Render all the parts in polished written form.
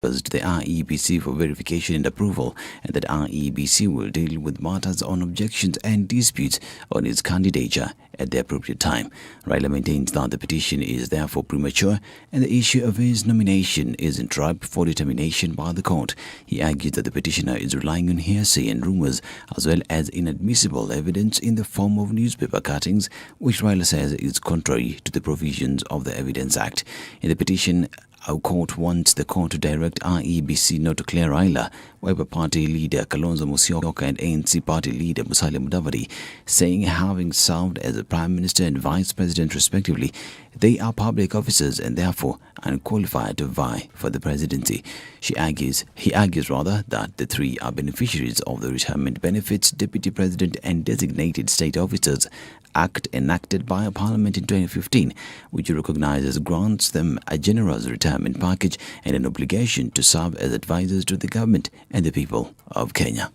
to the REBC for verification and approval, and that REBC will deal with matters on objections and disputes on its candidature at the appropriate time. Raila maintains that the petition is therefore premature and the issue of his nomination isn't ripe for determination by the court. He argued that the petitioner is relying on hearsay and rumours as well as inadmissible evidence in the form of newspaper cuttings, which Raila says is contrary to the provisions of the Evidence Act. In the petition, our court wants the court to direct REBC not to clear Raila, Wiper Party leader Kalonzo Musyoka and ANC Party leader Musalia Mudavadi, saying having served as a Prime Minister and Vice President respectively, they are public officers and therefore unqualified to vie for the presidency. He argues that the three are beneficiaries of the Retirement Benefits Deputy President and Designated State Officers Act enacted by a Parliament in 2015, which recognizes grants them a generous retirement package and an obligation to serve as advisors to the government and the people of Kenya.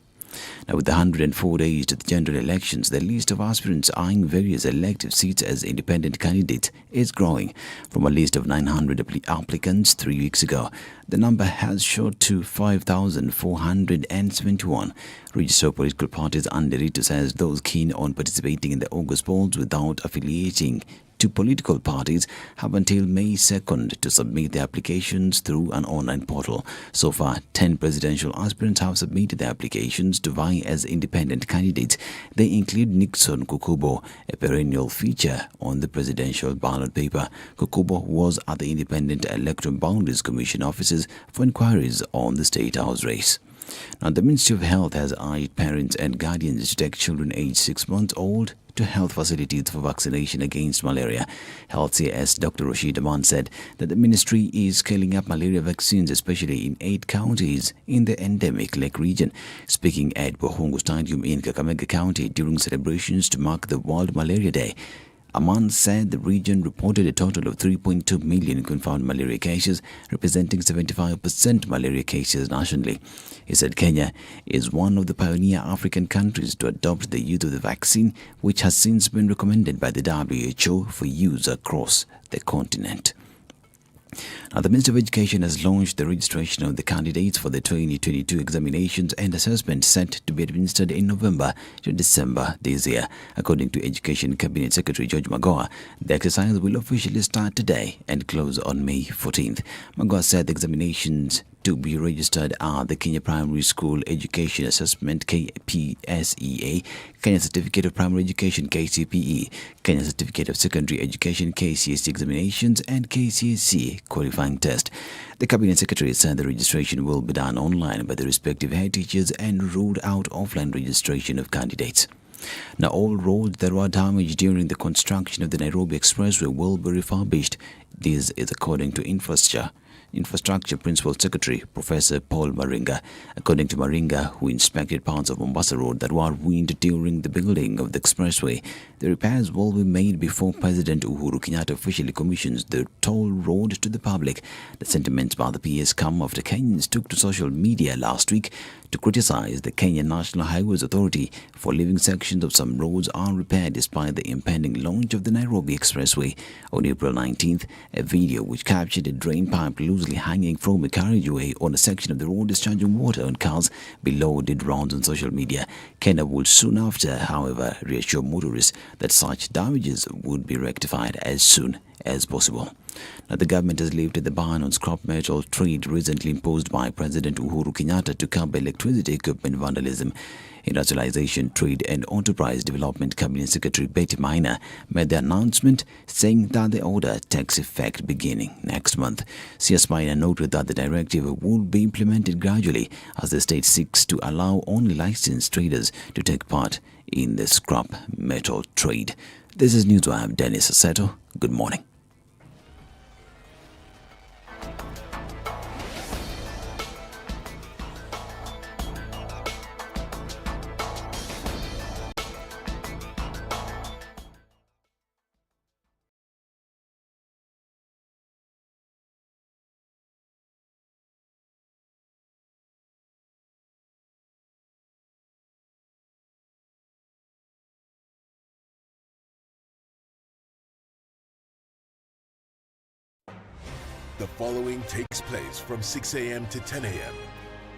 Now, with the 104 days to the general elections, the list of aspirants eyeing various elective seats as independent candidates is growing. From a list of 900 applicants 3 weeks ago, the number has shot to 5,471. Register of Political Parties under it says those keen on participating in the August polls without affiliating to political parties have until May 2nd to submit their applications through an online portal. So far, 10 presidential aspirants have submitted their applications to vie as independent candidates. They include Nixon Kukubo, a perennial feature on the presidential ballot paper. Kukubo was at the Independent Electoral Boundaries Commission offices for inquiries on the State House race. Now, the Ministry of Health has urged parents and guardians to take children aged 6 months old to health facilities for vaccination against malaria. Health CS Dr. Rashid Aman said that the ministry is scaling up malaria vaccines, especially in 8 counties in the endemic Lake region. Speaking at Bohongo Stadium in Kakamega County during celebrations to mark the World Malaria Day, Aman said the region reported a total of 3.2 million confirmed malaria cases, representing 75% malaria cases nationally. He said Kenya is one of the pioneer African countries to adopt the use of the vaccine, which has since been recommended by the WHO for use across the continent. Now, the Minister of Education has launched the registration of the candidates for the 2022 examinations and assessment set to be administered in November to December this year. According to Education Cabinet Secretary George Magoha, the exercise will officially start today and close on May 14th. Magoha said the examinations to be registered are the Kenya Primary School Education Assessment KPSEA, Kenya Certificate of Primary Education KCPE, Kenya Certificate of Secondary Education KCSE examinations, and KCSE qualifying test. The Cabinet Secretary said the registration will be done online by the respective head teachers and ruled out offline registration of candidates. Now, all roads that were damaged during the construction of the Nairobi expressway will be refurbished. This is according to Infrastructure Principal Secretary Professor Paul Maringa. According to Maringa, who inspected parts of Mombasa Road that were ruined during the building of the expressway, the repairs will be made before President Uhuru Kenyatta officially commissions the toll road to the public. The sentiments by the PS come after Kenyans took to social media last week to criticize the Kenya National Highways Authority for leaving sections of some roads unrepaired despite the impending launch of the Nairobi Expressway. On April 19th, a video which captured a drain pipe loosely hanging from a carriageway on a section of the road discharging water on cars below did rounds on social media. Kenya would soon after, however, reassure motorists that such damages would be rectified as soon as possible. Now, the government has lifted the ban on scrap metal trade recently imposed by President Uhuru Kenyatta to curb electricity equipment vandalism. Industrialization, Trade and Enterprise Development Cabinet Secretary Betty Maina made the announcement, saying that the order takes effect beginning next month. CS Maina noted that the directive will be implemented gradually as the state seeks to allow only licensed traders to take part in the scrap metal trade. This is Newswire. Dennis Assetto. Good morning. The following takes place from 6 a.m. to 10 a.m.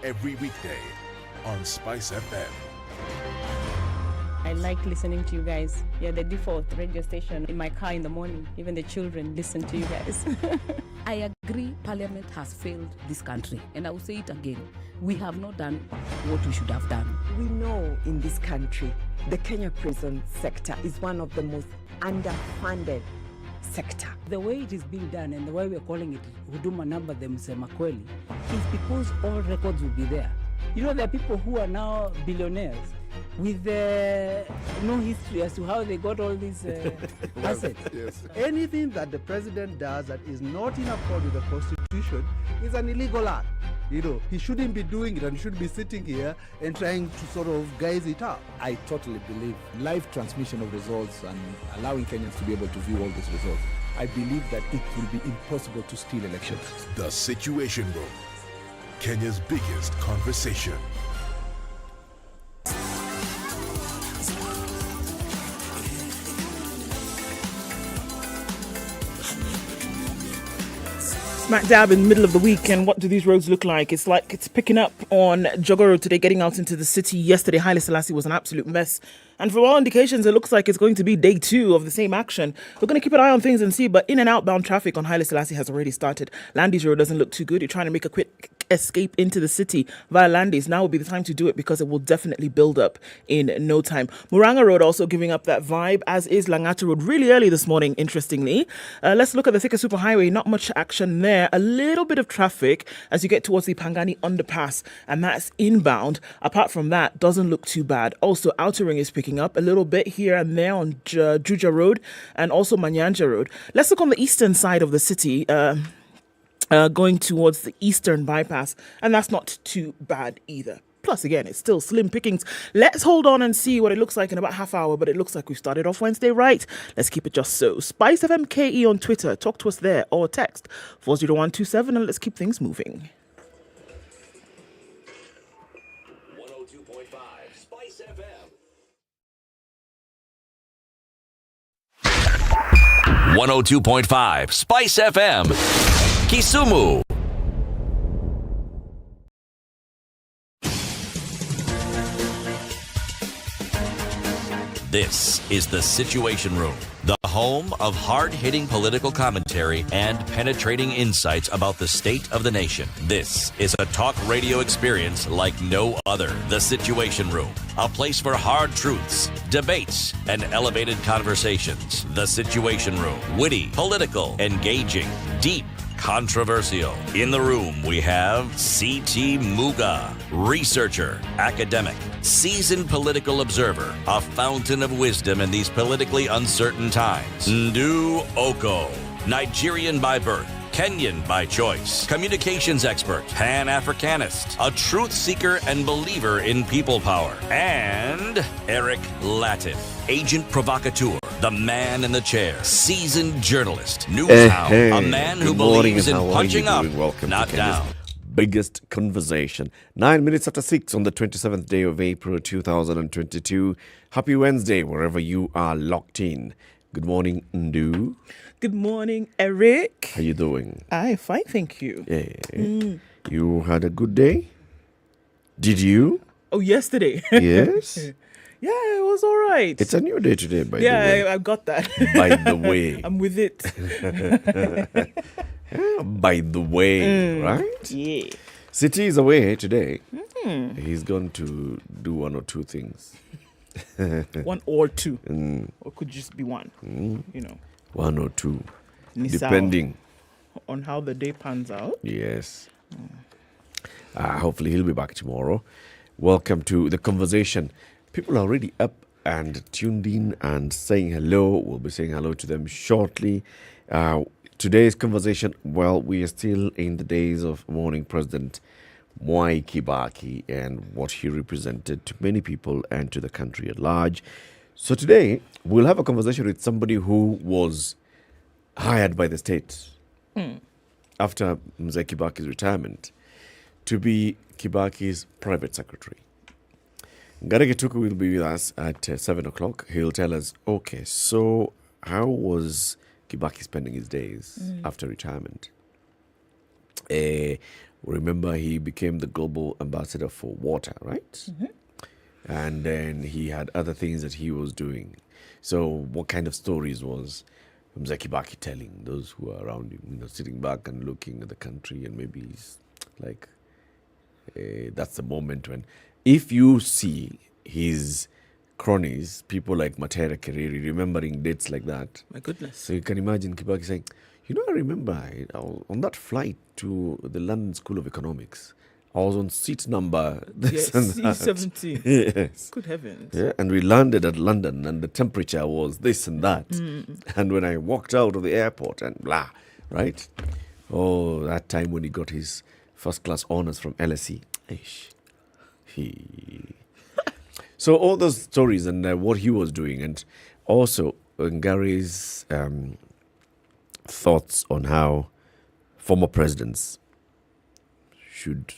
every weekday on Spice FM. I like listening to you guys. You're the default radio station in my car in the morning. Even the children listen to you guys. I agree Parliament has failed this country. And I will say it again. We have not done what we should have done. We know in this country, the Kenya prison sector is one of the most underfunded sector. The way it is being done and the way we're calling it Huduma Number Msema Kweli is because all records will be there. You know, there are people who are now billionaires with no history as to how they got all these assets. Yes. Anything that the president does that is not in accord with the constitution is an illegal act. You know, he shouldn't be doing it and he should be sitting here and trying to sort of guise it up. I totally believe live transmission of results and allowing Kenyans to be able to view all these results. I believe that it will be impossible to steal elections. The Situation Room, Kenya's biggest conversation. Smack dab in the middle of the week, and what do these roads look like? It's like it's picking up on Jogger Road today, getting out into the city. Yesterday, Haile Selassie was an absolute mess. And for all indications, it looks like it's going to be day 2 of the same action. We're going to keep an eye on things and see, but in and outbound traffic on Haile Selassie has already started. Landis Road doesn't look too good. You're trying to make a quick escape into the city via Landis. Now will be the time to do it because it will definitely build up in no time. Muranga Road also giving up that vibe, as is Langata Road really early this morning, interestingly. Let's look at the Thika Superhighway. Not much action there. A little bit of traffic as you get towards the Pangani underpass, and that's inbound. Apart from that, doesn't look too bad. Also, Outer Ring is picking up a little bit here and there on Juja Road and also Manyanja Road. Let's look on the eastern side of the city, going towards the eastern bypass, and that's not too bad either. Plus, again, it's still slim pickings. Let's hold on and see what it looks like in about half hour, but it looks like we started off Wednesday right. Let's keep it just so. SpiceFM KE on Twitter. Talk to us there or text 40127 and let's keep things moving. 102.5 Spice FM, Kisumu. This is the Situation Room, the home of hard-hitting political commentary and penetrating insights about the state of the nation. This is a talk radio experience like no other. The Situation Room, a place for hard truths, debates, and elevated conversations. The Situation Room, witty, political, engaging, deep, controversial. In the room, we have C.T. Muga, researcher, academic, seasoned political observer, a fountain of wisdom in these politically uncertain times. Ndu Okoh, Nigerian by birth, Kenyan by choice, communications expert, Pan-Africanist, a truth seeker and believer in people power, and Eric Latiff, agent provocateur, the man in the chair, seasoned journalist, news hound, a man who believes in punching up, not down. Biggest conversation. 9 minutes after 6 on the 27th day of April 2022. Happy Wednesday, wherever you are locked in. Good morning, Ndu. Good morning, Eric. How you doing? I'm fine, thank you. Yeah. You had a good day? Did you? Oh, yesterday. Yes? Yeah, it was all right. It's a new day today, by the way. Yeah, I got that. By the way. I'm with it. By the way, right? Yeah. City is away today. He's going to do 1 or 2 things. 1 or 2. Or could just be 1. You know. 1 or 2. Nisao. Depending On how the day pans out. Yes. Hopefully he'll be back tomorrow. Welcome to the conversation. People are already up and tuned in and saying hello. We'll be saying hello to them shortly. Today's conversation, well, we are still in the days of mourning President Mwai Kibaki and what he represented to many people and to the country at large. So today, we'll have a conversation with somebody who was hired by the state after Mzee Kibaki's retirement to be Kibaki's private secretary. Ngare Gituku will be with us at 7 o'clock. He'll tell us, okay, so how was Kibaki spending his days after retirement? Remember, he became the global ambassador for water, right? Mm-hmm. And then he had other things that he was doing. So what kind of stories was Kibaki telling those who are around him, sitting back and looking at the country, and maybe he's like, that's the moment when, if you see his cronies, people like Matera Keriri, remembering dates like that. My goodness. So you can imagine Kibaki saying, I remember I was on that flight to the London School of Economics. I was on seat number this and that. C-17. Yes. Good heavens. Yeah, and we landed at London and the temperature was this and that. And when I walked out of the airport and blah, right? Oh, that time when he got his first class honors from LSE. So all those stories and what he was doing, and also Gary's thoughts on how former presidents should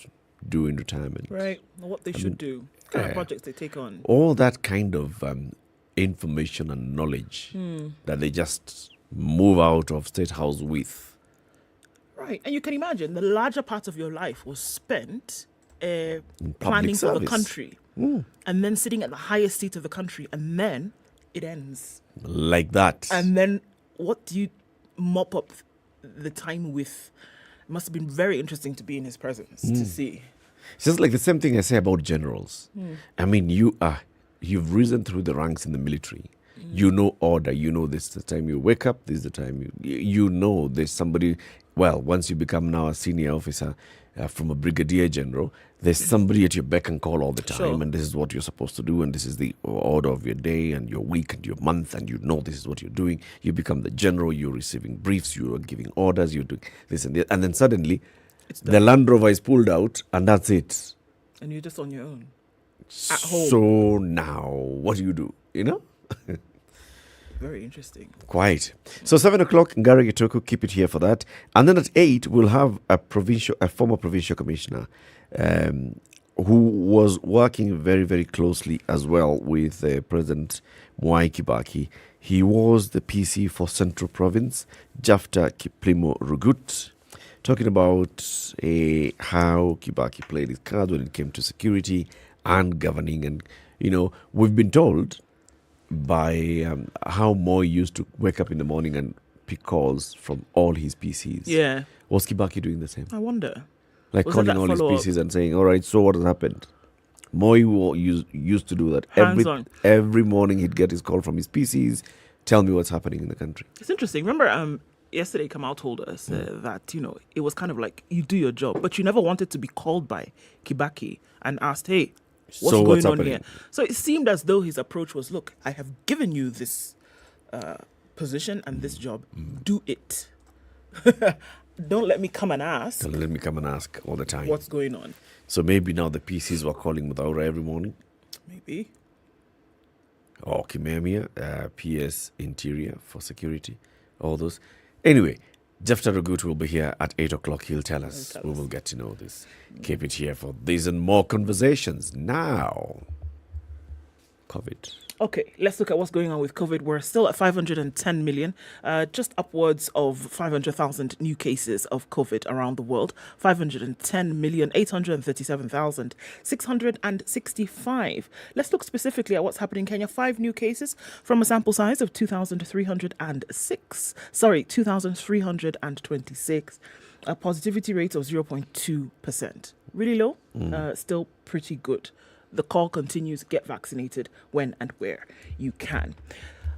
do in retirement. Right. What they should do. What kind of projects they take on. All that kind of information and knowledge that they just move out of State House with. Right. And you can imagine the larger part of your life was spent In public planning for the service. country. And then sitting at the highest seat of the country. And then it ends. Like that. And then what do you mop up the time with? It must have been very interesting to be in his presence to see. It's just like the same thing I say about generals. I mean, you've risen through the ranks in the military. You know order. You know this is the time you wake up. This is the time you know there's somebody. Well, once you become now a senior officer from a brigadier general, there's somebody at your beck and call all the time. Sure. And this is what you're supposed to do. And this is the order of your day and your week and your month. And you know this is what you're doing. You become the general. You're receiving briefs. You're giving orders. You're doing this and that. And then suddenly, the Land Rover is pulled out, and that's it. And you're just on your own. At home. So now, what do you do? Very interesting. Quite. So 7 o'clock, Ngari Gitoku, keep it here for that. And then at 8, we'll have a former provincial commissioner who was working very, very closely as well with President Mwai Kibaki. He was the PC for Central Province, Jafta Kiplimo Rugut, talking about how Kibaki played his card when it came to security and governing. And, we've been told by how Moi used to wake up in the morning and pick calls from all his PCs. Yeah. Was Kibaki doing the same? I wonder. Like Was calling that all his follow-up? PCs and saying, all right, so what has happened? Moi used to do that. Hands-on. Every morning he'd get his call from his PCs, tell me what's happening in the country. It's interesting. Remember, yesterday Kamal told us that, it was kind of like you do your job, but you never wanted to be called by Kibaki and asked, hey, what's going on here? So it seemed as though his approach was, look, I have given you this position and this job. Do it. Don't let me come and ask. Don't let me come and ask all the time. What's going on? So maybe now the PCs were calling Muthaura every morning. Maybe. Or Kimemia, PS Interior for security. All those. Anyway, Jeff Tarugut will be here at 8 o'clock. He'll tell us. We will get to know this. Keep it here for these and more conversations. Now, COVID. Okay, let's look at what's going on with COVID. We're still at 510 million, just upwards of 500,000 new cases of COVID around the world. 510,837,665. Let's look specifically at what's happening in Kenya. 5 new cases from a sample size of 2,326. A positivity rate of 0.2%. Really low, still pretty good. The call continues, get vaccinated when and where you can.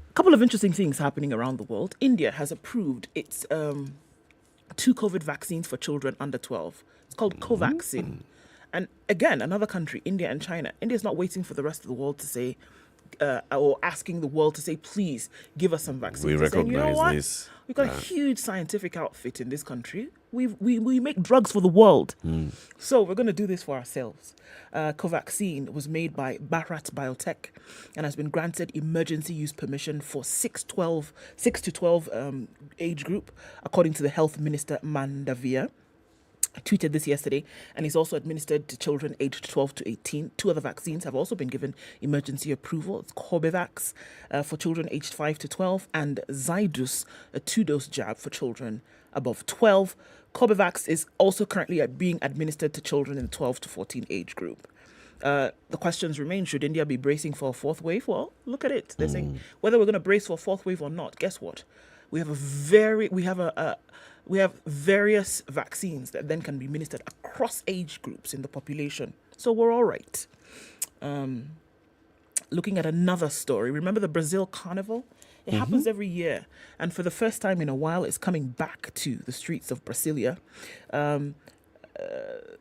A couple of interesting things happening around the world. India has approved its 2 COVID vaccines for children under 12. It's called Covaxin. And again, another country, India and China. India's not waiting for the rest of the world to say, or asking the world to say, please give us some vaccines. We They're saying, recognize this. We've got a huge scientific outfit in this country. We make drugs for the world. So we're going to do this for ourselves. Covaxin was made by Bharat Biotech and has been granted emergency use permission for 6 to 12 age group, according to the Health Minister Mandavia. tweeted this yesterday, and is also administered to children aged 12 to 18. 2 other vaccines have also been given emergency approval. It's Corbevax for children aged 5 to 12 and Zydus, a 2-dose jab for children above 12. Corbevax is also currently being administered to children in the 12 to 14 age group. The questions remain, should India be bracing for a 4th wave? Well, look at it. They're saying whether we're going to brace for a 4th wave or not, guess what? We have various vaccines that then can be administered across age groups in the population. So we're all right. Looking at another story, remember the Brazil Carnival? It happens every year. And for the first time in a while, it's coming back to the streets of Brasilia.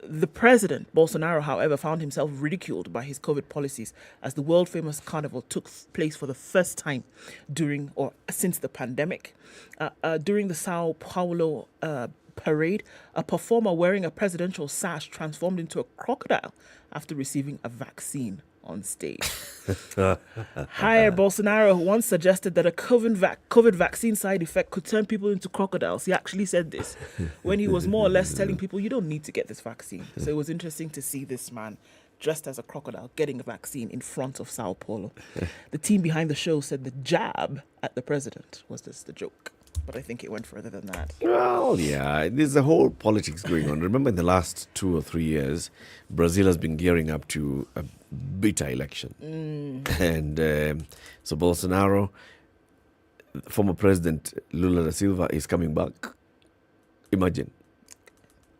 The president, Bolsonaro, however, found himself ridiculed by his COVID policies as the world-famous carnival took place for the first time during or since the pandemic. During the Sao Paulo parade, a performer wearing a presidential sash transformed into a crocodile after receiving a vaccine on stage. Jair Bolsonaro once suggested that a COVID vaccine side effect could turn people into crocodiles. He actually said this when he was more or less telling people, you don't need to get this vaccine. So it was interesting to see this man dressed as a crocodile getting a vaccine in front of Sao Paulo. The team behind the show said the jab at the president was just the joke. But I think it went further than that. Well, yeah, there's a whole politics going on. Remember, in the last 2 or 3 years, Brazil has been gearing up to a bitter election. And so Bolsonaro, former President Lula da Silva, is coming back. Imagine.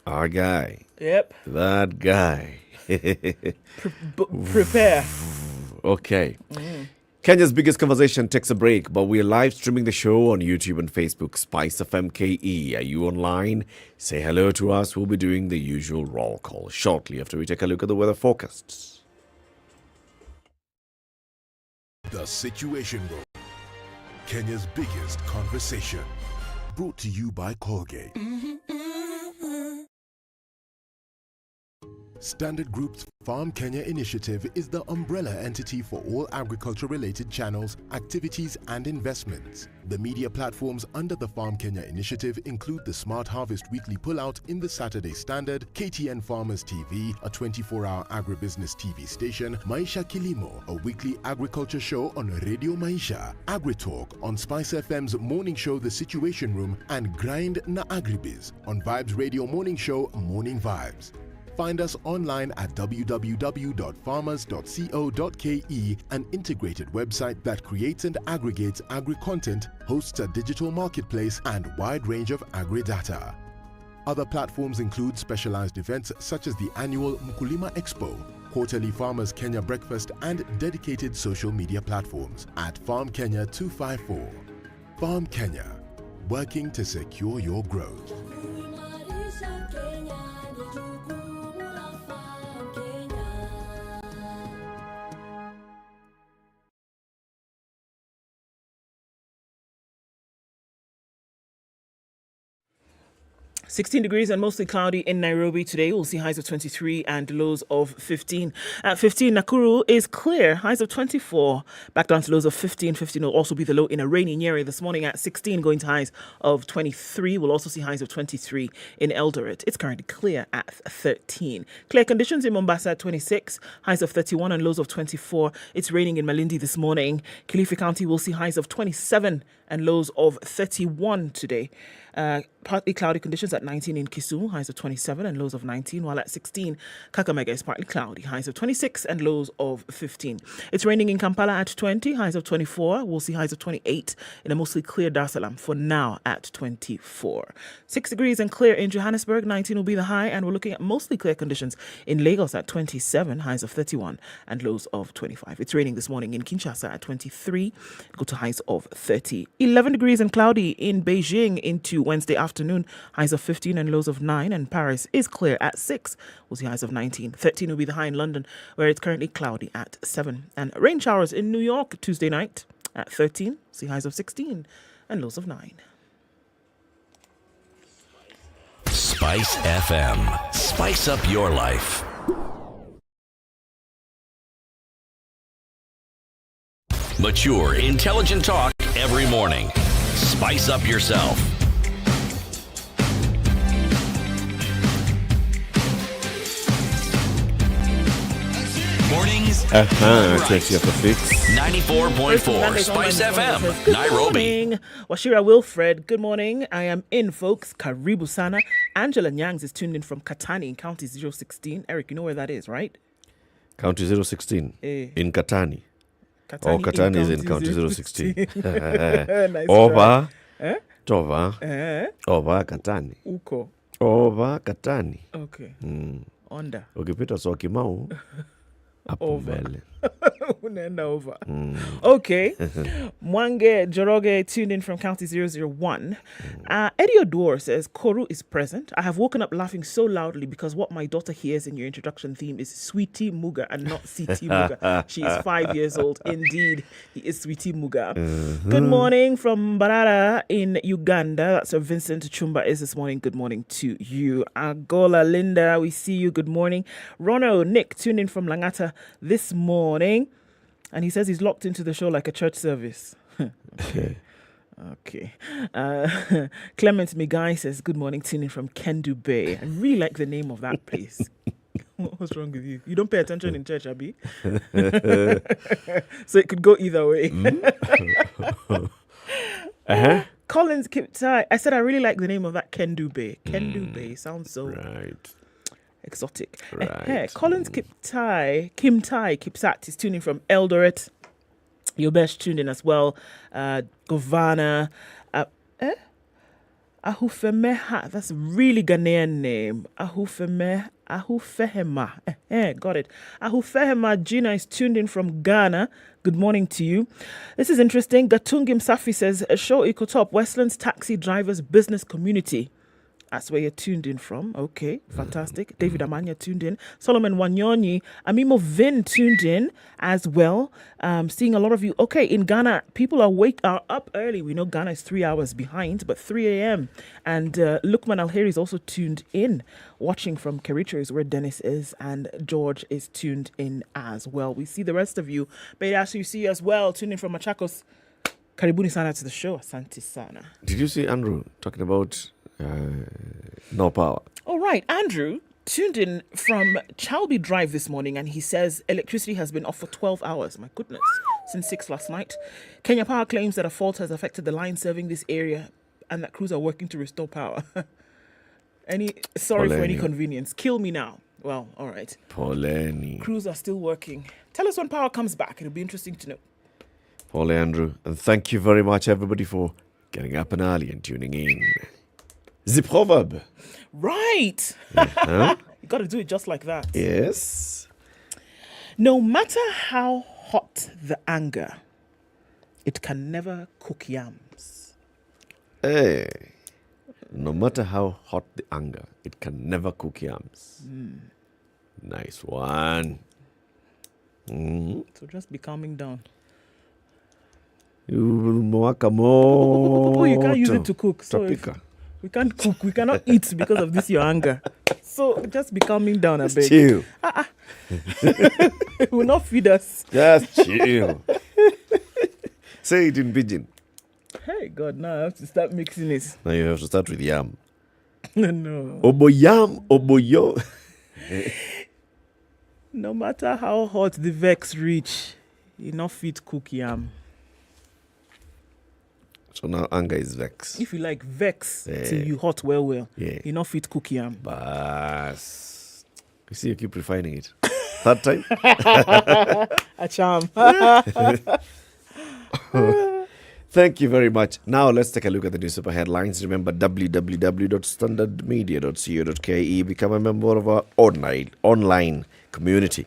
Our guy. Yep. That guy. Prepare. Okay. Kenya's biggest conversation takes a break, but we are live streaming the show on YouTube and Facebook. SpiceFM KE. Are you online? Say hello to us. We'll be doing the usual roll call shortly after we take a look at the weather forecasts. The Situation Room, Kenya's biggest conversation. Brought to you by Colgate. Standard Group's Farm Kenya initiative is the umbrella entity for all agriculture-related channels, activities and investments. The media platforms under the Farm Kenya initiative include the Smart Harvest Weekly Pullout in the Saturday Standard, KTN Farmers TV, a 24-hour agribusiness TV station, Maisha Kilimo, a weekly agriculture show on Radio Maisha, AgriTalk on SpiceFM's morning show The Situation Room, and Grind na Agribiz on Vibes Radio morning show Morning Vibes. Find us online at www.farmers.co.ke, an integrated website that creates and aggregates agri-content, hosts a digital marketplace, and wide range of agri-data. Other platforms include specialized events such as the annual Mkulima Expo, quarterly Farmers Kenya Breakfast, and dedicated social media platforms at Farm Kenya 254. Farm Kenya, working to secure your growth. 16 degrees and mostly cloudy in Nairobi today. We'll see highs of 23 and lows of 15. At 15, Nakuru is clear. Highs of 24. Back down to lows of 15. 15 will also be the low in a rainy Nyeri this morning at 16, going to highs of 23. We'll also see highs of 23 in Eldoret. It's currently clear at 13. Clear conditions in Mombasa at 26. Highs of 31 and lows of 24. It's raining in Malindi this morning. Kilifi County will see highs of 27 and lows of 31 today. Partly cloudy conditions at 19 in Kisumu, highs of 27 and lows of 19, while at 16, Kakamega is partly cloudy, highs of 26 and lows of 15. It's raining in Kampala at 20, highs of 24. We'll see highs of 28 in a mostly clear Dar es Salaam for now at 24. 6 degrees and clear in Johannesburg, 19 will be the high, and we're looking at mostly clear conditions in Lagos at 27, highs of 31 and lows of 25. It's raining this morning in Kinshasa at 23, go to highs of 30. 11 degrees and cloudy in Beijing into Wednesday afternoon, highs of 15 and lows of 9, and Paris is clear at 6. We'll see highs of 19. 13 will be the high in London, where it's currently cloudy at 7. And rain showers in New York Tuesday night at 13. See highs of 16 and lows of 9. Spice FM. Spice up your life. Mature, intelligent talk every morning. Spice up yourself. Mornings. 20 after 6. 94.4 Spice FM, Good Nairobi. morning. Washira Wilfred, good morning. I am in, folks. Karibu Sana. Angela Nyangs is tuned in from Katani in County 016. Eric, you know where that is, right? County 016. Eh. In Katani. Katani Katani is in County 016. Nice Over. Eh? Tova. Eh? Over Katani. Uko. Over Katani. Okay. Onda. Ukipita Swakimau. Hapo Over. mbele. Unaenda over. Okay. Mwange Joroge tuned in from County 001. Eddie Odor says, Koru is present. I have woken up laughing so loudly because what my daughter hears in your introduction theme is Sweetie Muga and not CT Muga. She is 5 years old. Indeed, he is Sweetie Muga. Good morning from Barara in Uganda. That's where Vincent Chumba is this morning. Good morning to you. Agola Linda, we see you. Good morning. Rono Nick tuned in from Langata this morning. And he says he's locked into the show like a church service. Okay. Clement Migai says, good morning, tuning from Kendu Bay. I really like the name of that place. What's wrong with you? You don't pay attention in church, Abby? So it could go either way. Collins Kiptai. I said I really like the name of that Kendu Bay. Kendu Bay sounds so... Right. Exotic. Right. Collins Kim Tai Kipsat is tuning from Eldoret. Your best tuned in as well. Govana. Ahufemeha. That's a really Ghanaian name. Ahufehema. Got it. Ahufehema Gina is tuned in from Ghana. Good morning to you. This is interesting. Gatungim Safi says, show Ecotop, Westlands taxi drivers business community. That's where you're tuned in from. Okay, fantastic. David Amanya tuned in. Solomon Wanyonyi. Amimo Vin tuned in as well. Seeing a lot of you. Okay, in Ghana, people are up early. We know Ghana is 3 hours behind, but 3 a.m. And Lukman Alheri is also tuned in, watching from Kericho is where Dennis is, and George is tuned in as well. We see the rest of you. Bedasu, you see you as well, tuned in from Machakos. Karibuni sana to the show. Asante sana. Did you see Andrew talking about no power? All right, Andrew tuned in from Chalby Drive this morning, and he says electricity has been off for 12 hours. My goodness, since 6 last night. Kenya Power claims that a fault has affected the line serving this area and that crews are working to restore power. Sorry for any inconvenience. Kill me now. Well, all right. Poleni. Crews are still working. Tell us when power comes back. It'll be interesting to know. Paul Andrew, and thank you very much, everybody, for getting up and early and tuning in. The proverb. Right. You got to do it just like that. Yes. No matter how hot the anger, it can never cook yams. Hey. No matter how hot the anger, it can never cook yams. Nice one. So just be calming down. You can't use it to cook. So we can't cook. We cannot eat because of this your anger. So just be calming down a bit. Chill. It will not feed us. Just chill. Say it in pidgin. Hey God, now I have to start mixing it. Now you have to start with yam. No. Oboyam, oboyo. No matter how hot the vex reach, you not fit cook yam. So now anger is vex. If you like vex till you hot well, you not fit cook yam. Bas. You see, you keep refining it. Third time? A charm. Thank you very much. Now let's take a look at the newspaper headlines. Remember www.standardmedia.co.ke. Become a member of our online community.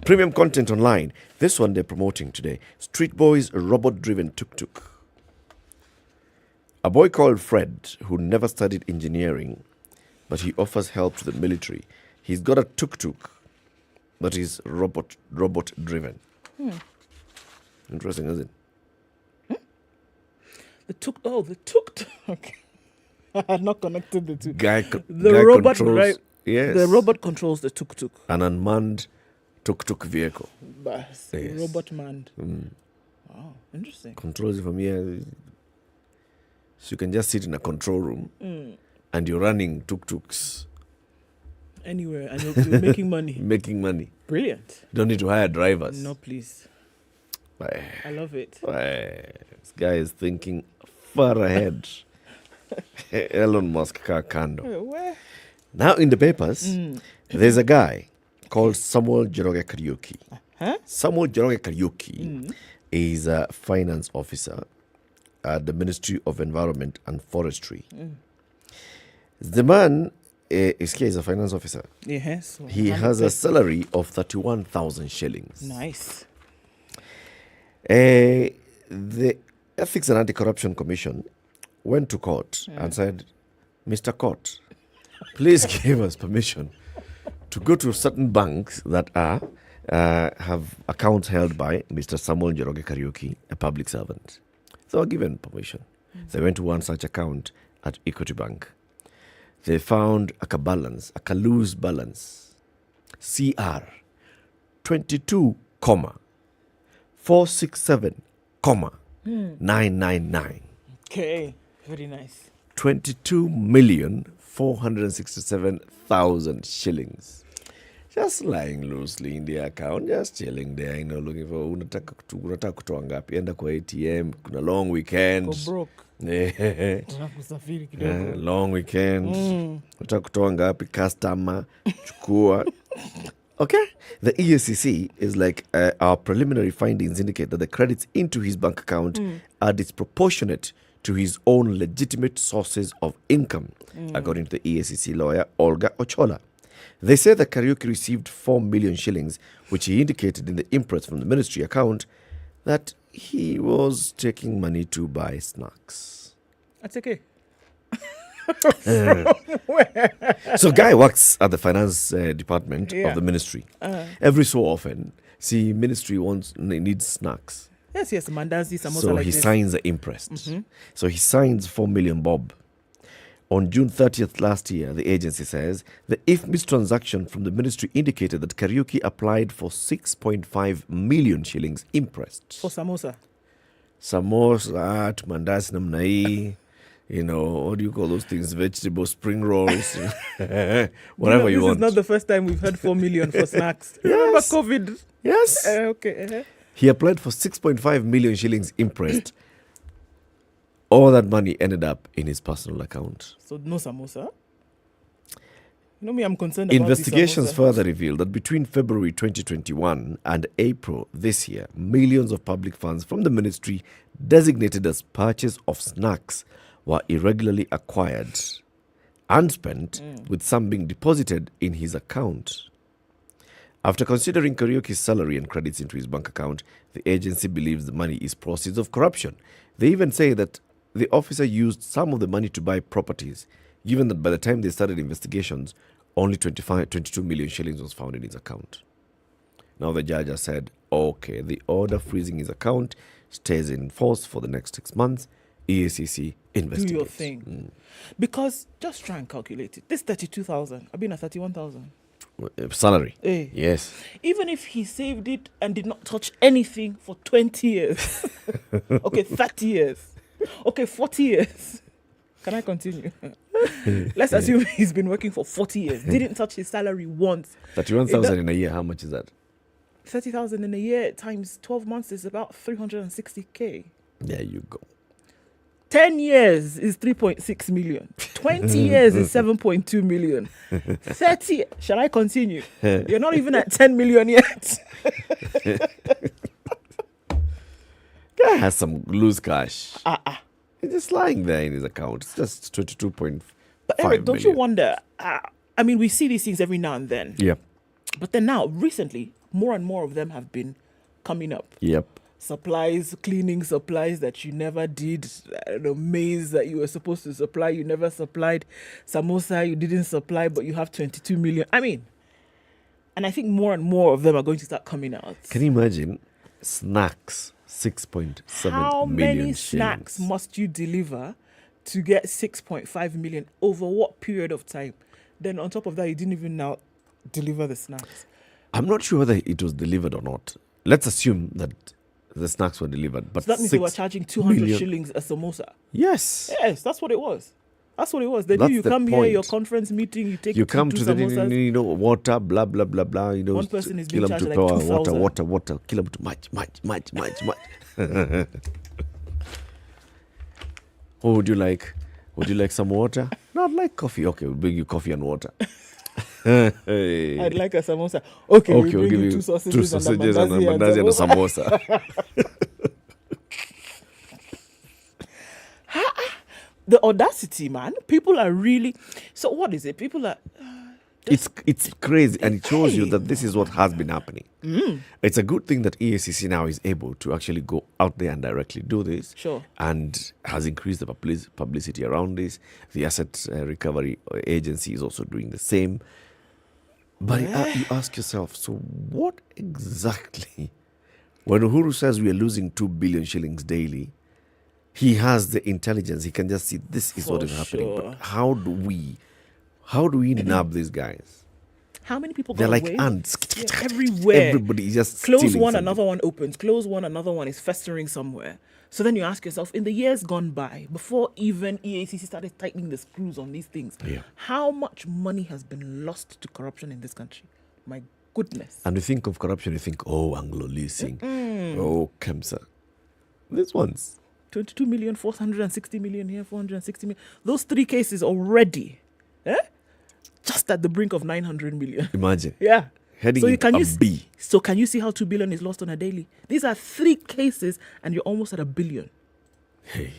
Premium content online. This one they're promoting today. Street Boys robot-driven tuk-tuk. A boy called Fred, who never studied engineering, but he offers help to the military. He's got a tuk-tuk that is robot-driven. Interesting, isn't it? The tuk-tuk. Okay. I had not connected the two. The robot controls, right? Yes. The robot controls the tuk-tuk. An unmanned tuk-tuk vehicle. Yes. Robot manned. Wow, interesting. Controls it from here. So you can just sit in a control room and you're running tuk-tuks Anywhere, and you're making money. Making money. Brilliant. Don't need to hire drivers. No, please. Aye. I love it. Aye. This guy is thinking far ahead. Elon Musk kaa kando. Where? Now in the papers, there's a guy called Samuel Njoroge Kariuki. Huh? Samuel Njoroge Kariuki is a finance officer at the Ministry of Environment and Forestry. The man is a finance officer. Yes. He has a salary of 31,000 shillings. Nice. The Ethics and Anti-Corruption Commission went to court and said, Mr. Court, please give us permission to go to certain banks that have accounts held by Mr. Samuel Njoroge Kariuki, a public servant. They were given permission. They went to one such account at Equity Bank. They found a loose balance, CR 22, 467, 999. Okay. Very nice. 22,467,000 shillings. Just lying loosely in the account, just chilling there, looking for unataka kutoa ngapi, enda kwa ATM, kuna long weekend. Go broke. Long weekend. Unataka kutoa ngapi, customer, chukua. Okay? The EACC is like, our preliminary findings indicate that the credits into his bank account are disproportionate to his own legitimate sources of income, according to the EACC lawyer Olga Ochola. They say that Kariuki received 4 million shillings, which he indicated in the impress from the ministry account that he was taking money to buy snacks. That's okay. So guy works at the finance department of the ministry. Every so often, ministry needs snacks. Yes, mandazi, samosa so like he this. signs the impress. So he signs 4 million bob. On June 30th last year, the agency says the IFMIS transaction from the ministry indicated that Kariuki applied for 6.5 million shillings impressed. For samosa? Samosa, mandazi namna hii, what do you call those things? Vegetable spring rolls, whatever you want. This is not the first time we've had 4 million for snacks. Remember COVID? Yes. Okay. He applied for 6.5 million shillings impressed. All that money ended up in his personal account. So no samosa? Me, I'm concerned about Investigations further revealed that between February 2021 and April this year, millions of public funds from the ministry designated as purchase of snacks were irregularly acquired and spent, with some being deposited in his account. After considering Kariuki's salary and credits into his bank account, the agency believes the money is proceeds of corruption. They even say that the officer used some of the money to buy properties, given that by the time they started investigations, only 22 million shillings was found in his account. Now the judge has said, okay, the order freezing his account stays in force for the next 6 months. EACC investigates. Do your thing. Because just try and calculate it. This 32,000, I've been at 31,000. Salary. Yes. Even if he saved it and did not touch anything for 20 years. Okay, 30 years. Okay, 40 years. Can I continue? Let's assume he's been working for 40 years. Didn't touch his salary once. 31,000 in a year, how much is that? 30,000 in a year times 12 months is about 360k. There you go. 10 years is 3.6 million. 20 years is 7.2 million. 30, shall I continue? You're not even at 10 million yet. Guy has some loose cash. It's just lying there in his account. It's just 22.5 But Eric, don't you wonder? We see these things every now and then. Yep. But then now, recently, more and more of them have been coming up. Yep. Supplies, cleaning supplies that you never did. Maize that you were supposed to supply, you never supplied. Samosa, you didn't supply, but you have 22 million. And I think more and more of them are going to start coming out. Can you imagine? Snacks, 6.7 How million many shillings. snacks must you deliver to get 6.5 million? Over what period of time? Then on top of that, you didn't even now deliver the snacks. I'm not sure whether it was delivered or not. Let's assume that the snacks were delivered. But so that means they were charging 200 shillings a samosa. Yes. Yes, that's what it was. That's what it was. They That's knew you the come here, point. your conference meeting, you take You two come to the samosas. water, blah blah blah blah. One person is being kill 'em charged to like power, 2,000. water. Kill them to much. What would you like? Would you like some water? No, I'd like coffee. Okay, we'll bring you coffee and water. Hey. I'd like a samosa. Okay, we'll we'll give you you two sausages, and a mandazi and a samosa. The audacity, man. People are really. So what is it? People are. It's crazy, and it shows you that this is what has been happening. It's a good thing that EACC now is able to actually go out there and directly do this. Sure. And has increased the publicity around this. The Asset Recovery Agency is also doing the same. But you ask yourself, so what exactly? When Uhuru says we are losing 2 billion shillings daily, he has the intelligence. He can just see this is what is happening. sure. But how do we nab these guys? How many people They're got like away? ants. Yeah, everywhere. Everybody is just close stealing one, something. another one opens. Close one, another one is festering somewhere. So then you ask yourself, in the years gone by, before even EACC started tightening the screws on these things, how much money has been lost to corruption in this country? My goodness. And you think of corruption, you think, oh, Anglo leasing, oh, KEMSA. These ones. 22 million, 460 million here, 460 million. Those three cases already, just at the brink of 900 million. Imagine. Yeah. Heading So into a B. So can you see how 2 billion is lost on a daily? These are three cases and you're almost at 1 billion. Hey.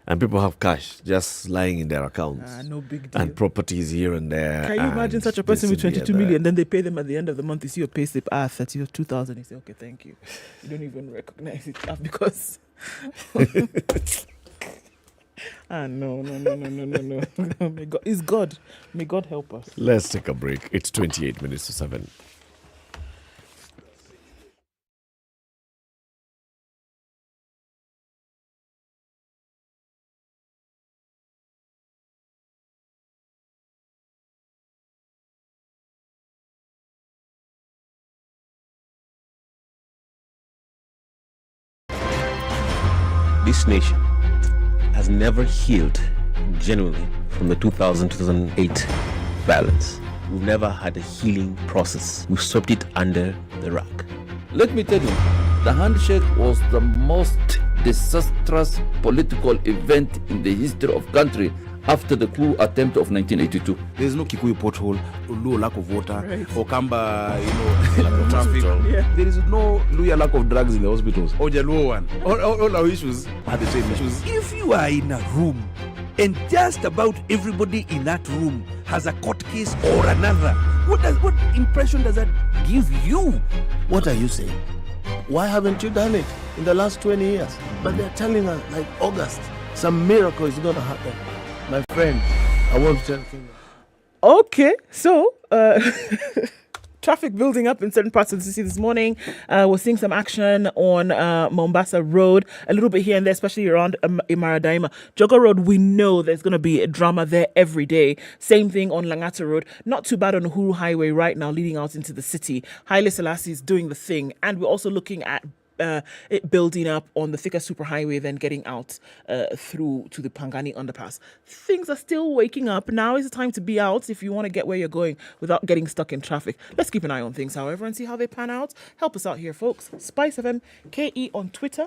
And people have cash just lying in their accounts. No big deal. And properties here and there. Can you imagine and such a person with this and 22 the other. million? Then they pay them at the end of the month. You see your pay slip, that's your 2,000. You say, okay, thank you. You don't even recognize it because... No. May God, it's God. May God help us. Let's take a break. It's 28 minutes to 7. This nation has never healed genuinely from the 2000-2008 violence. We've never had a healing process. We've swept it under the rug. Let me tell you, the handshake was the most disastrous political event in the history of country after the coup attempt of 1982. There's no Kikuyu pothole, no lack of water, or Kamba, lack of traffic. Yeah. There is no Luya lack of drugs in the hospitals. Or Jaluo one. All our issues are the same issues. If you are in a room and just about everybody in that room has a court case or another, what impression does that give you? What are you saying? Why haven't you done it in the last 20 years? But they're telling us, like August, some miracle is going to happen. My friend, I want to tell you. Okay, so traffic building up in certain parts of the city this morning. We're seeing some action on Mombasa Road, a little bit here and there, especially around Imaradaima. Jogger Road, we know there's going to be a drama there every day. Same thing on Langata Road. Not too bad on Uhuru Highway right now, leading out into the city. Haile Selassie is doing the thing. And we're also looking at it building up on the Thika Superhighway, then getting out through to the Pangani underpass. Things are still waking up. Now is the time to be out if you want to get where you're going without getting stuck in traffic. Let's keep an eye on things, however, and see how they pan out. Help us out here, folks. SpiceFM KE on Twitter.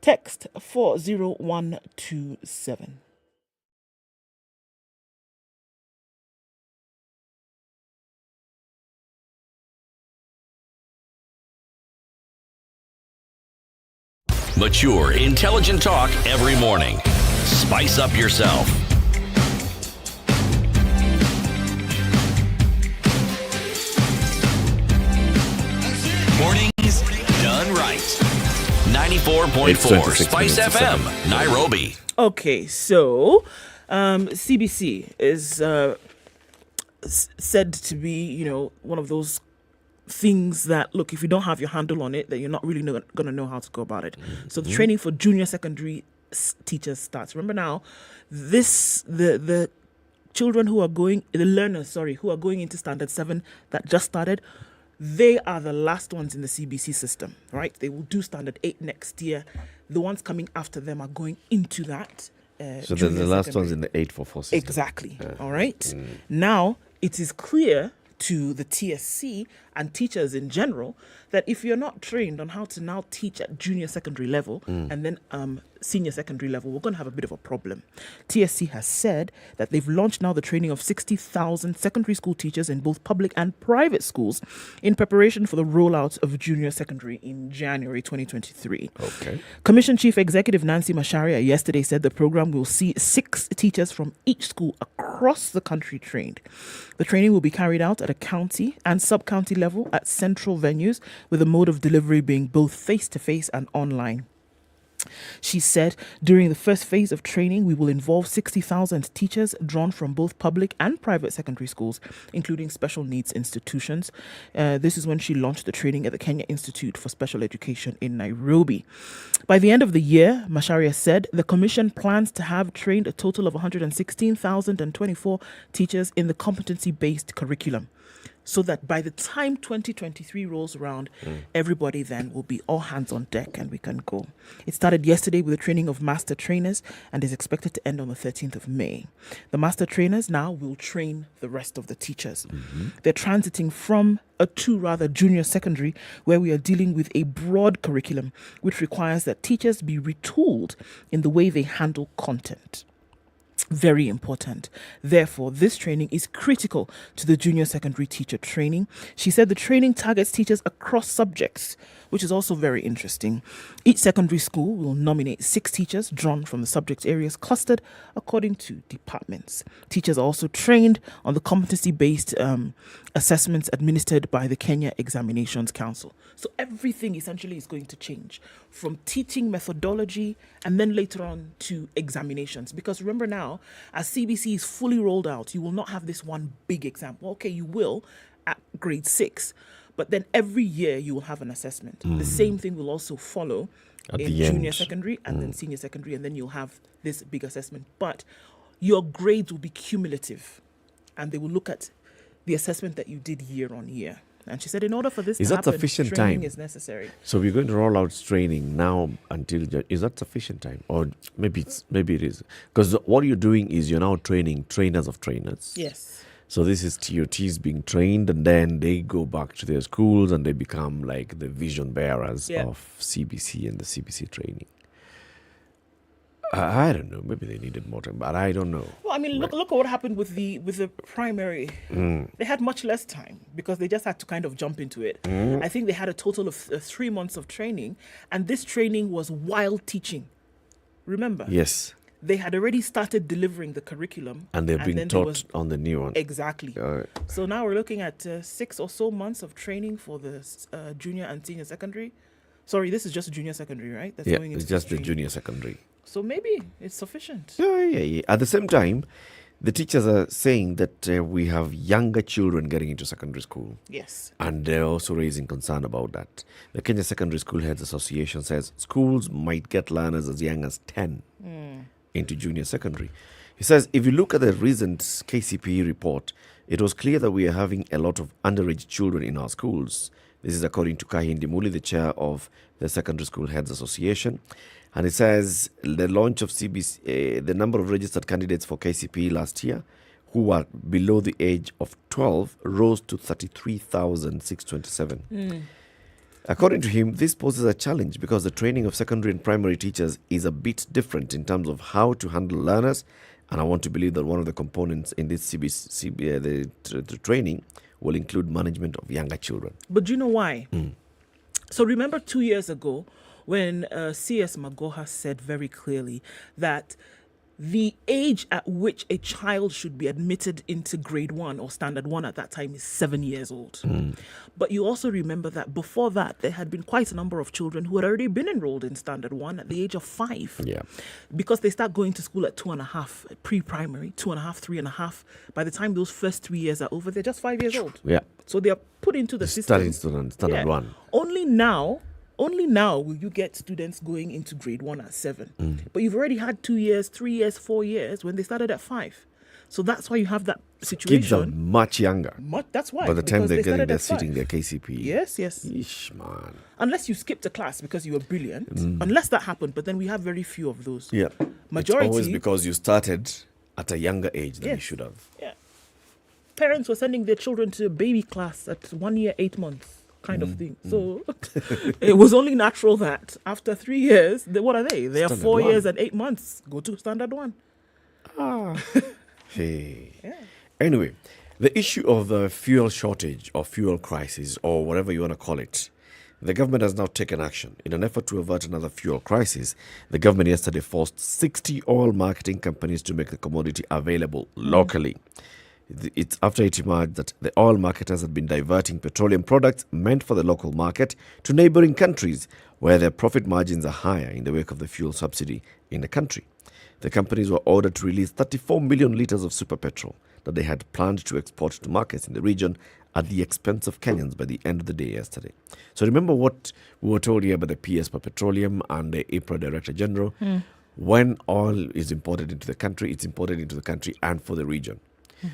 Text 40127. Mature, intelligent talk every morning. Spice up yourself. Mornings done right. 94.4 Spice FM, Nairobi. Okay, so CBC is said to be, one of those things that, look, if you don't have your handle on it, then you're not really going to know how to go about it. So the training for junior secondary teachers starts. Remember now, the children who are going, the learners, who are going into Standard 7 that just started, they are the last ones in the CBC system, right? They will do Standard 8 next year. The ones coming after them are going into that. So junior the last secondary. one's in the 844 system. Exactly. All right. Now, it is clear to the TSC and teachers in general that if you're not trained on how to now teach at junior secondary level and then senior secondary level, we're going to have a bit of a problem. TSC has said that they've launched now the training of 60,000 secondary school teachers in both public and private schools in preparation for the rollout of junior secondary in January 2023. Okay. Commission Chief Executive Nancy Macharia yesterday said the program will see 6 teachers from each school across the country trained. The training will be carried out at a county and sub-county level at central venues, with the mode of delivery being both face-to-face and online. She said during the first phase of training, we will involve 60,000 teachers drawn from both public and private secondary schools, including special needs institutions. This is when she launched the training at the Kenya Institute for Special Education in Nairobi. By the end of the year, Macharia said the Commission plans to have trained a total of 116,024 teachers in the competency-based curriculum, so that by the time 2023 rolls around, everybody then will be all hands on deck and we can go. It started yesterday with the training of master trainers and is expected to end on the 13th of May. The master trainers now will train the rest of the teachers. They're transiting from to junior secondary, where we are dealing with a broad curriculum, which requires that teachers be retooled in the way they handle content. Very important. Therefore, this training is critical to the junior secondary teacher training. She said the training targets teachers across subjects, which is also very interesting. Each secondary school will nominate 6 teachers drawn from the subject areas clustered according to departments. Teachers are also trained on the competency-based assessments administered by the Kenya Examinations Council. So everything essentially is going to change, from teaching methodology and then later on to examinations. Because remember now, as CBC is fully rolled out, you will not have this one big exam. Well, okay, you will at grade 6, but then every year you will have an assessment. The same thing will also follow At in the junior end. secondary and then senior secondary, and then you'll have this big assessment. But your grades will be cumulative, and they will look at the assessment that you did year on year. And she said in order for this Is to that happen, sufficient training time? is necessary. So we're going to roll out training now until is that sufficient time, or maybe it is, because what you're doing is you're now training trainers of trainers. Yes. So this is TOTs being trained, and then they go back to their schools and they become like the vision bearers of CBC and the CBC training. I don't know. Maybe they needed more time, but I don't know. Well, I mean, look at what happened with the primary. They had much less time because they just had to kind of jump into it. I think they had a total of 3 months of training, and this training was while teaching. Remember? Yes. They had already started delivering the curriculum, And they're being then there taught was- on the new one. Exactly. So now we're looking at 6 or so months of training for the junior and senior secondary. Sorry, this is just junior secondary, right? That's Yeah, going into it's just the training. junior secondary. So maybe it's sufficient. Yeah. At the same time, the teachers are saying that we have younger children getting into secondary school. Yes. And they're also raising concern about that. The Kenya Secondary School Heads Association says schools might get learners as young as 10 into junior secondary. He says, if you look at the recent KCPE report, it was clear that we are having a lot of underage children in our schools. This is according to Kahindi Muli, the chair of the Secondary School Heads Association. And it says the launch of CBC, the number of registered candidates for KCPE last year who were below the age of 12 rose to 33,627. According to him, this poses a challenge because the training of secondary and primary teachers is a bit different in terms of how to handle learners. And I want to believe that one of the components in this the training will include management of younger children. But do you know why? So remember 2 years ago when C.S. Magoha said very clearly that the age at which a child should be admitted into grade 1 or standard 1 at that time is 7 years old. But you also remember that before that, there had been quite a number of children who had already been enrolled in standard 1 at the age of 5. Yeah. Because they start going to school at 2.5, pre-primary, 2.5, 3.5. By the time those first 3 years are over, they're just 5 years old. Yeah. So they are put into the system. Standard 1. Only now will you get students going into grade 1 at 7. But you've already had 2 years, 3 years, 4 years when they started at 5. So that's why you have that situation. Kids are much younger. That's why. By the time because they're started sitting at their KCP. Yes. Yeesh, man. Unless you skipped a class because you were brilliant. Unless that happened, but then we have very few of those. Yeah. Majority. It's always because you started at a younger age than you should have. Yeah. Parents were sending their children to baby class at 1 year, 8 months. Kind of thing. So it was only natural that after 3 years, what are they? They are 4 years and 8 months. Go to Standard 1. Hey. Yeah. Anyway, the issue of the fuel shortage or fuel crisis or whatever you want to call it, the government has now taken action. In an effort to avert another fuel crisis, the government yesterday forced 60 oil marketing companies to make the commodity available locally. It's after it emerged that the oil marketers had been diverting petroleum products meant for the local market to neighboring countries where their profit margins are higher in the wake of the fuel subsidy in the country. The companies were ordered to release 34 million litres of super petrol that they had planned to export to markets in the region at the expense of Kenyans by the end of the day yesterday. So remember what we were told here by the PS per Petroleum and the IPRA Director General. When oil is imported into the country, it's imported into the country and for the region.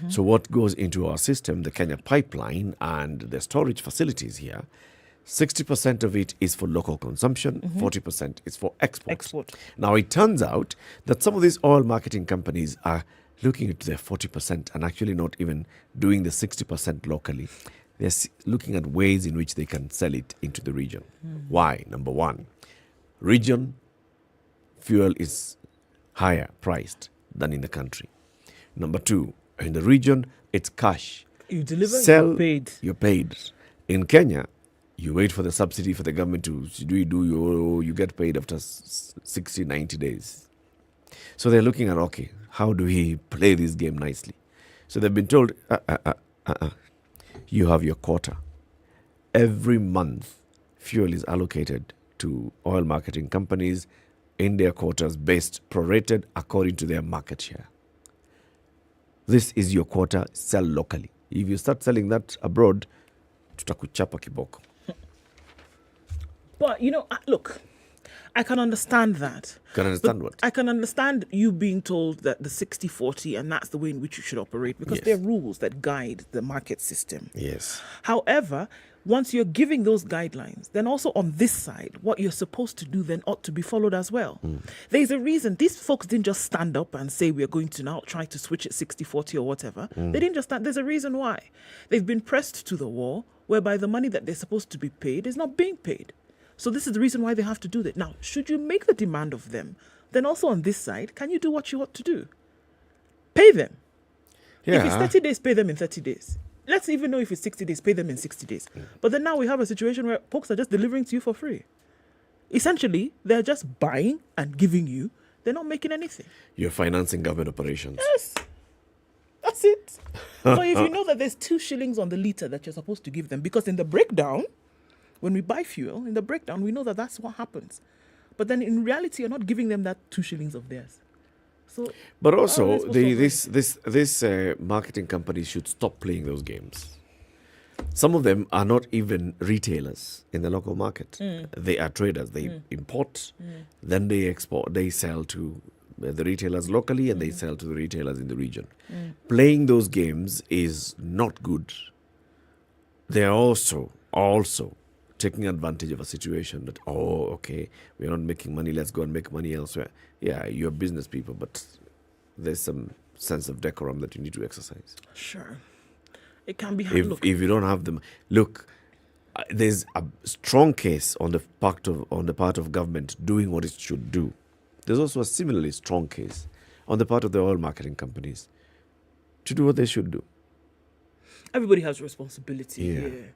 So what goes into our system, the Kenya pipeline and the storage facilities here, 60% of it is for local consumption, 40% is for export. Now, it turns out that some of these oil marketing companies are looking at their 40% and actually not even doing the 60% locally. They're looking at ways in which they can sell it into the region. Why? Number one, region fuel is higher priced than in the country. Number two, in the region, it's cash. You deliver, Sell, you're paid. You're paid. In Kenya, you wait for the subsidy for the government to you get paid after 60, 90 days. So they're looking at, okay, how do we play this game nicely? So they've been told, you have your quota. Every month, fuel is allocated to oil marketing companies in their quotas based prorated according to their market share. This is your quota, sell locally. If you start selling that abroad, tutakuchapa kiboko. But, look, I can understand that. Can understand what? I can understand you being told that the 60-40 and that's the way in which you should operate because there are rules that guide the market system. Yes. However, once you're giving those guidelines, then also on this side, what you're supposed to do then ought to be followed as well. There's a reason. These folks didn't just stand up and say we're going to now try to switch it 60-40 or whatever. They didn't just stand. There's a reason why. They've been pressed to the wall whereby the money that they're supposed to be paid is not being paid. So this is the reason why they have to do that. Now, should you make the demand of them, then also on this side, can you do what you ought to do? Pay them. Yeah. If it's 30 days, pay them in 30 days. Let's even know if it's 60 days, pay them in 60 days. But then now we have a situation where folks are just delivering to you for free. Essentially, they're just buying and giving you. They're not making anything. You're financing government operations. Yes. That's it. So if you know that there's 2 shillings on the litre that you're supposed to give them, because in the breakdown, when we buy fuel, in the breakdown, we know that that's what happens. But then in reality, you're not giving them that 2 shillings of theirs. So, but also, this marketing companies should stop playing those games. Some of them are not even retailers in the local market. They are traders. They import, then they export. They sell to the retailers locally, and they sell to the retailers in the region. Playing those games is not good. They are also taking advantage of a situation that, okay, we're not making money, let's go and make money elsewhere. Yeah, you're business people, but there's some sense of decorum that you need to exercise. Sure. It can be if you don't have them. Look, there's a strong case on the part of government doing what it should do. There's also a similarly strong case on the part of the oil marketing companies to do what they should do. Everybody has responsibility here.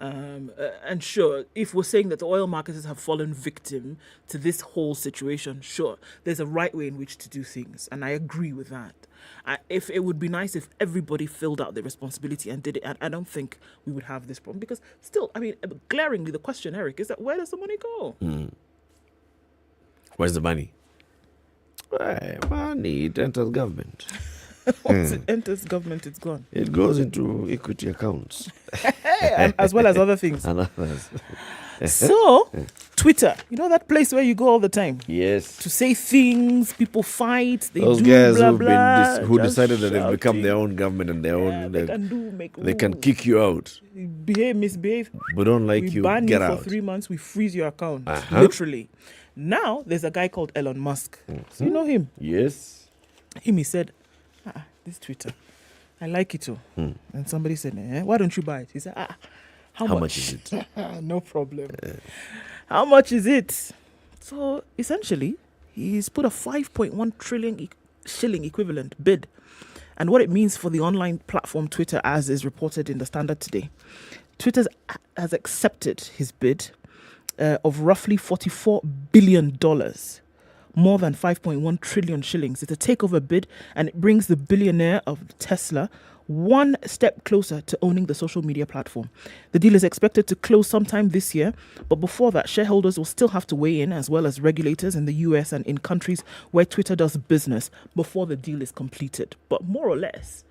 And sure, if we're saying that the oil marketers have fallen victim to this whole situation, sure, there's a right way in which to do things, and I agree with that. If it would be nice if everybody filled out their responsibility and did it, and I don't think we would have this problem, because still, I mean, glaringly, the question, Eric, is that where does the money go? Where's the money? Money, it enters government. Once it enters government, it's gone. It goes into equity accounts. As well as other things. And others. So, Twitter, you know that place where you go all the time Yes. to say things, people fight, they Those do guys blah, who've blah, who just decided that they've become shouting. their own government and their own. They can make They can rules. kick you out. Misbehave. We don't like we you. ban Get you out. for 3 months. We freeze your account. Uh-huh. Literally. Now there's a guy called Elon Musk. So you know him? Yes. He said, this Twitter, I like it too. And somebody said, why don't you buy it? He said, how much is it? No problem. How much is it? So essentially, he's put a 5.1 trillion shilling equivalent bid. And what it means for the online platform Twitter, as is reported in the Standard today. Twitter has accepted his bid of roughly $44 billion, more than 5.1 trillion shillings. It's a takeover bid, and it brings the billionaire of Tesla one step closer to owning the social media platform. The deal is expected to close sometime this year, but before that, shareholders will still have to weigh in, as well as regulators in the US and in countries where Twitter does business, before the deal is completed. But more or less,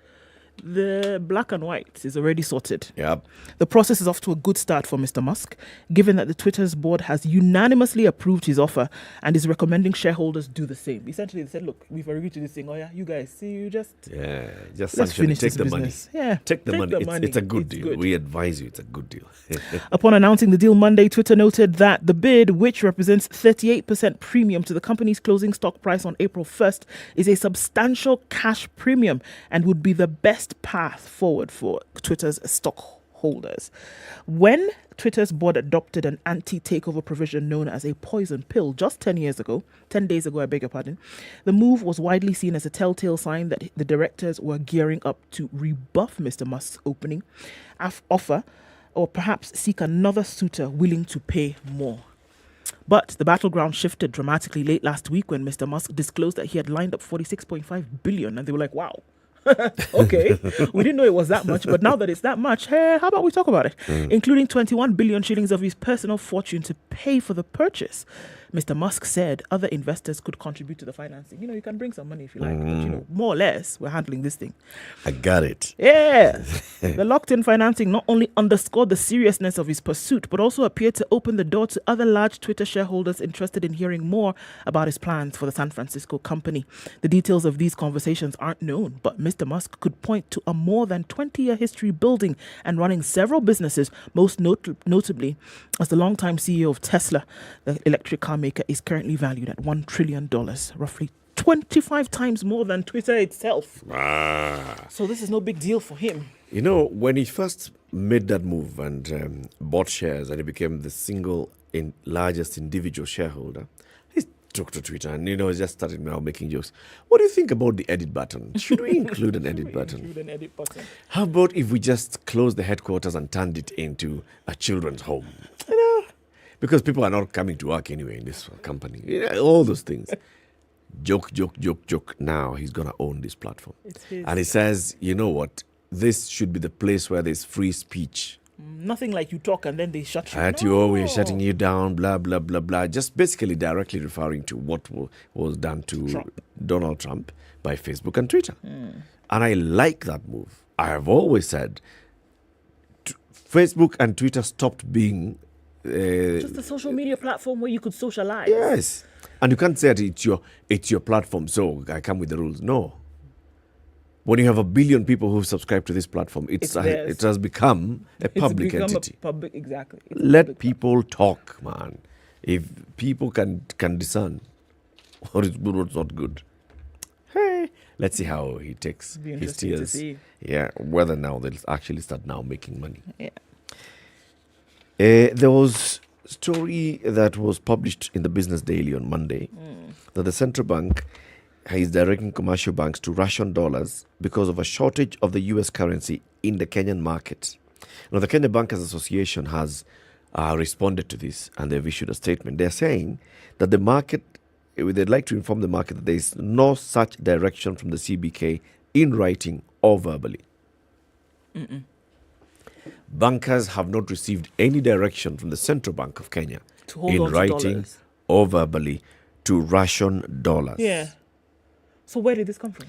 the black and white is already sorted. Yep. The process is off to a good start for Mr. Musk, given that the Twitter's board has unanimously approved his offer and is recommending shareholders do the same. Essentially, they said, look, we've agreed to this thing. Oh, yeah, you guys, see, you just... Yeah, just let's sanction it. finish Take this the business. money. Yeah, Take the money. It's a good It's deal. good. We advise you, it's a good deal. Upon announcing the deal Monday, Twitter noted that the bid, which represents 38% premium to the company's closing stock price on April 1st, is a substantial cash premium and would be the best path forward for Twitter's stockholders. When Twitter's board adopted an anti-takeover provision known as a poison pill just 10 days ago, I beg your pardon, the move was widely seen as a telltale sign that the directors were gearing up to rebuff Mr. Musk's opening offer, or perhaps seek another suitor willing to pay more. But the battleground shifted dramatically late last week when Mr. Musk disclosed that he had lined up 46.5 billion, and they were like, wow. Okay, we didn't know it was that much, but now that it's that much, hey, how about we talk about it? Including 21 billion shillings of his personal fortune to pay for the purchase. Mr. Musk said other investors could contribute to the financing. You can bring some money if you like, but more or less, we're handling this thing. I got it. Yeah. The locked-in financing not only underscored the seriousness of his pursuit, but also appeared to open the door to other large Twitter shareholders interested in hearing more about his plans for the San Francisco company. The details of these conversations aren't known, but Mr. Musk could point to a more than 20-year history building and running several businesses, most notably as the longtime CEO of Tesla. The electric car maker is currently valued at $1 trillion, roughly 25 times more than Twitter itself. So this is no big deal for him. When he first made that move and bought shares and he became the single largest individual shareholder, he took to Twitter and, just started now making jokes. What do you think about the edit button? Should we include an edit button? How about if we just close the headquarters and turned it into a children's home? Because people are not coming to work anyway in this company. All those things. Joke. Now he's going to own this platform. And he says, you know what? This should be the place where there's free speech. Nothing like you talk and then they shut you down. We're shutting you down, blah, blah, blah, blah. Just basically directly referring to what was done to Donald Trump by Facebook and Twitter. And I like that move. I have always said Facebook and Twitter stopped being... just a social media platform where you could socialize. Yes. And you can't say that it's your platform, so I come with the rules. No. When you have 1 billion people who subscribe to this platform, it has become a public entity. Exactly. Let people talk, man. If people can discern what is good, what's not good. Hey, let's see how he takes his tears. Yeah, whether now they'll actually start now making money. Yeah. There was a story that was published in the Business Daily on Monday that the central bank is directing commercial banks to ration dollars because of a shortage of the US currency in the Kenyan market. Now, the Kenya Bankers Association has responded to this and they've issued a statement. They're saying that the market, they'd like to inform the market that there is no such direction from the CBK in writing or verbally. Bankers have not received any direction from the Central Bank of Kenya in writing or verbally to ration dollars. Yeah. So where did this come from?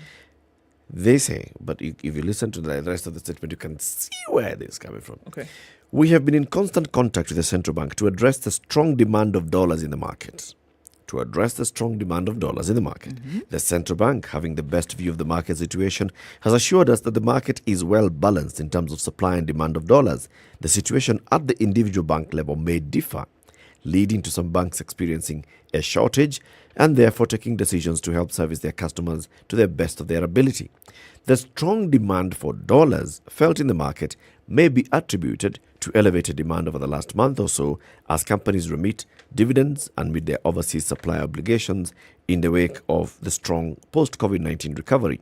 They say, but if you listen to the rest of the statement, you can see where this is coming from. Okay. We have been in constant contact with the central bank to address the strong demand of dollars in the market. The central bank, having the best view of the market situation, has assured us that the market is well balanced in terms of supply and demand of dollars. The situation at the individual bank level may differ, leading to some banks experiencing a shortage and therefore taking decisions to help service their customers to the best of their ability. The strong demand for dollars felt in the market may be attributed to elevated demand over the last month or so as companies remit dividends and meet their overseas supply obligations in the wake of the strong post-COVID-19 recovery.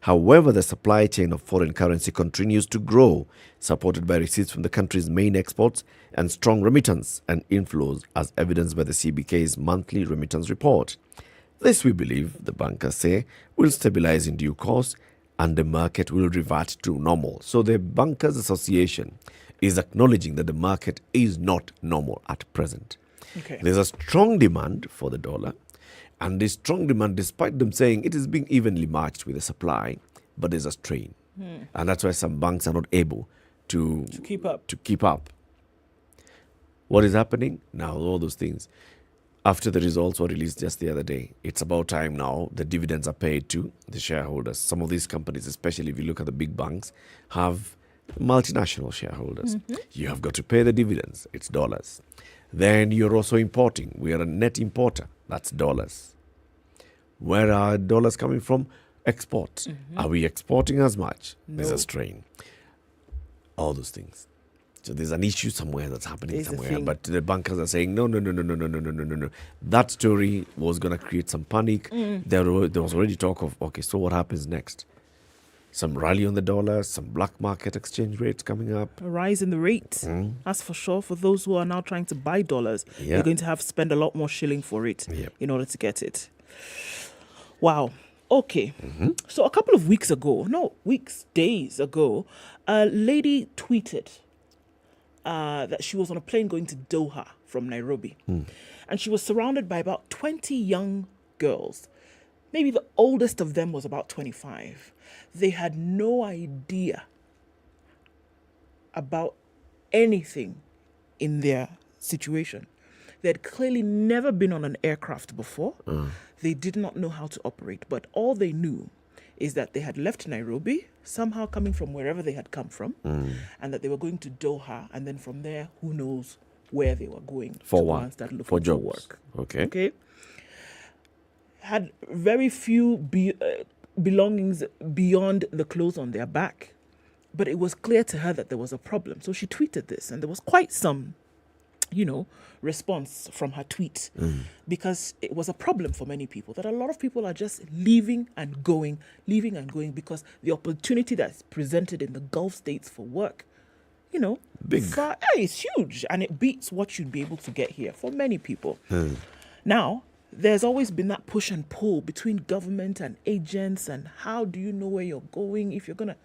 However, the supply chain of foreign currency continues to grow, supported by receipts from the country's main exports and strong remittance and inflows, as evidenced by the CBK's monthly remittance report. This, we believe, the bankers say, will stabilize in due course and the market will revert to normal. So the Bankers Association is acknowledging that the market is not normal at present. Okay. There's a strong demand for the dollar, and this strong demand, despite them saying it is being evenly matched with the supply, but there's a strain. And that's why some banks are not able to keep up. What is happening now? All those things. After the results were released just the other day, it's about time now the dividends are paid to the shareholders. Some of these companies, especially if you look at the big banks, have multinational shareholders. You have got to pay the dividends. It's dollars. Then you're also importing. We are a net importer. That's dollars. Where are dollars coming from? Export. Are we exporting as much? No. There's a strain. All those things. So there's an issue somewhere that's happening somewhere. But the bankers are saying, no. That story was going to create some panic. There was already talk of, okay, so what happens next? Some rally on the dollar, some black market exchange rates coming up. A rise in the rate. That's for sure. For those who are now trying to buy dollars, you're going to have to spend a lot more shilling for it in order to get it. Wow. Okay. So a couple of days ago, a lady tweeted that she was on a plane going to Doha from Nairobi. And she was surrounded by about 20 young girls. Maybe the oldest of them was about 25. They had no idea about anything in their situation. They had clearly never been on an aircraft before. They did not know how to operate. But all they knew is that they had left Nairobi, somehow coming from wherever they had come from, and that they were going to Doha, and then from there, who knows where they were going. For job work. Okay. Had very few belongings beyond the clothes on their back. But it was clear to her that there was a problem. So she tweeted this, and there was quite some, response from her tweet, because it was a problem for many people, that a lot of people are just leaving and going, because the opportunity that's presented in the Gulf states for work, big. It's huge, and it beats what you'd be able to get here for many people. Now, there's always been that push and pull between government and agents, and how do you know where you're going if you're going to...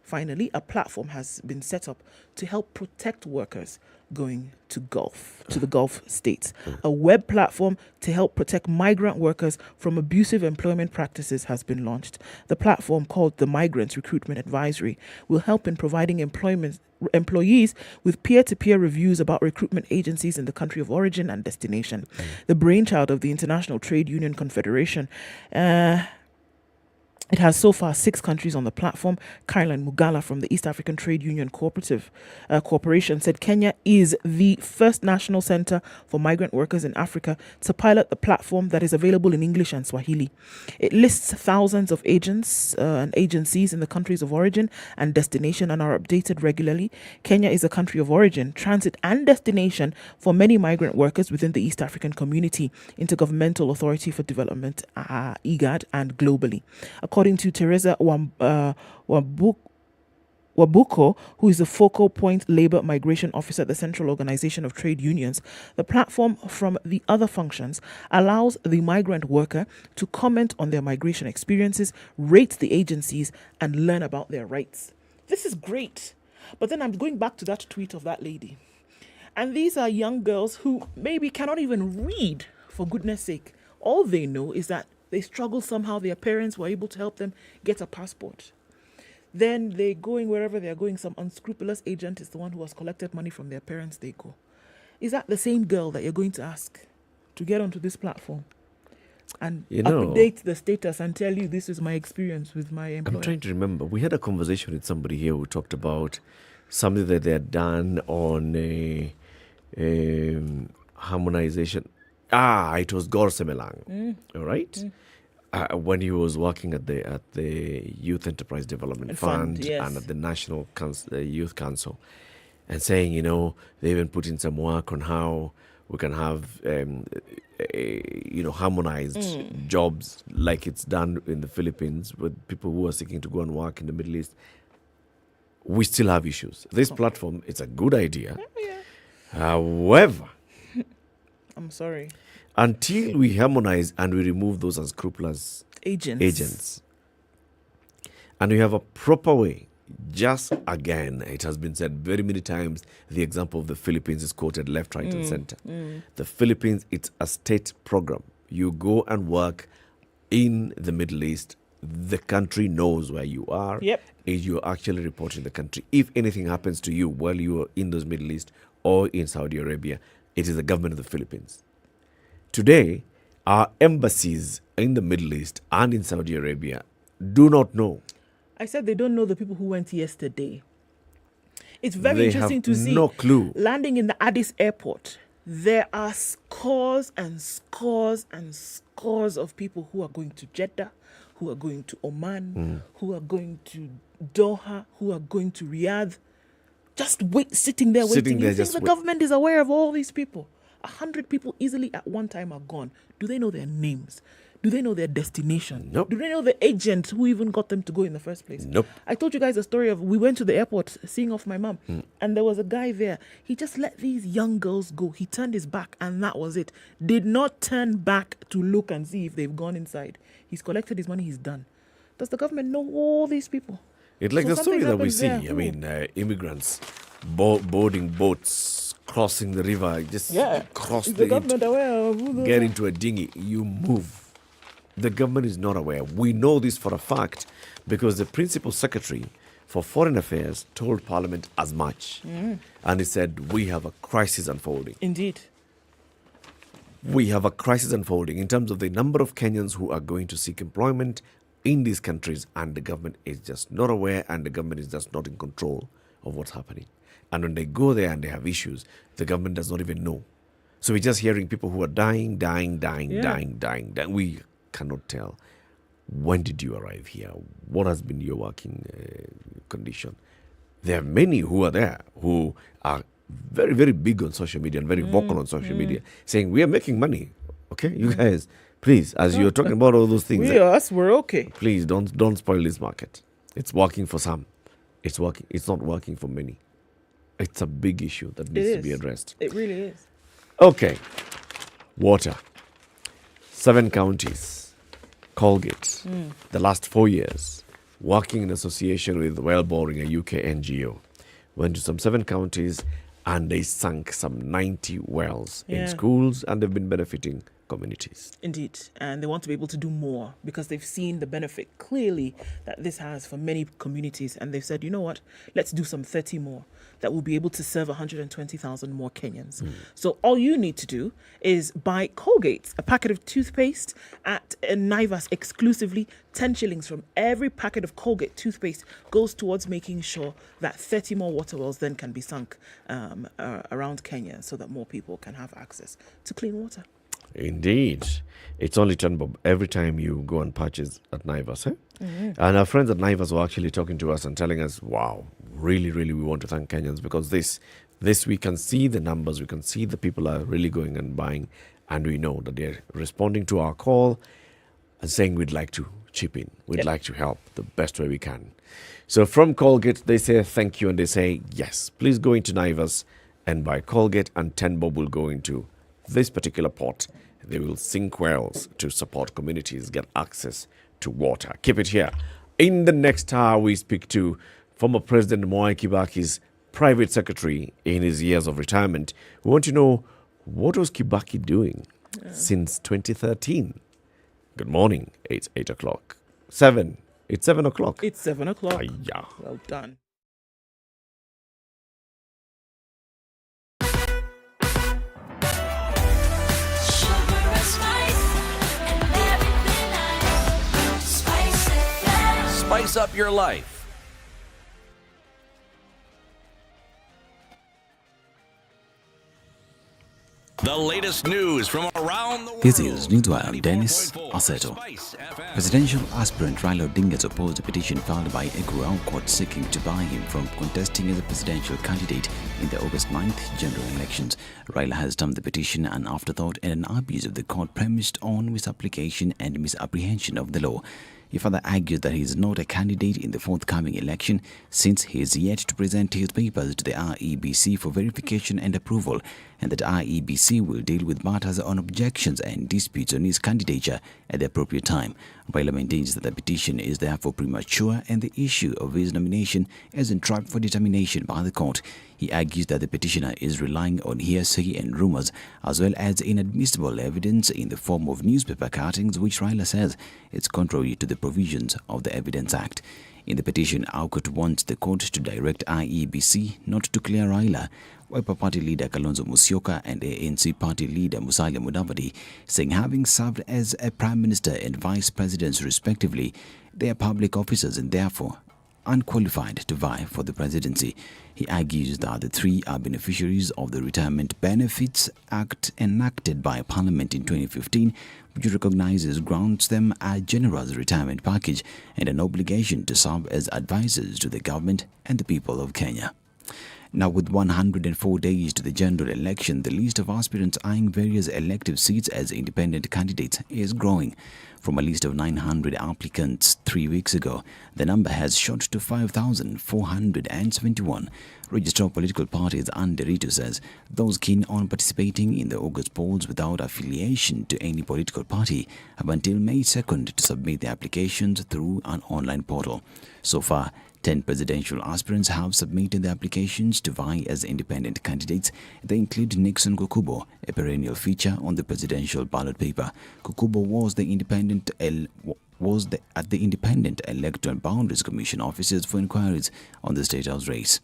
Finally, a platform has been set up to help protect workers going to the Gulf states. A web platform to help protect migrant workers from abusive employment practices has been launched. The platform, called the Migrant Recruitment Advisory, will help in providing employees with peer-to-peer reviews about recruitment agencies in the country of origin and destination. The brainchild of the International Trade Union Confederation. It has so far 6 countries on the platform. Caroline Mugala from the East African Trade Union Corporation said Kenya is the first national center for migrant workers in Africa to pilot the platform that is available in English and Swahili. It lists thousands of agents and agencies in the countries of origin and destination and are updated regularly. Kenya is a country of origin, transit and destination for many migrant workers within the East African Community, Intergovernmental Authority for Development, IGAD, and globally. According to Teresa Wabuko, who is the focal point labor migration officer at the Central Organization of Trade Unions, the platform from the other functions allows the migrant worker to comment on their migration experiences, rate the agencies, and learn about their rights. This is great. But then I'm going back to that tweet of that lady. And these are young girls who maybe cannot even read, for goodness sake. All they know is that they struggle somehow. Their parents were able to help them get a passport. Then they going wherever they are going. Some unscrupulous agent is the one who has collected money from their parents. They go. Is that the same girl that you're going to ask to get onto this platform and update the status and tell you this is my experience with my employer? I'm trying to remember. We had a conversation with somebody here who talked about something that they had done on harmonization. It was Gor Semelang, all right? When he was working at the Youth Enterprise Development Fund yes. and at the National Youth Council, and saying, they even put in some work on how we can have, harmonized jobs like it's done in the Philippines with people who are seeking to go and work in the Middle East. We still have issues. This platform, it's a good idea. However, I'm sorry. Until we harmonize and we remove those unscrupulous agents, and we have a proper way, just again, it has been said very many times, the example of the Philippines is quoted left, right, and center. The Philippines, it's a state program. You go and work in the Middle East. The country knows where you are. Yep. You're actually reporting the country. If anything happens to you while you are in those Middle East or in Saudi Arabia, it is the government of the Philippines. Today, our embassies in the Middle East and in Saudi Arabia do not know. I said they don't know the people who went yesterday. It's very interesting to see. No clue. Landing in the Addis airport, there are scores and scores and scores of people who are going to Jeddah, who are going to Oman, who are going to Doha, who are going to Riyadh. Just sitting there waiting. You think the government is aware of all these people? 100 people easily at one time are gone. Do they know their names? Do they know their destination? Nope. Do they know the agent who even got them to go in the first place? Nope. I told you guys a story of we went to the airport seeing off my mom, and there was a guy there. He just let these young girls go. He turned his back, and that was it. Did not turn back to look and see if they've gone inside. He's collected his money. He's done. Does the government know all these people? It's like the story that we see. There. I mean, immigrants boarding boats, crossing the river, just cross the government aware of who get into a dinghy, you move. The government is not aware. We know this for a fact because the principal secretary for Foreign Affairs told Parliament as much. And he said, we have a crisis unfolding. Indeed. We have a crisis unfolding in terms of the number of Kenyans who are going to seek employment in these countries, and the government is just not aware, and the government is just not in control of what's happening. And when they go there and they have issues, the government does not even know. So we're just hearing people who are dying. We cannot tell. When did you arrive here? What has been your working condition? There are many who are there who are very, very big on social media and very vocal on social media, saying, we are making money. Okay, you guys, please, as you're talking about all those things. We're okay. Please don't spoil this market. It's working for some. It's working. It's not working for many. It's a big issue that needs to be addressed. It really is. Okay. Water. 7 counties. Colgate. The last 4 years, working in association with Well Boring, a UK NGO, went to some 7 counties and they sank some 90 wells in schools, and they've been benefiting communities. Indeed. And they want to be able to do more because they've seen the benefit clearly that this has for many communities. And they've said, you know what, let's do some 30 more that will be able to serve 120,000 more Kenyans. So all you need to do is buy Colgate, a packet of toothpaste at Naivas exclusively. 10 shillings from every packet of Colgate toothpaste goes towards making sure that 30 more water wells then can be sunk around Kenya so that more people can have access to clean water. Indeed. It's only 10 bob every time you go and purchase at Naivas. And our friends at Naivas were actually talking to us and telling us, wow, really, really, we want to thank Kenyans because this we can see the numbers, we can see the people are really going and buying, and we know that they're responding to our call and saying we'd like to chip in, we'd like to help the best way we can. So from Colgate, they say thank you, and they say, yes, please go into Naivas and buy Colgate, and 10 bob will go into this particular pot. They will sink wells to support communities get access to water. Keep it here. In the next hour, we speak to former President Mwai Kibaki's private secretary in his years of retirement. We want to know, what was Kibaki doing since 2013? Good morning. It's 8 o'clock. 7 It's 7 o'clock. It's 7 o'clock. Yeah. Well done. Spice up your life. The latest news from around the world. This is Newswire Dennis Aseto. Presidential aspirant Raila Odinga opposed a petition filed by a Crown court seeking to bar him from contesting as a presidential candidate in the August 9th general elections. Raila has termed the petition an afterthought and an abuse of the court premised on misapplication and misapprehension of the law. He further argued that he is not a candidate in the forthcoming election since he is yet to present his papers to the REBC for verification and approval, and that REBC will deal with matters on objections and disputes on his candidature at the appropriate time. Raila maintains that the petition is therefore premature and the issue of his nomination isn't ripe for determination by the court. He argues that the petitioner is relying on hearsay and rumors as well as inadmissible evidence in the form of newspaper cuttings, which Raila says is contrary to the provisions of the Evidence Act. In the petition, Okoh wants the court to direct IEBC not to clear Raila, Wiper Party leader Kalonzo Musyoka and ANC Party leader Musalia Mudavadi, saying having served as a Prime Minister and Vice President respectively, they are public officers and therefore unqualified to vie for the presidency. He argues that the three are beneficiaries of the Retirement Benefits Act enacted by Parliament in 2015, which recognizes grants them a generous retirement package and an obligation to serve as advisors to the government and the people of Kenya. Now, with 104 days to the general election, the list of aspirants eyeing various elective seats as independent candidates is growing. From a list of 900 applicants 3 weeks ago, the number has shot to 5,471. Registrar of Political Parties Nyeri says those keen on participating in the August polls without affiliation to any political party have until May 2nd to submit their applications through an online portal. So far, 10 presidential aspirants have submitted their applications to vie as independent candidates. They include Nixon Kukubo, a perennial feature on the presidential ballot paper. Kukubo was at the Independent Electoral Boundaries Commission offices for inquiries on the State House race.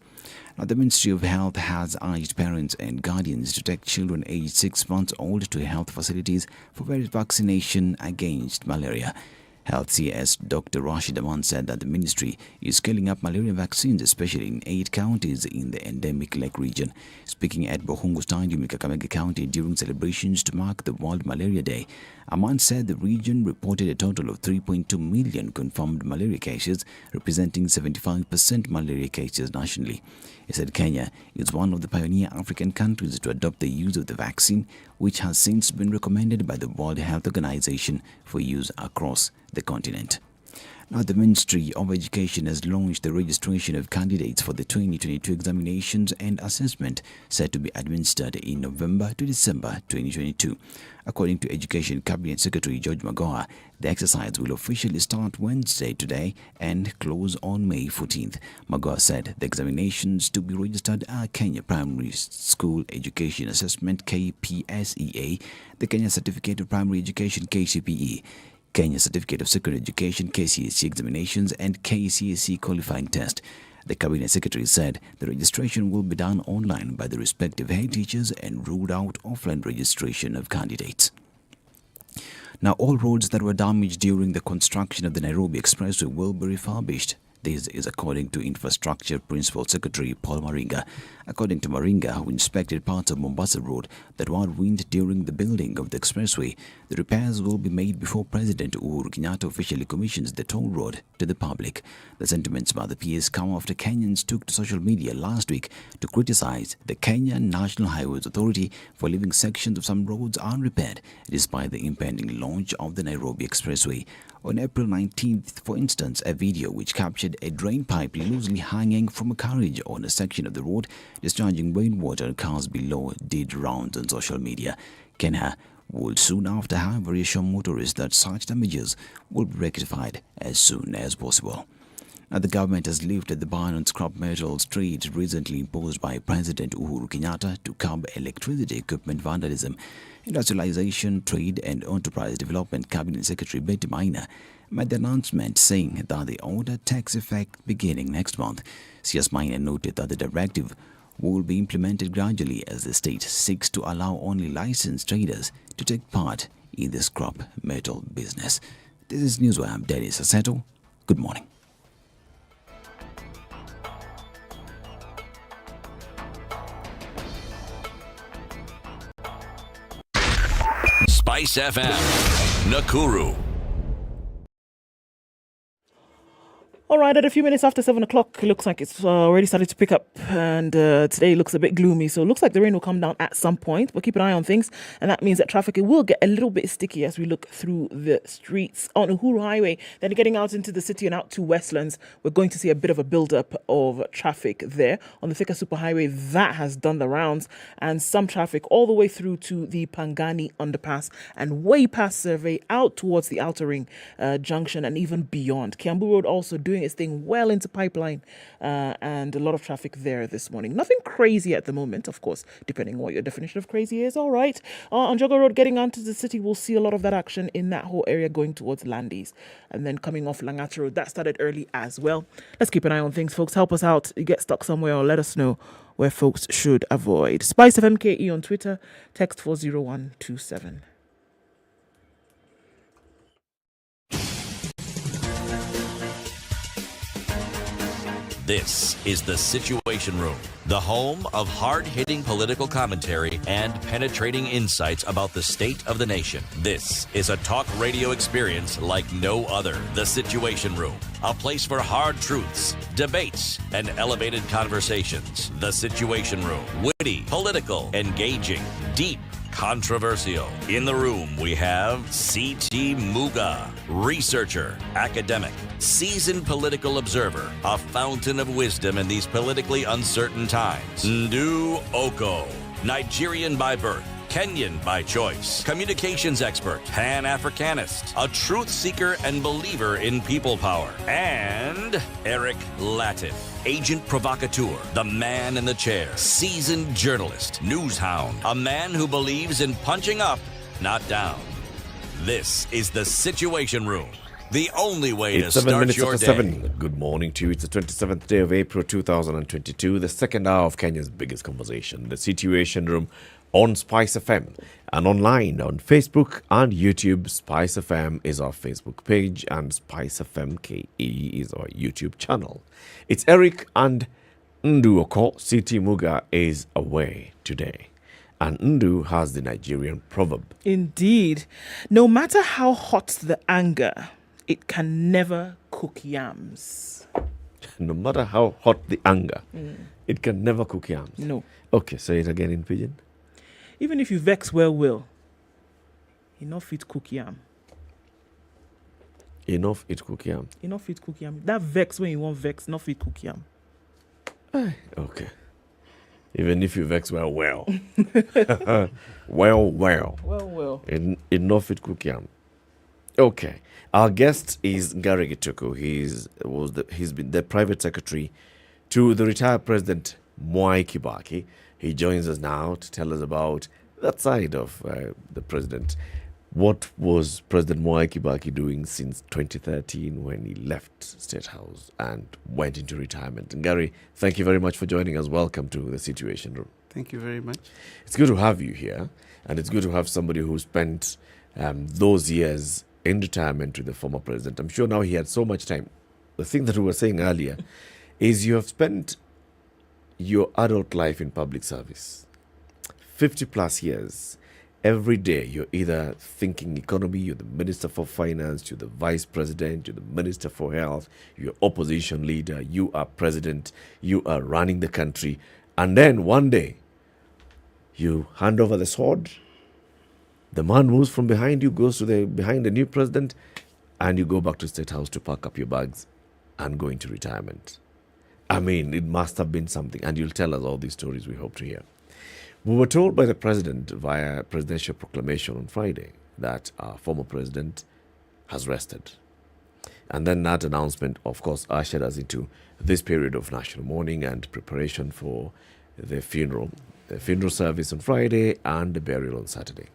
Now, the Ministry of Health has urged parents and guardians to take children aged 6 months old to health facilities for various vaccination against malaria. Health CS Dr. Rashid Aman said that the ministry is scaling up malaria vaccines, especially in 8 counties in the endemic lake region. Speaking at Bohungu Stadium in Kakamega County during celebrations to mark the World Malaria Day, Aman said the region reported a total of 3.2 million confirmed malaria cases, representing 75% malaria cases nationally. He said Kenya is one of the pioneer African countries to adopt the use of the vaccine, which has since been recommended by the World Health Organization for use across the continent. Now, the Ministry of Education has launched the registration of candidates for the 2022 examinations and assessment set to be administered in November to December 2022. According to Education Cabinet Secretary George Magoha, the exercise will officially start Wednesday today and close on May 14th. Magoha said the examinations to be registered are Kenya Primary School Education Assessment KPSEA, the Kenya Certificate of Primary Education KCPE, Kenya Certificate of Secondary Education KCSE examinations and KCSE qualifying test. The Cabinet Secretary said the registration will be done online by the respective head teachers and ruled out offline registration of candidates. Now, all roads that were damaged during the construction of the Nairobi expressway will be refurbished. This is according to Infrastructure Principal Secretary Paul Maringa. According to Maringa, who inspected parts of Mombasa Road that were ruined during the building of the expressway, the repairs will be made before President Uhuru Kenyatta officially commissions the toll road to the public. The sentiments by the PS come after Kenyans took to social media last week to criticize the Kenya National Highways Authority for leaving sections of some roads unrepaired despite the impending launch of the Nairobi expressway. On April 19th, for instance, a video which captured a drain pipe loosely hanging from a carriage on a section of the road discharging rainwater on cars below did rounds on social media. Kenya would soon after, however, reassure motorists that such damages will be rectified as soon as possible. Now, the government has lifted the ban on scrap metals trade recently imposed by President Uhuru Kenyatta to curb electricity equipment vandalism. Industrialization, Trade and Enterprise Development Cabinet Secretary Betty Maina made the announcement saying that the order takes effect beginning next month. CS Maina noted that the directive will be implemented gradually as the state seeks to allow only licensed traders to take part in the scrap metal business. This is Newswire. I'm Dennis Aseto. Good morning. SpiceFM, Nakuru. All right, at a few minutes after 7 o'clock, it looks like it's already started to pick up, and today looks a bit gloomy. So it looks like the rain will come down at some point, but keep an eye on things, and that means that traffic, it will get a little bit sticky as we look through the streets on Uhuru Highway. Then getting out into the city and out to Westlands, we're going to see a bit of a build-up of traffic there. On the Thika Superhighway, that has done the rounds, and some traffic all the way through to the Pangani Underpass and way past Survey out towards the Outer Ring Junction and even beyond. Kiambu Road also doing its thing well into Pipeline, and a lot of traffic there this morning. Nothing crazy at the moment, of course, depending on what your definition of crazy is. All right. On Jogger Road, getting onto the city, we'll see a lot of that action in that whole area going towards Landis. And then coming off Langata Road, that started early as well. Let's keep an eye on things, folks. Help us out. You get stuck somewhere, or let us know where folks should avoid. SpiceFMKE on Twitter, text 40127. This is the Situation Room, the home of hard-hitting political commentary and penetrating insights about the state of the nation. This is a talk radio experience like no other. The Situation Room, a place for hard truths, debates, and elevated conversations. The Situation Room, witty, political, engaging, deep, controversial. In the room, we have C.T. Muga, researcher, academic, seasoned political observer, a fountain of wisdom in these politically uncertain times. Ndu Okoh, Nigerian by birth, Kenyan by choice, communications expert, Pan-Africanist, a truth seeker and believer in people power, and Eric Latiff, agent provocateur, the man in the chair, seasoned journalist, news hound, a man who believes in punching up, not down. This is the Situation Room, the only way It's to 7 start minutes your after day. 7. Good morning to you. It's the 27th day of April 2022, the second hour of Kenya's biggest conversation, the Situation Room on SpiceFM and online on Facebook and YouTube. SpiceFM is our Facebook page and SpiceFM KE is our YouTube channel. It's Eric and Ndu Okoh. CT Muga is away today. And Ndu has the Nigerian proverb. Indeed. No matter how hot the anger, it can never cook yams. No matter how hot the anger, it can never cook yams. No. Okay, say it again in pidgin. Even if you vex well, enough it cook yam. Enough it cook yam. Enough it cook yam. That vex when you want vex, enough it cook yam. Okay. Even if you vex well. Well. Enough it cook yam. Okay. Our guest is Gary Gituku. He's been the private secretary to the retired president Mwai Kibaki. He joins us now to tell us about that side of the president. What was President Mwai Kibaki doing since 2013 when he left State House and went into retirement? And Gary, thank you very much for joining us. Welcome to the Situation Room. Thank you very much. It's good to have you here, and it's good to have somebody who spent those years in retirement with the former president. I'm sure now he had so much time. The thing that we were saying earlier is you have spent your adult life in public service, 50 plus years. Every day you're either thinking economy, you're the minister for finance, you're the vice president, you're the minister for health, you're opposition leader, you are president, you are running the country, and then one day you hand over the sword, the man moves from behind you, goes to behind the new president, and you go back to State House to pack up your bags and go into retirement. I mean, it must have been something, and you'll tell us all these stories we hope to hear. We were told by the president via presidential proclamation on Friday that our former president has rested. And then that announcement, of course, ushered us into this period of national mourning and preparation for the funeral service on Friday and the burial on Saturday.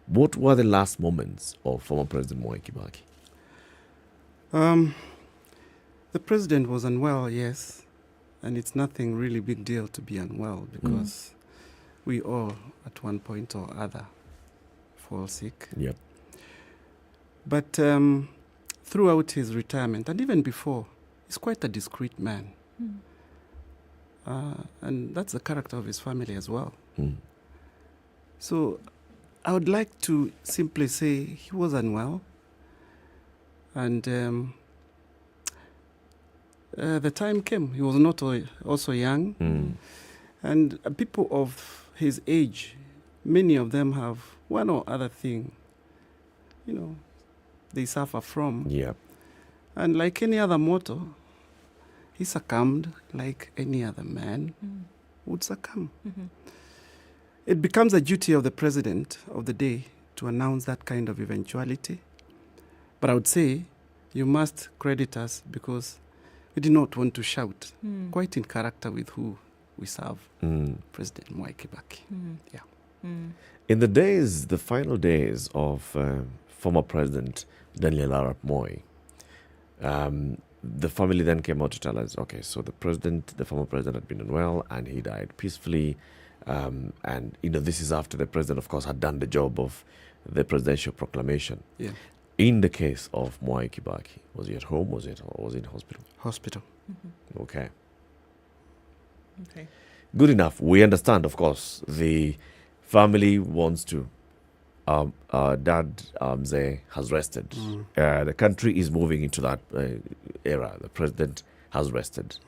What were the last moments of former President Mwai Kibaki? The president was unwell, yes, and it's nothing really big deal to be unwell because we all, at one point or other, fall sick. Yep. But throughout his retirement, and even before, he's quite a discreet man. And that's the character of his family as well. So I would like to simply say he was unwell. And the time came. He was not also young. And people of his age, many of them have one or other thing, they suffer from. Yeah. And like any other mortal, he succumbed like any other man would succumb. It becomes a duty of the president of the day to announce that kind of eventuality. But I would say you must credit us because we did not want to shout, quite in character with who we serve, President Mwai Kibaki. Yeah. In the final days of former President Daniel Arap Moi, the family then came out to tell us, okay, so the former president had been unwell and he died peacefully. And, this is after the president, of course, had done the job of the presidential proclamation. Yeah. In the case of Mwai Kibaki, was he at home? Was he in hospital? Hospital. Okay. Okay. Good enough. We understand, of course, the family wants to. Dad Mzee has rested. The country is moving into that era. The president has rested.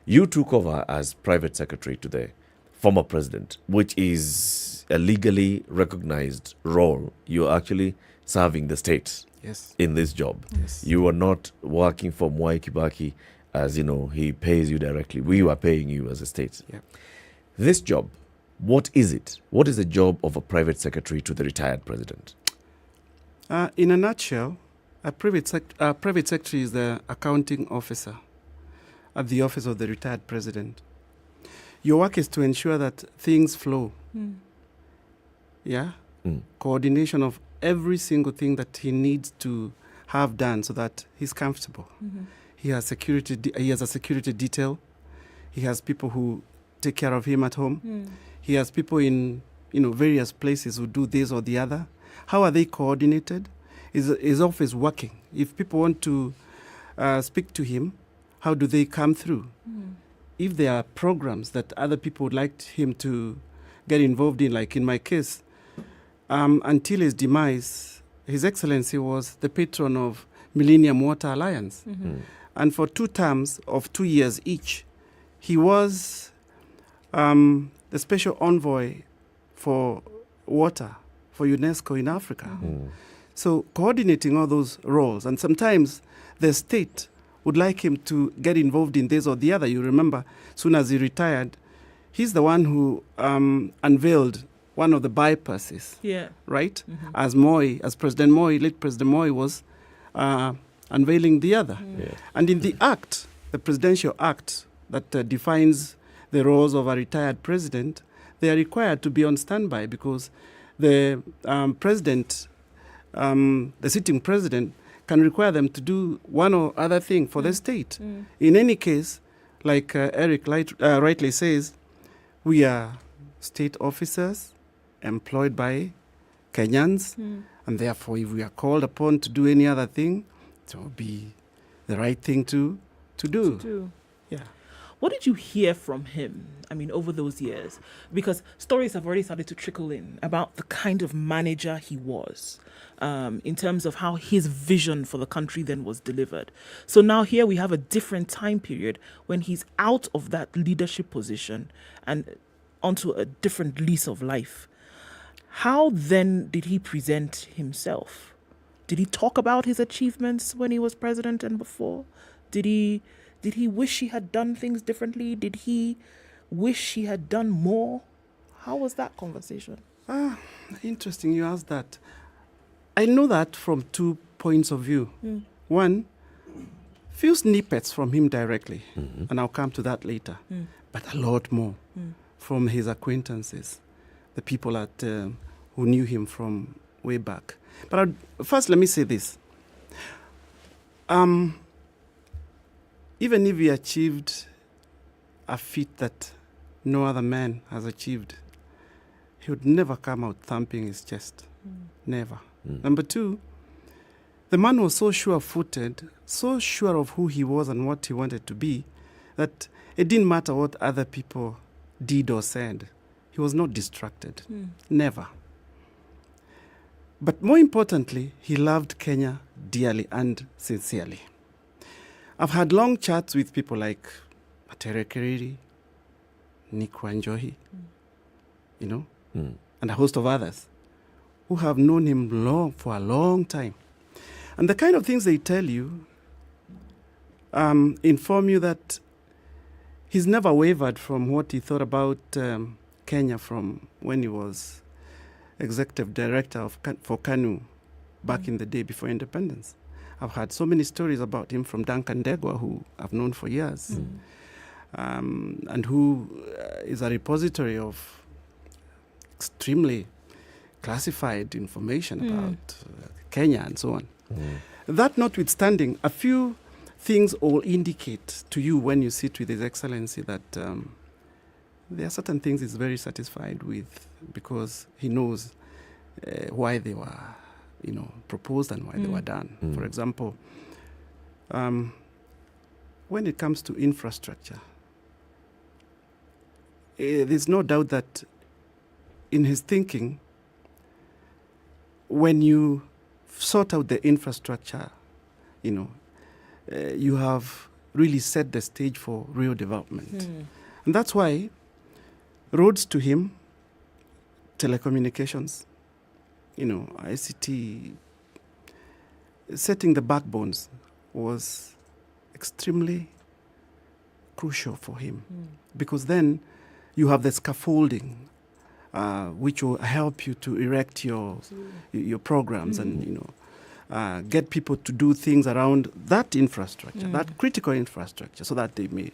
You took over as private secretary to the former president, which is a legally recognized role. You're actually serving the state in this job. Yes. You are not working for Mwai Kibaki as, he pays you directly. We were paying you as a state. Yeah. This job, what is it? What is the job of a private secretary to the retired president? In a nutshell, a private secretary is the accounting officer at the office of the retired president. Your work is to ensure that things flow. Yeah? Coordination of every single thing that he needs to have done so that he's comfortable. He has security. He has a security detail. He has people who take care of him at home. He has people in various places who do this or the other. How are they coordinated? Is office working? If people want to speak to him, how do they come through? If there are programs that other people would like him to get involved in, like in my case, until his demise, His Excellency was the patron of Millennium Water Alliance. And for 2 terms of 2 years each, he was the special envoy for water for UNESCO in Africa. So coordinating all those roles, and sometimes the state would like him to get involved in this or the other. You remember, soon as he retired, he's the one who unveiled one of the bypasses, right? As President Moi, late President Moi was unveiling the other. And in the act, the presidential act that defines the roles of a retired president, they are required to be on standby because the president, the sitting president, can require them to do one or other thing for the state. In any case, like Eric rightly says, we are state officers employed by Kenyans, and therefore if we are called upon to do any other thing, it will be the right thing to do. Yeah. What did you hear from him, over those years? Because stories have already started to trickle in about the kind of manager he was, in terms of how his vision for the country then was delivered. So now here we have a different time period when he's out of that leadership position and onto a different lease of life. How then did he present himself? Did he talk about his achievements when he was president and before? Did he wish he had done things differently? Did he wish he had done more? How was that conversation? Interesting you asked that. I know that from 2 points of view. One, few snippets from him directly, and I'll come to that later, but a lot more from his acquaintances, the people at who knew him from way back. But first, let me say this. Even if he achieved a feat that no other man has achieved, he would never come out thumping his chest. Never. Number two, the man was so sure-footed, so sure of who he was and what he wanted to be, that it didn't matter what other people did or said. He was not distracted. Never. But more importantly, he loved Kenya dearly and sincerely. I've had long chats with people like Matere Keriri, Nick Wanjohi, and a host of others who have known him for a long time. And the kind of things they tell you inform you that he's never wavered from what he thought about Kenya from when he was executive director for KANU back in the day before independence. I've heard so many stories about him from Duncan Degwa, who I've known for years, and who is a repository of extremely classified information about Kenya and so on. That notwithstanding, a few things all indicate to you when you sit with His Excellency that there are certain things he's very satisfied with because he knows why they were, proposed and why they were done. For example, when it comes to infrastructure, there's no doubt that in his thinking, when you sort out the infrastructure, you have really set the stage for real development. And that's why roads to him, telecommunications, ICT, setting the backbones was extremely crucial for him. Because then you have the scaffolding which will help you to erect your programs and get people to do things around that infrastructure, that critical infrastructure, so that they may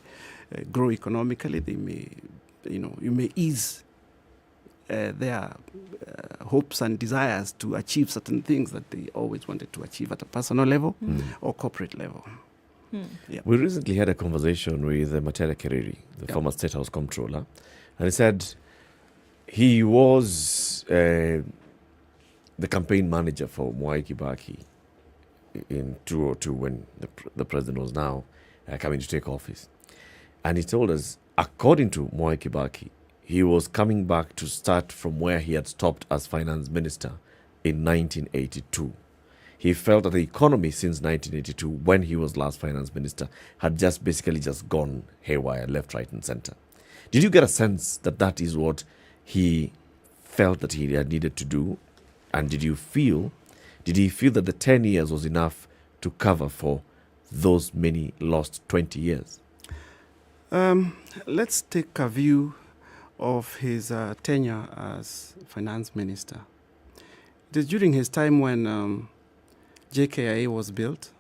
grow economically. They may, you may ease their hopes and desires to achieve certain things that they always wanted to achieve at a personal level or corporate level. Yeah. We recently had a conversation with Matere Keriri, the former State House Comptroller, and he said he was the campaign manager for Mwai Kibaki in 2002 when the president was now coming to take office. And he told us, according to Mwai Kibaki, he was coming back to start from where he had stopped as finance minister in 1982. He felt that the economy since 1982, when he was last finance minister, had basically gone haywire, left, right, and center. Did you get a sense that that is what he felt that he had needed to do? And did he feel that the 10 years was enough to cover for those many lost 20 years? Let's take a view of his tenure as finance minister. It is during his time when JKIA was built,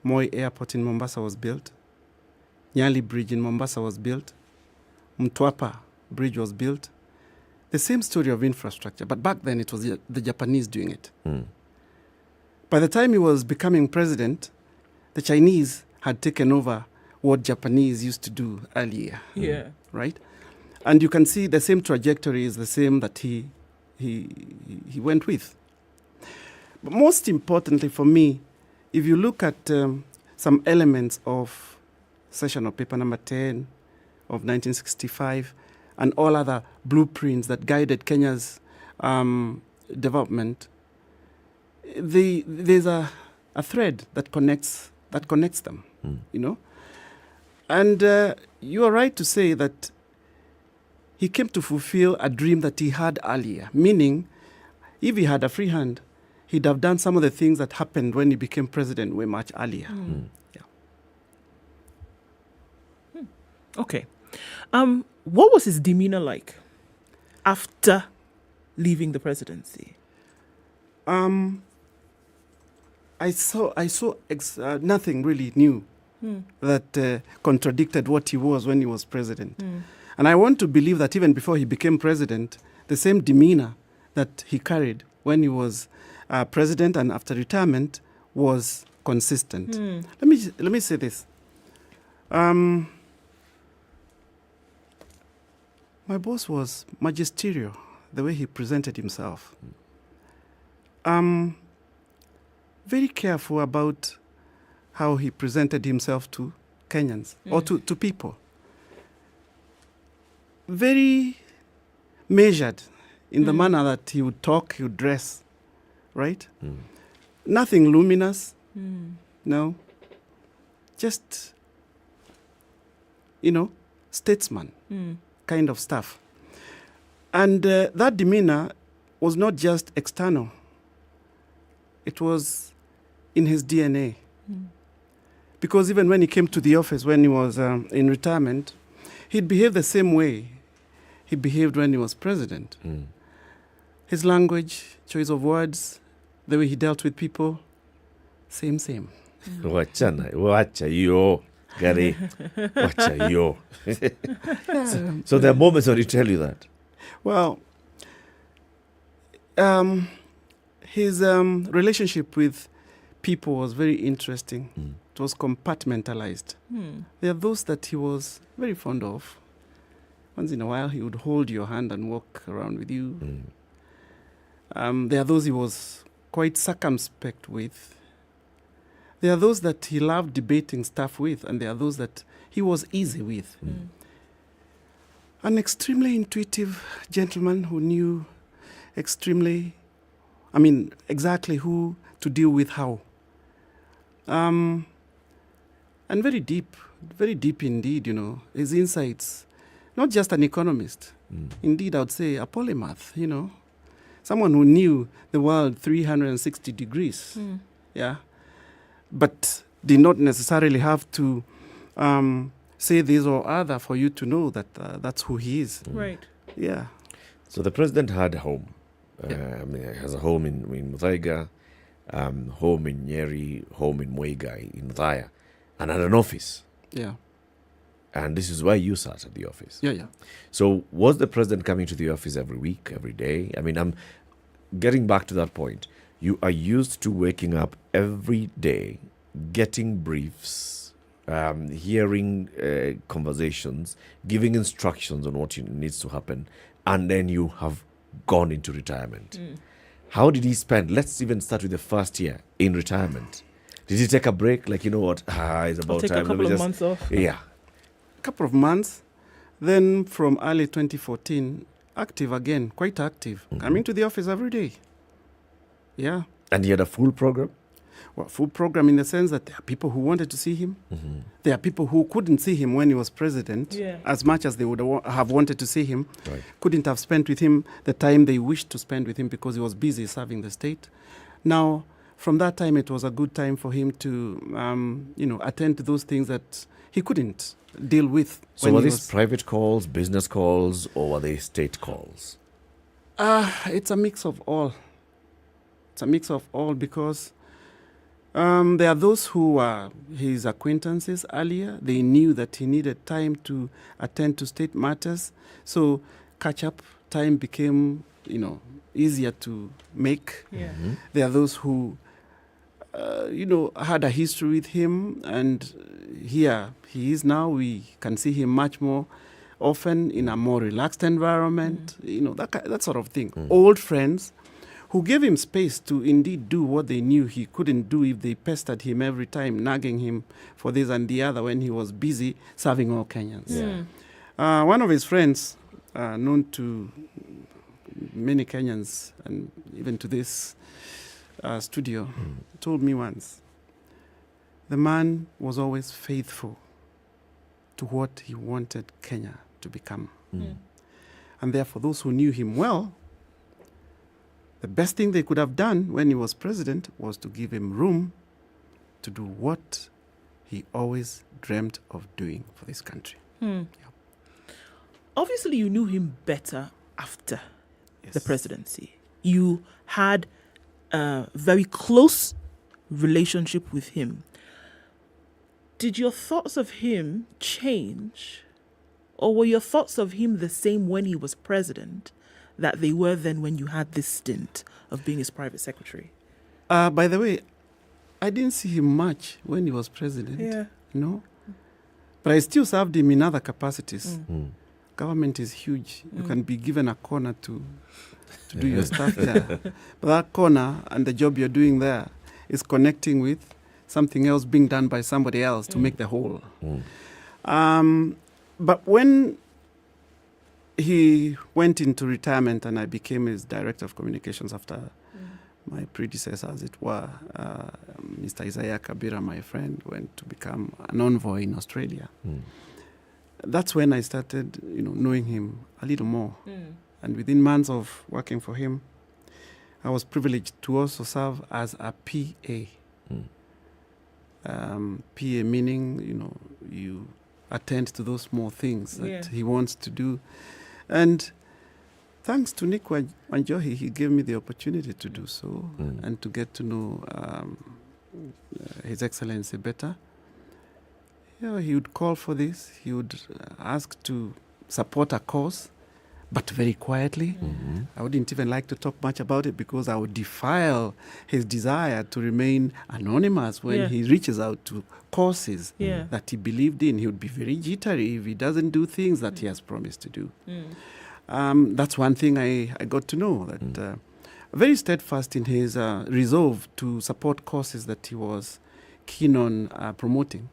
Moi Airport in Mombasa was built, Nyeri Bridge in Mombasa was built, Mtwapa Bridge was built. The same story of infrastructure, but back then it was the Japanese doing it. By the time he was becoming president, the Chinese had taken over what Japanese used to do earlier. Right? And you can see the same trajectory is the same that he went with. But most importantly for me, if you look at some elements of Session of Paper Number 10 of 1965 and all other blueprints that guided Kenya's development, there's a thread that connects them, And you are right to say that he came to fulfill a dream that he had earlier, meaning if he had a free hand, he'd have done some of the things that happened when he became president way much earlier. Okay. What was his demeanor like after leaving the presidency? I I saw nothing really new that contradicted what he was when he was president. And I want to believe that even before he became president, the same demeanor that he carried when he was president and after retirement was consistent. Let me say this. My boss was magisterial, the way he presented himself. Very careful about how he presented himself to Kenyans or to people. Very measured in the manner that he would talk, he would dress, right? Nothing luminous, no. Just, statesman kind of stuff. And that demeanor was not just external. It was in his DNA. Because even when he came to the office, when he was in retirement, he'd behave the same way he behaved when he was president. His language, choice of words, the way he dealt with people, same. Wacha yo, Gary. Wacha yo. So there are moments when he tell you that. Well, his relationship with people was very interesting. It was compartmentalized. There are those that he was very fond of. Once in a while, he would hold your hand and walk around with you. There are those he was quite circumspect with. There are those that he loved debating stuff with, and there are those that he was easy with. An extremely intuitive gentleman who knew exactly who to deal with how. And very deep indeed, his insights. Not just an economist. Indeed, I would say a polymath, Someone who knew the world 360 degrees. Yeah. But did not necessarily have to say this or other for you to know that that's who he is. Right. Yeah. So the president had a home. He has a home in Muthaiga, home in Nyeri, home in Muga, in Muthaya, and had an office. Yeah. And this is why you sat at the office. Yeah. So was the president coming to the office every week, every day? I'm getting back to that point. You are used to waking up every day, getting briefs, hearing conversations, giving instructions on what needs to happen, and then you have gone into retirement. How did he spend? Let's even start with the first year in retirement. Did he take a break? Like, it's about take time. a couple of months off. Yeah. Couple of months. Then from early 2014, active again, quite active. Coming to the office every day. Yeah. And he had a full program? Well, full program in the sense that there are people who wanted to see him. There are people who couldn't see him when he was president as much as they would have wanted to see him. Right. Couldn't have spent with him the time they wished to spend with him because he was busy serving the state. Now, from that time, it was a good time for him to, attend to those things that he couldn't deal with. So were these private calls, business calls, or were they state calls? It's a mix of all. It's a mix of all because there are those who were his acquaintances earlier. They knew that he needed time to attend to state matters. So catch-up time became, easier to make. Yeah. There are those who, had a history with him, and here he is now. We can see him much more often in a more relaxed environment, that sort of thing. Old friends who gave him space to indeed do what they knew he couldn't do if they pestered him every time, nagging him for this and the other when he was busy serving all Kenyans. One of his friends, known to many Kenyans and even to this studio, told me once, the man was always faithful to what he wanted Kenya to become. And therefore, those who knew him well, the best thing they could have done when he was president was to give him room to do what he always dreamt of doing for this country. Obviously, you knew him better after the presidency. You had a very close relationship with him, did your thoughts of him change? Or were your thoughts of him the same when he was president that they were then when you had this stint of being his private secretary? By the way, I didn't see him much when he was president. Yeah. No. But I still served him in other capacities. Mm. Government is huge. You can be given a corner to do your stuff there. But that corner and the job you're doing there is connecting with something else being done by somebody else to make the whole. But when he went into retirement and I became his director of communications after my predecessor, as it were, Mr. Isaiah Kabira, my friend, went to become an envoy in Australia. That's when I started, knowing him a little more. And within months of working for him, I was privileged to also serve as a PA. PA meaning, you attend to those small things that he wants to do. And thanks to Nick Wanjohi, he gave me the opportunity to do so and to get to know His Excellency better. He would call for this. He would ask to support a cause, but very quietly. I wouldn't even like to talk much about it because I would defile his desire to remain anonymous when he reaches out to causes that he believed in. He would be very jittery if he doesn't do things that he has promised to do. That's one thing I got to know, that very steadfast in his resolve to support causes that he was keen on promoting.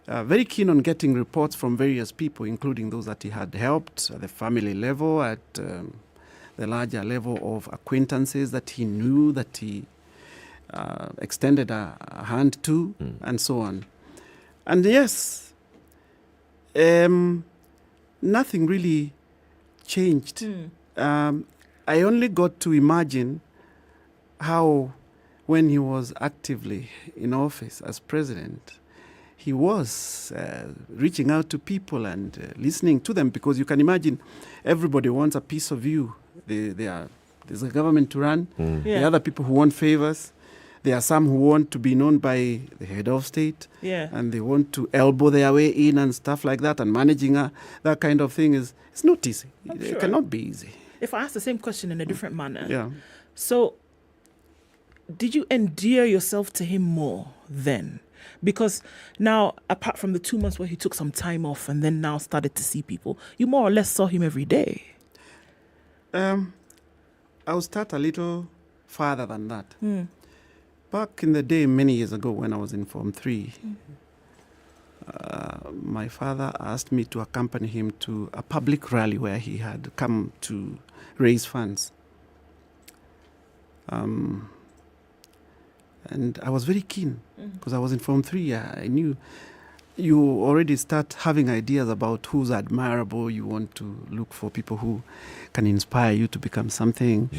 Very keen on getting reports from various people, including those that he had helped at the family level, at the larger level of acquaintances that he knew, that he extended a hand to, and so on. And yes, nothing really changed. I only got to imagine how, when he was actively in office as president, he was reaching out to people and listening to them, because you can imagine everybody wants a piece of you. There's a government to run. There are other people who want favors. There are some who want to be known by the head of state, and they want to elbow their way in and stuff like that. And managing that kind of thing it's not easy. It cannot be easy. If I ask the same question in a different manner, so did you endear yourself to him more then? Because now, apart from the 2 months where he took some time off and then now started to see people, you more or less saw him every day. I'll start a little farther than that. Back in the day, many years ago, when I was in Form 3, my father asked me to accompany him to a public rally where he had come to raise funds. And I was very keen because I was in Form 3. I knew you already start having ideas about who's admirable. You want to look for people who can inspire you to become something.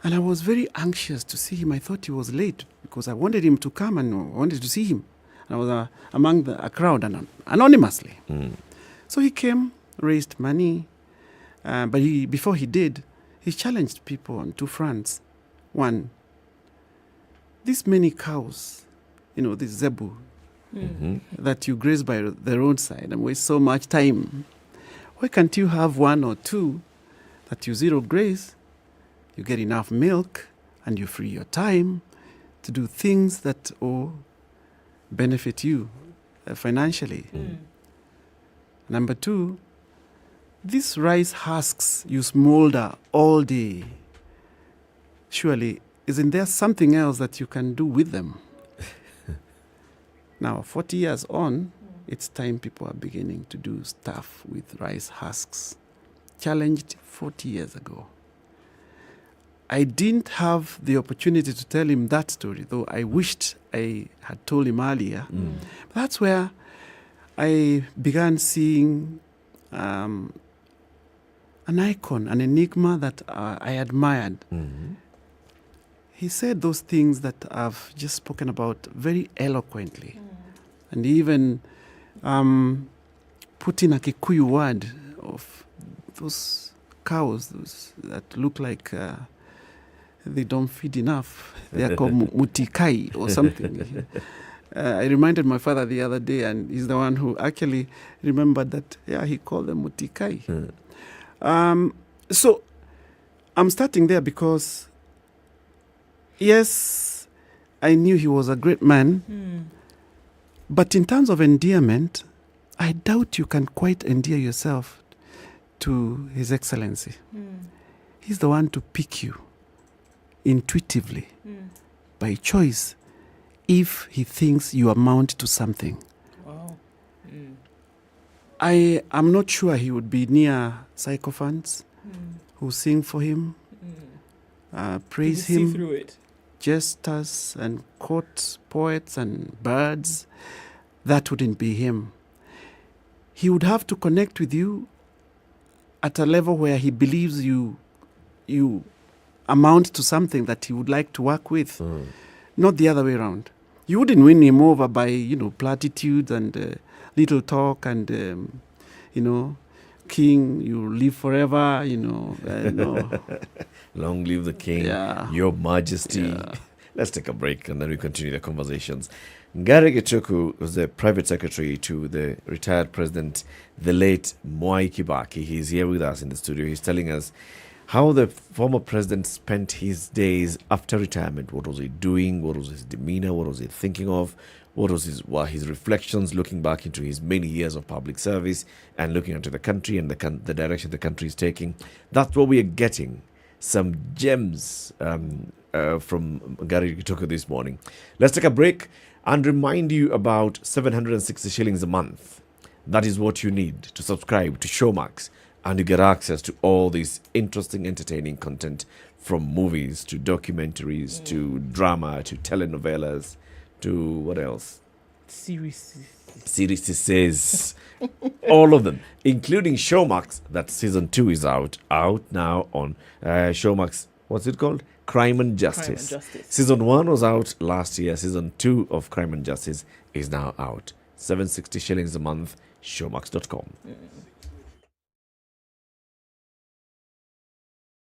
And I was very anxious to see him. I thought he was late because I wanted him to come and I wanted to see him. And I was among a crowd anonymously. So he came, raised money. But before he did, he challenged people on two fronts. One, these many cows, this zebu, that you graze by the roadside and waste so much time, why can't you have one or two that you zero graze, you get enough milk, and you free your time to do things that benefit you financially? Number two, these rice husks you smolder all day, surely isn't there something else that you can do with them? Now, 40 years on, it's time people are beginning to do stuff with rice husks. Challenged 40 years ago. I didn't have the opportunity to tell him that story, though I wished I had told him earlier. That's where I began seeing an icon, an enigma that I admired. He said those things that I've just spoken about very eloquently. And even put in a Kikuyu word of those cows that look like they don't feed enough. They are called mutikai or something. I reminded my father the other day, and he's the one who actually remembered that, he called them mutikai. So I'm starting there because, yes, I knew he was a great man, but in terms of endearment, I doubt you can quite endear yourself to His Excellency. He's the one to pick you intuitively, by choice, if he thinks you amount to something. Wow. I am not sure he would be near sycophants who sing for him, praise Did you him, see through it? jesters and court poets and birds. That wouldn't be him. He would have to connect with you at a level where he believes you amount to something that he would like to work with, not the other way around. You wouldn't win him over by, platitudes and little talk and, king, you live forever, no. Long live the king, your majesty. Let's take a break and then we continue the conversations. Ngari Gichuku was the private secretary to the retired president, the late Mwai Kibaki. He's here with us in the studio. He's telling us how the former president spent his days after retirement. What was he doing? What was his demeanor? What was he thinking of? What was his reflections looking back into his many years of public service and looking into the country and the direction the country is taking? That's what we are getting. Some gems from Ngari Gichuku this morning. Let's take a break and remind you about 760 shillings a month. That is what you need to subscribe to Showmax, and you get access to all this interesting, entertaining content, from movies to documentaries to drama to telenovelas to what else? Series. All of them, including Showmax. That season 2 is out now on Showmax. What's it called? Crime and Justice. Season 1 was out last year. Season 2 of Crime and Justice is now out. 760 shillings a month. Showmax.com.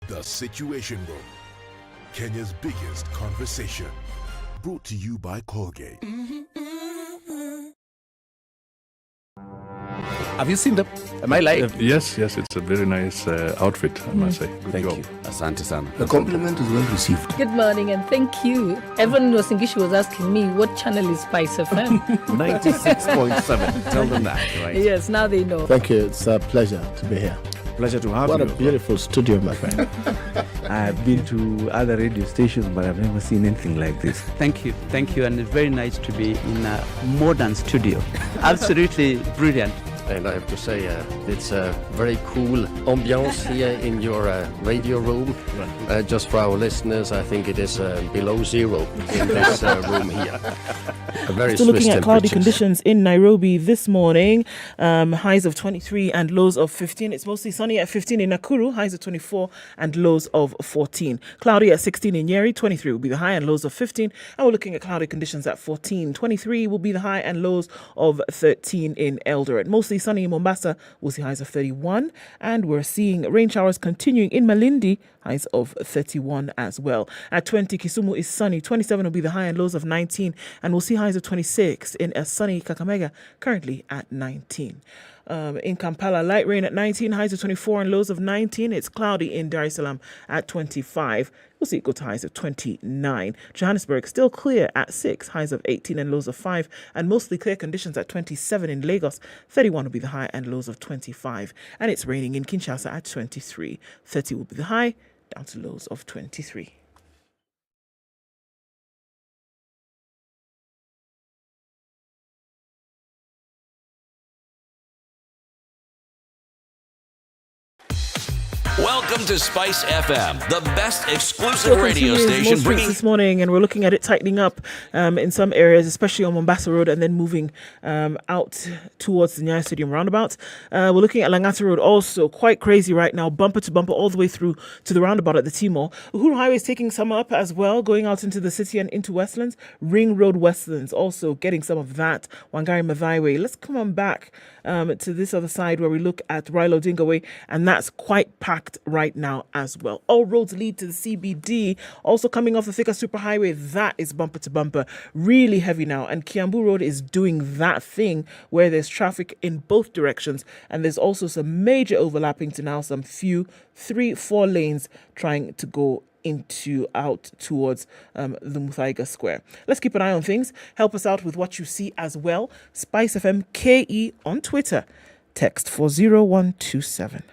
The Situation Room, Kenya's biggest conversation. Brought to you by Colgate. Have you seen them? Am I lying? Yes, it's a very nice outfit, I must say. Good Thank job. you. Asante sana. The compliment is well received. Good morning and thank you. Evan Wasingishi was asking me what channel is SpiceFM. 96.7. Tell them that, right? Yes, now they know. Thank you. It's a pleasure to be here. Pleasure to have you. What a beautiful studio, my friend. I've been to other radio stations, but I've never seen anything like this. Thank you, and it's very nice to be in a modern studio. Absolutely brilliant. And I have to say, it's a very cool ambiance here in your radio room. Just for our listeners, I think it is below zero in this room here. A very Still looking at cloudy temperatures. conditions in Nairobi this morning. Highs of 23 and lows of 15. It's mostly sunny at 15 in Nakuru, highs of 24 and lows of 14. Cloudy at 16 in Nyeri, 23 will be the high and lows of 15. And we're looking at cloudy conditions at 14. 23 will be the high and lows of 13 in Eldoret. Mostly sunny in Mombasa, we'll see highs of 31. And we're seeing rain showers continuing in Malindi, highs of 31 as well. At 20, Kisumu is sunny. 27 will be the high and lows of 19. And we'll see highs of 26 in a sunny Kakamega, currently at 19. In Kampala, light rain at 19, highs of 24 and lows of 19. It's cloudy in Dar es Salaam at 25. We'll see it go to highs of 29. Johannesburg still clear at 6, highs of 18 and lows of 5. And mostly clear conditions at 27 in Lagos. 31 will be the high and lows of 25. And it's raining in Kinshasa at 23. 30 will be the high, down to lows of 23. Welcome to Spice FM, the best exclusive Welcome radio to station most bringing... this morning, and we're looking at it tightening up in some areas, especially on Mombasa Road, and then moving out towards the Nyeri Stadium roundabout. We're looking at Langata Road also, quite crazy right now, bumper to bumper all the way through to the roundabout at the Timor. Uhuru Highway is taking some up as well, going out into the city and into Westlands. Ring Road Westlands also getting some of that. Wangari Maathai Way. Let's come on back to this other side where we look at Raila Odinga Way, and that's quite packed right now as well. All roads lead to the CBD. Also coming off the Thika Superhighway, that is bumper to bumper, really heavy now. And Kiambu Road is doing that thing where there's traffic in both directions. And there's also some major overlapping to now some few 3-4 lanes trying to go out towards the Muthaiga Square. Let's keep an eye on things. Help us out with what you see as well. SpiceFM KE on Twitter. Text 40127.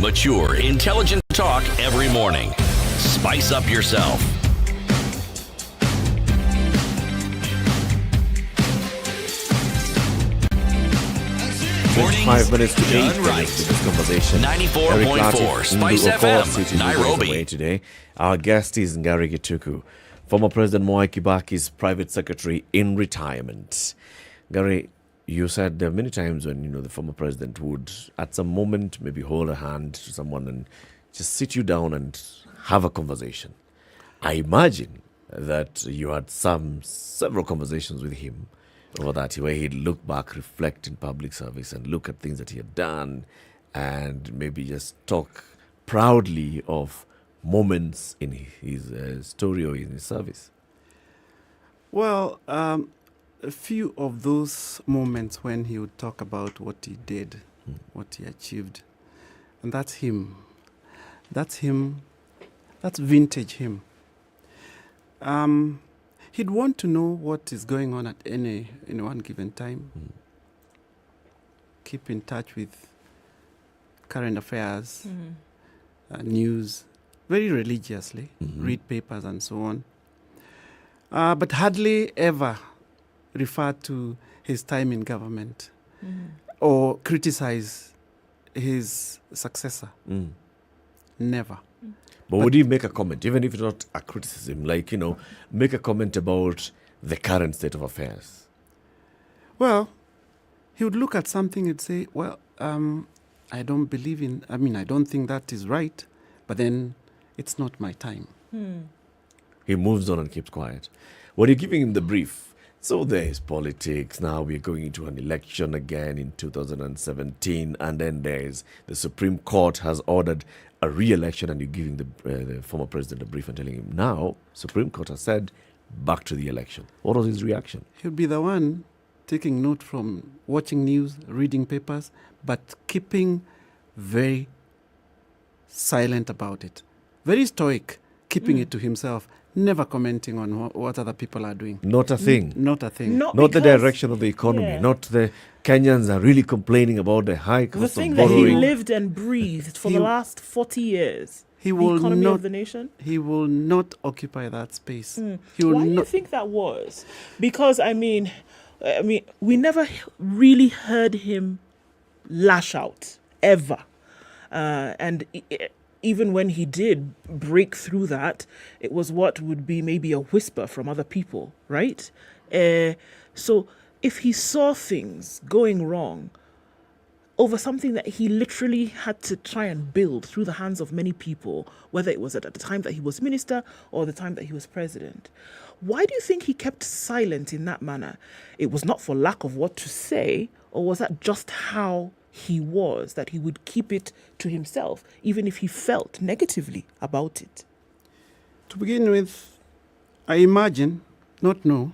Mature, intelligent talk every morning. Spice up yourself. 5 minutes to 8 Done right. this conversation. 94.4 Spice FM, Nairobi. Today, our guest is Ngari Gituku, former President Mwai Kibaki's private secretary in retirement. Ngari, you said there are many times when the former president would, at some moment, maybe hold a hand to someone and just sit you down and have a conversation. I imagine that you had several conversations with him over that, where he'd look back, reflect in public service, and look at things that he had done, and maybe just talk proudly of moments in his story or in his service. Well, a few of those moments when he would talk about what he did, what he achieved, and that's him. That's him. That's vintage him. He'd want to know what is going on at in one given time. Keep in touch with current affairs, news, very religiously, read papers and so on. But hardly ever refer to his time in government or criticize his successor. Never. But would he make a comment, even if it's not a criticism, like, make a comment about the current state of affairs? Well, he would look at something and say, well, I don't think that is right, but then it's not my time. He moves on and keeps quiet. When you're giving him the brief, so there is politics. Now we're going into an election again in 2017, and then there's the Supreme Court has ordered a re-election, and you're giving the former president a brief and telling him, now, Supreme Court has said, back to the election. What was his reaction? He'll be the one taking note from watching news, reading papers, but keeping very silent about it. Very stoic, keeping it to himself, never commenting on what other people are doing. Not a thing. Not a thing. Not the direction of the economy. Not the Kenyans are really complaining about the high cost the thing of borrowing. that he lived and breathed for the last 40 years. He will the economy not, of the nation. He will not occupy that space. Why do you think that was? Because we never really heard him lash out ever, and even when he did break through that, it was what would be maybe a whisper from other people, right? So if he saw things going wrong over something that he literally had to try and build through the hands of many people, whether it was at the time that he was minister or the time that he was president, why do you think he kept silent in that manner? It was not for lack of what to say, or was that just how he was, that he would keep it to himself, even if he felt negatively about it? To begin with, I imagine, not know,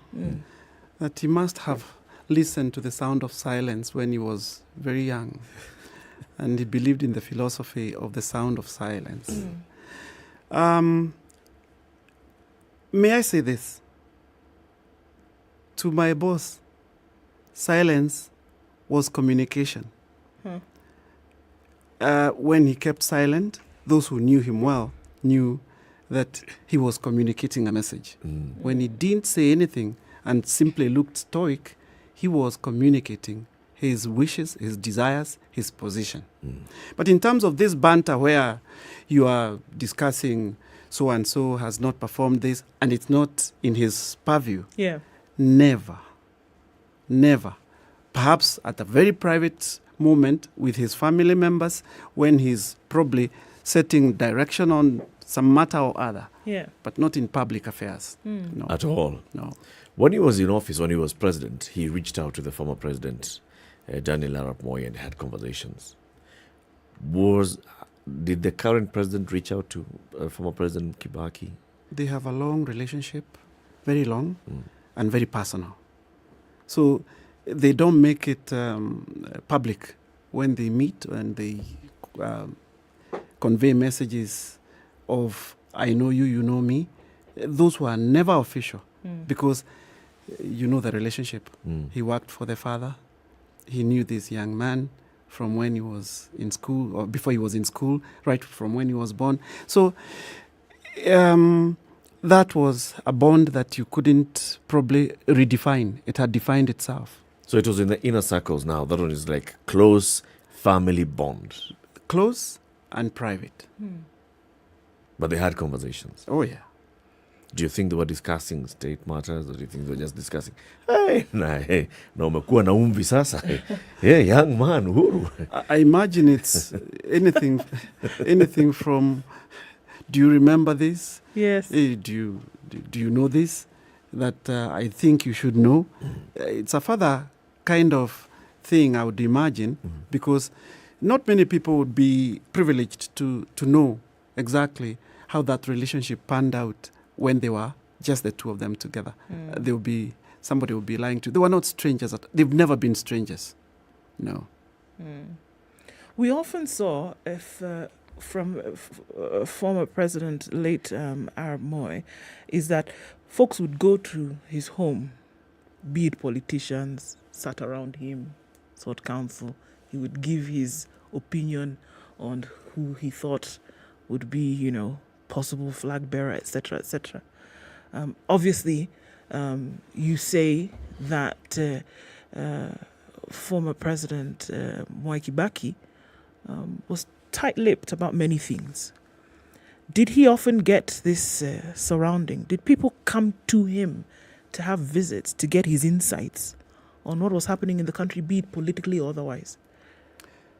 that he must have listened to the sound of silence when he was very young. And he believed in the philosophy of the sound of silence. May I say this? To my boss, silence was communication. When he kept silent, those who knew him well knew that he was communicating a message. When he didn't say anything and simply looked stoic, he was communicating his wishes, his desires, his position. But in terms of this banter where you are discussing so-and-so has not performed this and it's not in his purview, Yeah. never. Perhaps at a very private moment with his family members when he's probably setting direction on some matter or other. Yeah. But not in public affairs. Mm. No. At all. No. When he was in office, when he was president, he reached out to the former president, Daniel Arap Moi, and had conversations. Did the current president reach out to former President Kibaki? They have a long relationship, very long, and very personal. So they don't make it public when they meet and they convey messages of I know you, you know me. Those were never official because you know the relationship. He worked for the father. He knew this young man from when he was in school or before he was in school, right from when he was born. So that was a bond that you couldn't probably redefine. It had defined itself. So it was in the inner circles now. That one is like close family bond. Close and private. But they had conversations. Oh, yeah. Do you think they were discussing state matters, or do you think they were just discussing, hey, na umekuwa na umvi sasa, hey, young man, huru? I imagine it's anything from, do you remember this? Yes. Hey, do you know this? That I think you should know. It's a further kind of thing, I would imagine, because not many people would be privileged to know exactly how that relationship panned out when they were just the two of them together. Somebody would be lying to. They were not strangers. They've never been strangers. No. We often saw from former President, late Arap Moi, is that folks would go to his home, be it politicians, sat around him, sought counsel. He would give his opinion on who he thought would be, possible flag bearer, etc., etc. Obviously, you say that former President Mwai Kibaki was tight-lipped about many things. Did he often get this surrounding? Did people come to him to have visits, to get his insights on what was happening in the country, be it politically or otherwise?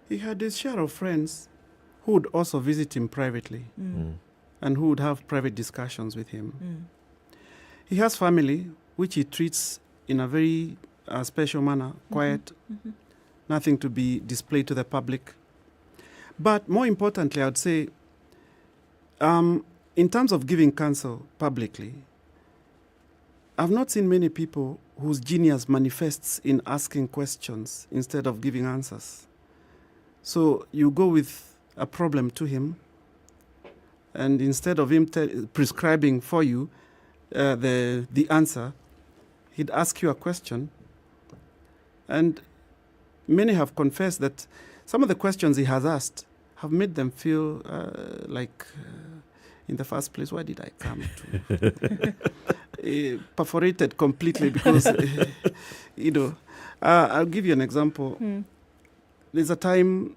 He had his share of friends who would also visit him privately and who would have private discussions with him. He has family, which he treats in a very special manner, quiet, nothing to be displayed to the public. But more importantly, I would say, in terms of giving counsel publicly, I've not seen many people whose genius manifests in asking questions instead of giving answers. So you go with a problem to him, and instead of him prescribing for you the answer, he'd ask you a question. And many have confessed that some of the questions he has asked have made them feel in the first place, why did I come to? Perforated completely because, I'll give you an example. There's a time,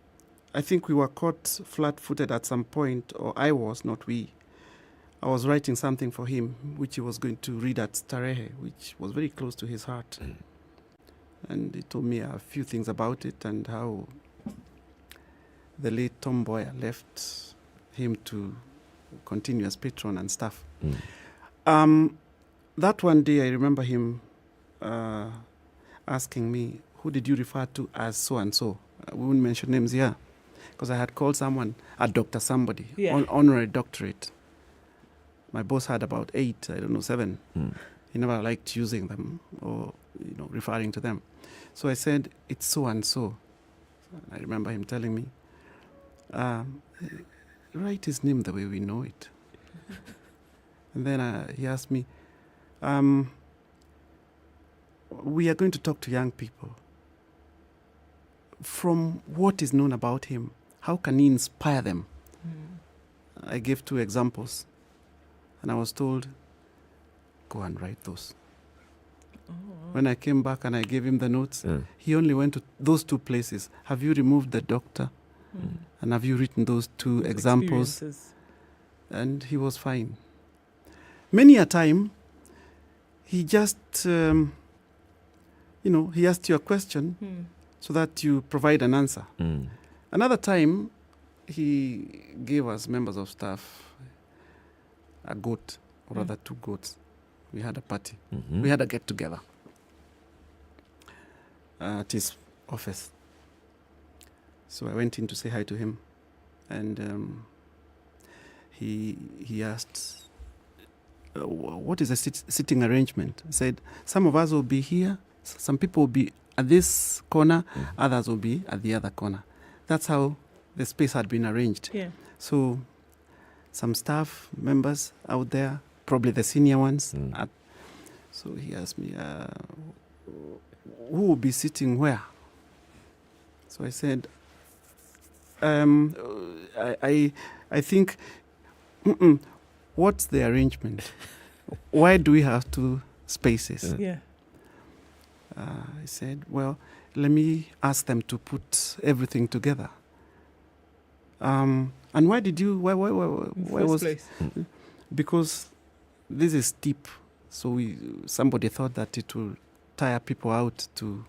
I think we were caught flat-footed at some point, or I was, not we. I was writing something for him, which he was going to read at Starehe, which was very close to his heart. And he told me a few things about it and how the late Tom Boyer left him to continue as patron and stuff. That one day, I remember him asking me, who did you refer to as so-and-so? We wouldn't mention names here, because I had called someone a doctor somebody, honorary doctorate. My boss had about 8, 7. He never liked using them or referring to them. So I said, it's so-and-so. I remember him telling me, write his name the way we know it. And then he asked me, we are going to talk to young people. From what is known about him, how can he inspire them? I gave 2 examples. And I was told, go and write those. When I came back and I gave him the notes, he only went to those 2 places. Have you removed the doctor? And have you written those 2 examples? And he was fine. Many a time, he just, he asked you a question, so that you provide an answer. Another time, he gave us members of staff a goat, or rather 2 goats. We had a party. We had a get-together at his office. So I went in to say hi to him, and he asked, what is the sitting arrangement? I said, some of us will be here, some people will be at this corner, others will be at the other corner. That's how the space had been arranged. Yeah. So some staff members out there, probably the senior ones. So he asked me, who will be sitting where? So I said, I think, what's the arrangement? Why do we have 2 spaces? Yeah. I said, well, let me ask them to put everything together. And why did you? Why was? Place. Because this is steep, so somebody thought that it will tire people out to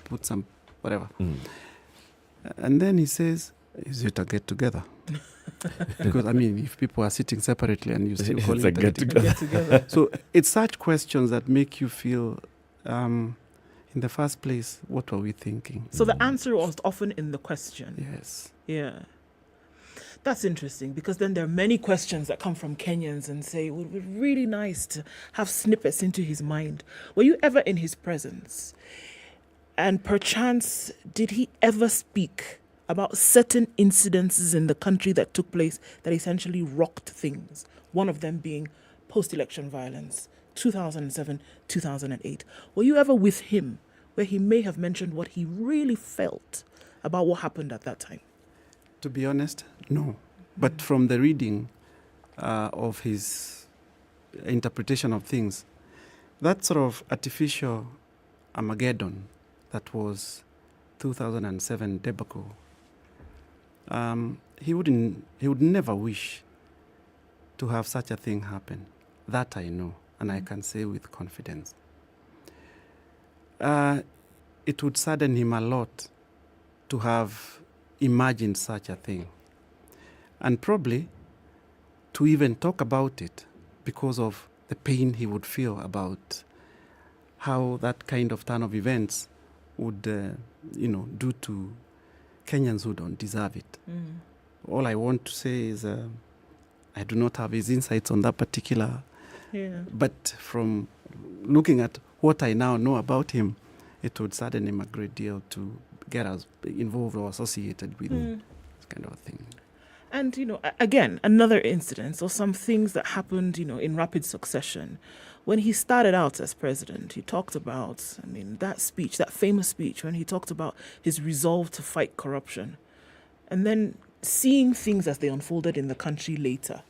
put some whatever. And then he says, "Is it a get together?" Because I mean, if people are sitting separately and you still call it a get together, so it's such questions that make you feel. In the first place, what were we thinking? So the answer was often in the question. Yes. Yeah. That's interesting, because then there are many questions that come from Kenyans and say, it would be really nice to have snippets into his mind. Were you ever in his presence? And perchance, did he ever speak about certain incidences in the country that took place that essentially rocked things? One of them being post-election violence. 2007, 2008. Were you ever with him where he may have mentioned what he really felt about what happened at that time? To be honest, no. But from the reading of his interpretation of things, that sort of artificial Armageddon that was 2007 debacle, he would never wish to have such a thing happen. That I know. And I can say with confidence. It would sadden him a lot to have imagined such a thing. And probably to even talk about it because of the pain he would feel about how that kind of turn of events would, do to Kenyans who don't deserve it. All I want to say is I do not have his insights on that particular. Yeah. But from looking at what I now know about him, it would sadden him a great deal to get us involved or associated with this kind of thing. And, again, another incident or some things that happened, in rapid succession. When he started out as president, he talked about, that speech, that famous speech, when he talked about his resolve to fight corruption. And then seeing things as they unfolded in the country later.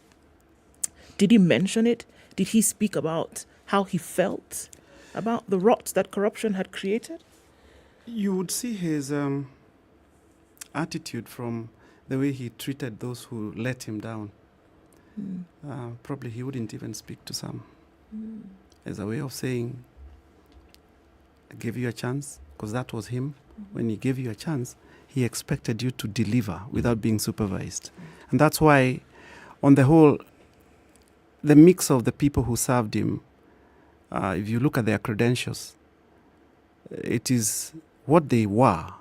Did he mention it? Did he speak about how he felt about the rot that corruption had created? You would see his attitude from the way he treated those who let him down. Probably he wouldn't even speak to some. As a way of saying, I gave you a chance, because that was him. When he gave you a chance, he expected you to deliver without being supervised. And that's why, on the whole, the mix of the people who served him, if you look at their credentials, it is what they were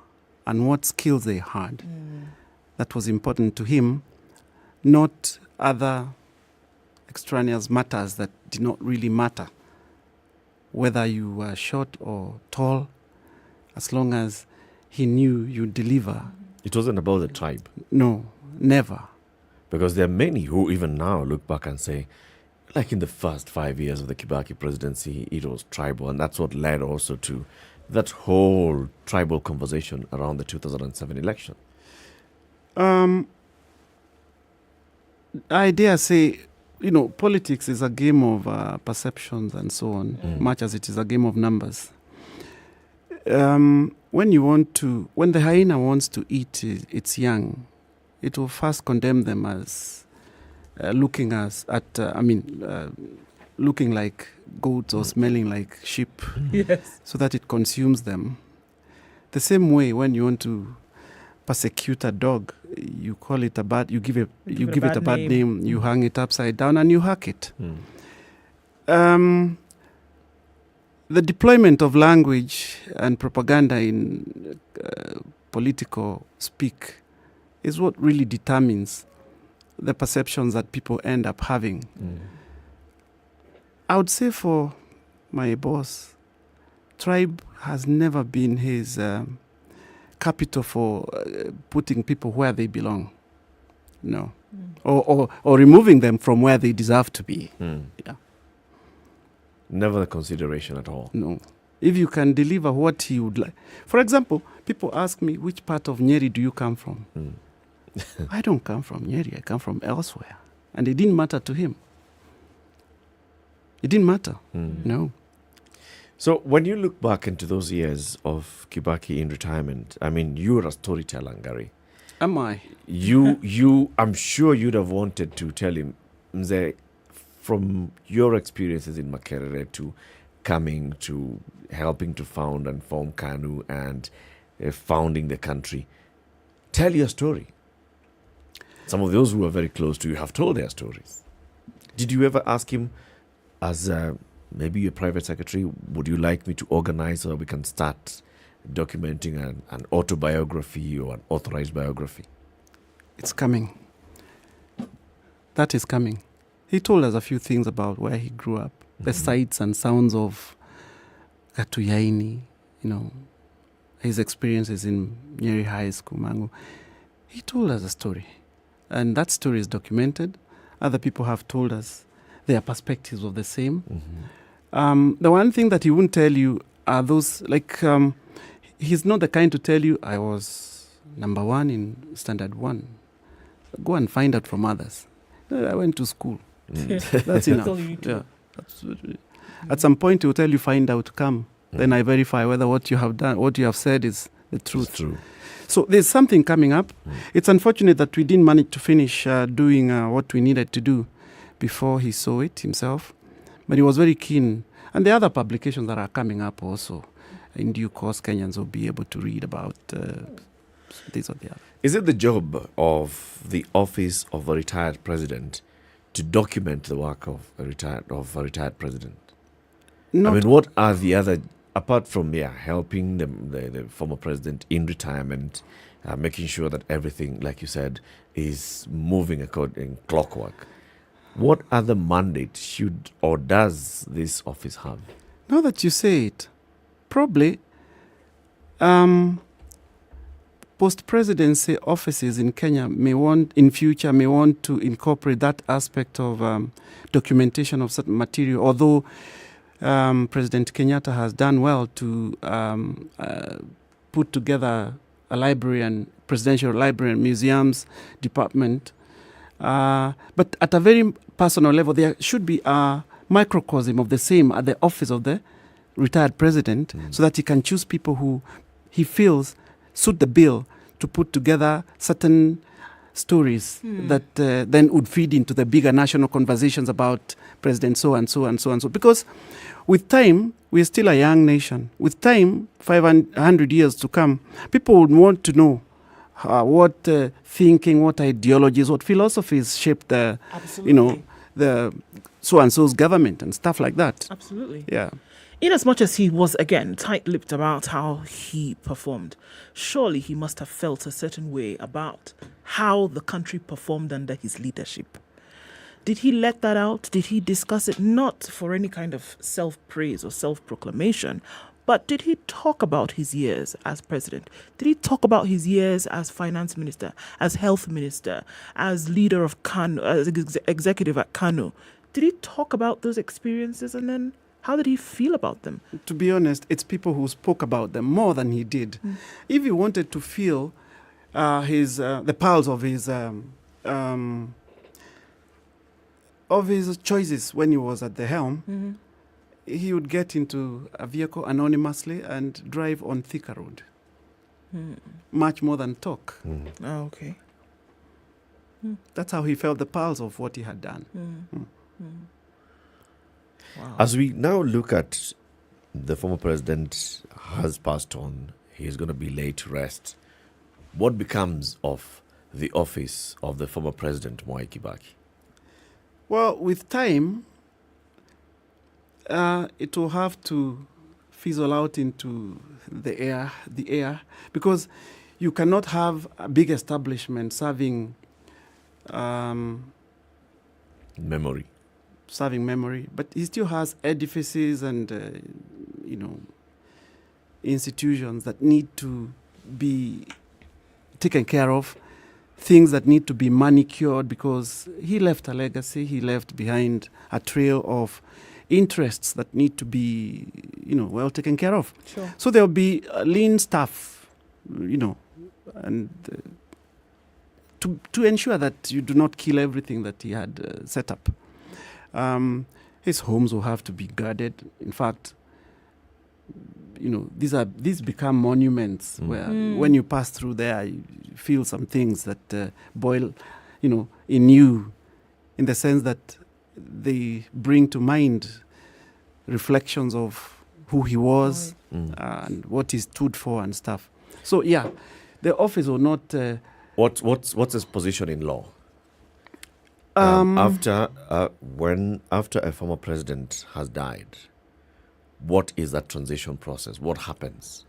and what skills they had that was important to him, not other extraneous matters that did not really matter. Whether you were short or tall, as long as he knew you deliver. It wasn't about the tribe. No, never. Because there are many who even now look back and say, like in the first 5 years of the Kibaki presidency, it was tribal. And that's what led also to that whole tribal conversation around the 2007 election. I dare say, politics is a game of perceptions and so on, much as it is a game of numbers. When the hyena wants to eat its young, it will first condemn them as looking like goats or smelling like sheep, yes, so that it consumes them. The same way when you want to persecute a dog, you call it a bad, you give it a bad name, you hang it upside down and you hack it. The deployment of language and propaganda in political speak is what really determines the perceptions that people end up having. I would say for my boss, tribe has never been his capital for putting people where they belong. No. Or removing them from where they deserve to be. Yeah. Never a consideration at all. No. If you can deliver what he would like. For example, people ask me, which part of Nyeri do you come from? I don't come from Nyeri. I come from elsewhere. And it didn't matter to him. It didn't matter. No. So when you look back into those years of Kibaki in retirement, I mean, you're a storyteller, Ngari. Am I? I'm sure you'd have wanted to tell him, Mzee, from your experiences in Makerere to coming to helping to found and form KANU and founding the country, tell your story. Some of those who are very close to you have told their stories. Did you ever ask him, as maybe your private secretary, would you like me to organize so we can start documenting an autobiography or an authorized biography? It's coming. That is coming. He told us a few things about where he grew up, the sights and sounds of Gatuyaini, his experiences in Nyeri High School, Mangu. He told us a story, and that story is documented. Other people have told us their perspectives of the same. The one thing that he won't tell you are those, he's not the kind to tell you, I was number 1 in Standard 1. Go and find out from others. I went to school. That's enough. Yeah, absolutely. At some point, he will tell you, find out, come. Then I verify whether what you have done, what you have said is the truth. It's true. So there's something coming up. It's unfortunate that we didn't manage to finish doing what we needed to do before he saw it himself. But he was very keen. And the other publications that are coming up also, in due course, Kenyans will be able to read about this or the other. Is it the job of the office of a retired president to document the work of a retired president? What are the other, apart from helping the former president in retirement, making sure that everything, like you said, is moving according to clockwork? What other mandate should or does this office have? Now that you say it, probably post-presidency offices in Kenya in future may want to incorporate that aspect of documentation of certain material, although President Kenyatta has done well to put together a library and presidential library and museums department. But at a very personal level, there should be a microcosm of the same at the office of the retired president, so that he can choose people who he feels suit the bill to put together certain stories that then would feed into the bigger national conversations about President so and so and so and so. Because with time, we're still a young nation. With time, 500 years to come, people would want to know what thinking, what ideologies, what philosophies shaped the so and so's government and stuff like that. Absolutely. Yeah. In as much as he was, again, tight-lipped about how he performed, surely he must have felt a certain way about how the country performed under his leadership. Did he let that out? Did he discuss it? Not for any kind of self-praise or self-proclamation, but did he talk about his years as president? Did he talk about his years as finance minister, as health minister, as leader of KANU, as executive at KANU? Did he talk about those experiences, and then how did he feel about them? To be honest, it's people who spoke about them more than he did. If he wanted to feel the pulse of his choices when he was at the helm, he would get into a vehicle anonymously and drive on Thika Road. Much more than talk. Oh, okay. That's how he felt the pulse of what he had done. Wow. As we now look at the former president has passed on, he's going to be laid to rest. What becomes of the office of the former president, Mwai Kibaki? Well, with time, it will have to fizzle out into the air, because you cannot have a big establishment serving memory, but he still has edifices and institutions that need to be taken care of, things that need to be manicured, because he left a legacy, he left behind a trail of interests that need to be, well taken care of. Sure. So there'll be lean staff, and to ensure that you do not kill everything that he had set up. His homes will have to be guarded. In fact, these become monuments where when you pass through there, you feel some things that boil, in you, in the sense that they bring to mind reflections of who he was and what he stood for and stuff. So yeah, the office will not. What's his position in law? After a former president has died, what is that transition process? What happens?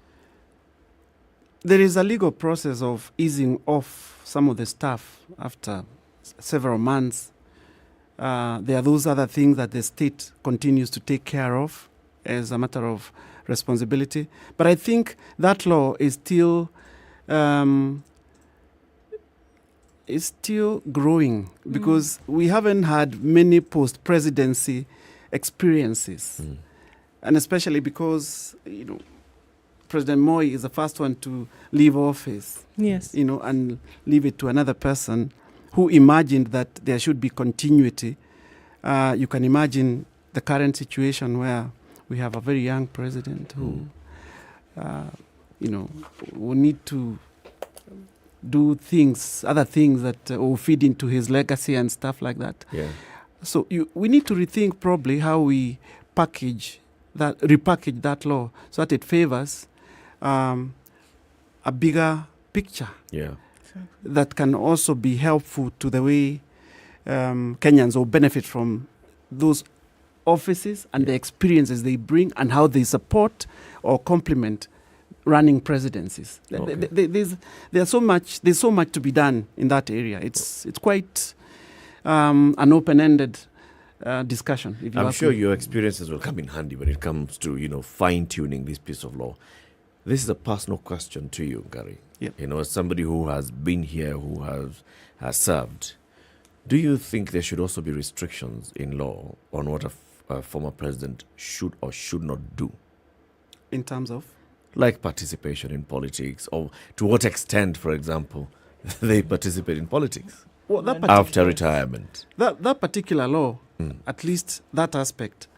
There is a legal process of easing off some of the staff after several months. There are those other things that the state continues to take care of as a matter of responsibility. But I think that law is still growing, because we haven't had many post-presidency experiences. And especially because, President Moi is the first one to leave office. Yes. And leave it to another person who imagined that there should be continuity. You can imagine the current situation where we have a very young president who, will need to do other things that will feed into his legacy and stuff like that. Yeah. So we need to rethink probably how we repackage that law so that it favors a bigger picture. Yeah. That can also be helpful to the way Kenyans will benefit from those offices and the experiences they bring and how they support or complement running presidencies. Okay. There's so much to be done in that area. It's quite an open-ended discussion. If you I'm sure your experiences will come in handy when it comes to fine-tuning this piece of law. This is a personal question to you, Gary. Yep. As somebody who has been here, who has served, do you think there should also be restrictions in law on what a former president should or should not do? In terms of? Like participation in politics, or to what extent, for example, they participate in politics after retirement. That particular law, at least that aspect,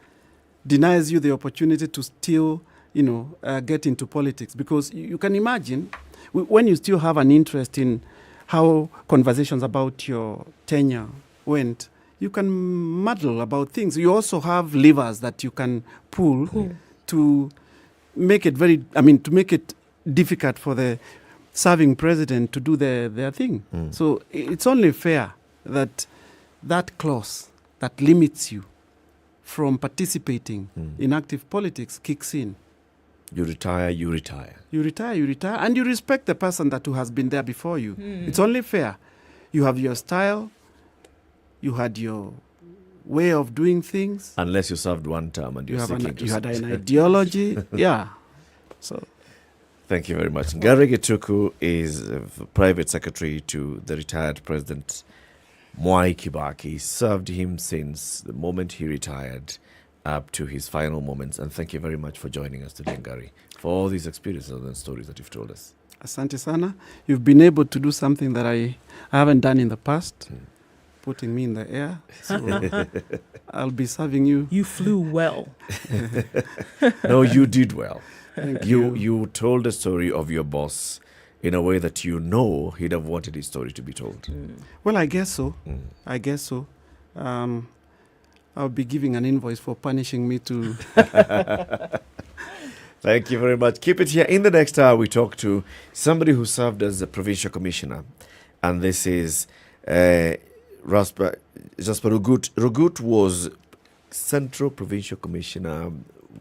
denies you the opportunity to still, get into politics. Because you can imagine, when you still have an interest in how conversations about your tenure went, you can muddle about things. You also have levers that you can pull to make it to make it difficult for the serving president to do their thing. So it's only fair that clause that limits you from participating in active politics kicks in. You retire. You retire, and you respect the person who has been there before you. It's only fair. You have your style, you had your way of doing things. Unless you served one term and you had an ideology. Yeah. So, thank you very much. Gary Gituku is private secretary to the retired President Mwai Kibaki. Served him since the moment he retired up to his final moments. And thank you very much for joining us today, Gary, for all these experiences and stories that you've told us. Asante sana. You've been able to do something that I haven't done in the past. Putting me in the air. So I'll be serving you. You flew well. No, you did well. Thank you. You told the story of your boss in a way that he'd have wanted his story to be told. Well, I guess so. I guess so. I'll be giving an invoice for punishing me to Thank you very much. Keep it here. In the next hour, we talk to somebody who served as a provincial commissioner. And this is Jasper Rugut. Rugut was Central Provincial Commissioner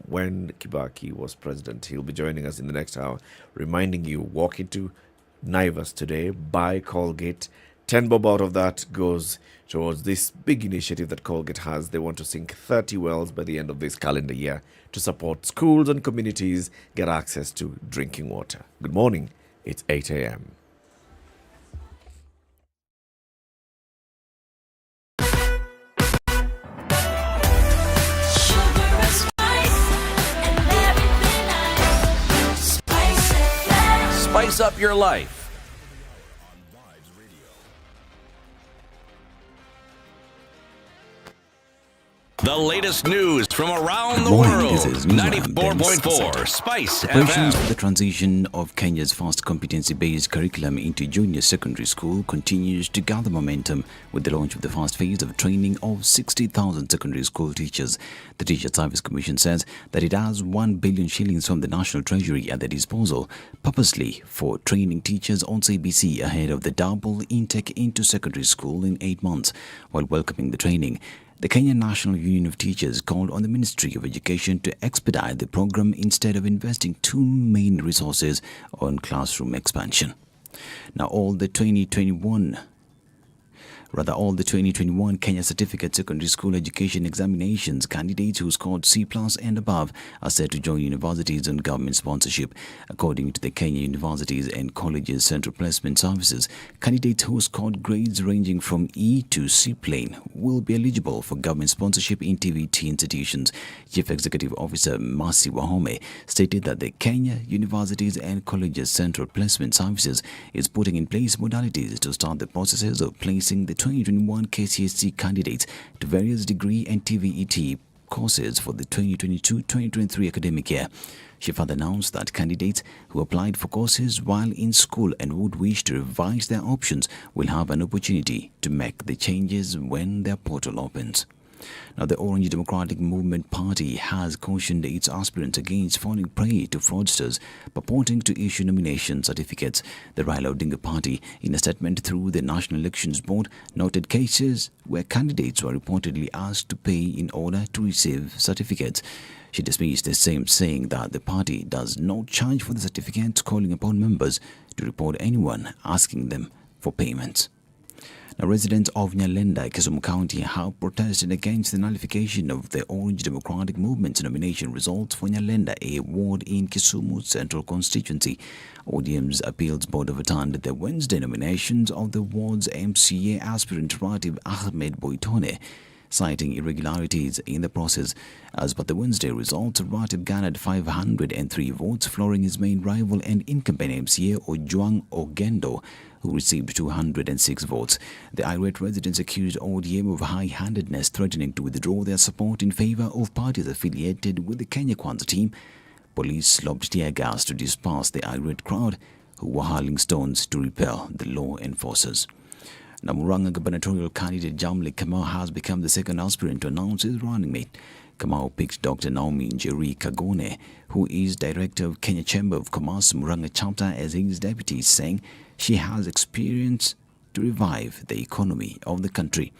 when Kibaki was president. He'll be joining us in the next hour, reminding you, walk into Naivas today, buy Colgate. 10 bob out of that goes towards this big initiative that Colgate has. They want to sink 30 wells by the end of this calendar year to support schools and communities get access to drinking water. Good morning. It's 8 a.m. Spice up your life. The latest news from around the Morning, world. this is Muga. 94.4 Spice Preparations FM. for the transition of Kenya's first competency-based curriculum into junior secondary school continues to gather momentum with the launch of the first phase of training of 60,000 secondary school teachers. The Teacher Service Commission says that it has 1 billion shillings from the National Treasury at their disposal, purposely for training teachers on CBC ahead of the double intake into secondary school in 8 months. While welcoming the training, the Kenya National Union of Teachers called on the Ministry of Education to expedite the program instead of investing too many resources on classroom expansion. Now, all the 2021 Kenya Certificate Secondary School Education Examinations candidates who scored C+ and above are set to join universities on government sponsorship. According to the Kenya Universities and Colleges Central Placement Services, candidates who scored grades ranging from E to C plane will be eligible for government sponsorship in TVT institutions. Chief Executive Officer Mercy Wahome stated that the Kenya Universities and Colleges Central Placement Services is putting in place modalities to start the processes of placing the 2021 KCSE candidates to various degree and TVET courses for the 2022-2023 academic year. She further announced that candidates who applied for courses while in school and would wish to revise their options will have an opportunity to make the changes when their portal opens. Now, the Orange Democratic Movement Party has cautioned its aspirants against falling prey to fraudsters purporting to issue nomination certificates. The Raila Odinga Party, in a statement through the National Elections Board, noted cases where candidates were reportedly asked to pay in order to receive certificates. She dismissed the same, saying that the party does not charge for the certificates, calling upon members to report anyone asking them for payments. Now, residents of Nyalenda, Kisumu County, have protested against the nullification of the Orange Democratic Movement's nomination results for Nyalenda, a ward in Kisumu Central Constituency. ODM's Appeals Board overturned the Wednesday nominations of the ward's MCA aspirant Latiff Ahmed Boitone, citing irregularities in the process. As per the Wednesday results, Latiff garnered 503 votes, flooring his main rival and incumbent MCA Ojwang Ogendo, who received 206 votes. The irate residents accused ODM of high-handedness, threatening to withdraw their support in favor of parties affiliated with the Kenya Kwanza team. Police lobbed tear gas to disperse the irate crowd, who were hurling stones to repel the law enforcers. Now, Murang'a gubernatorial candidate Jamli Kamau has become the second aspirant to announce his running mate. Kamau picked Dr. Naomi Nyeri Kagone, who is director of Kenya Chamber of Commerce Murang'a chapter, as his deputy, saying she has experience to revive the economy of the country.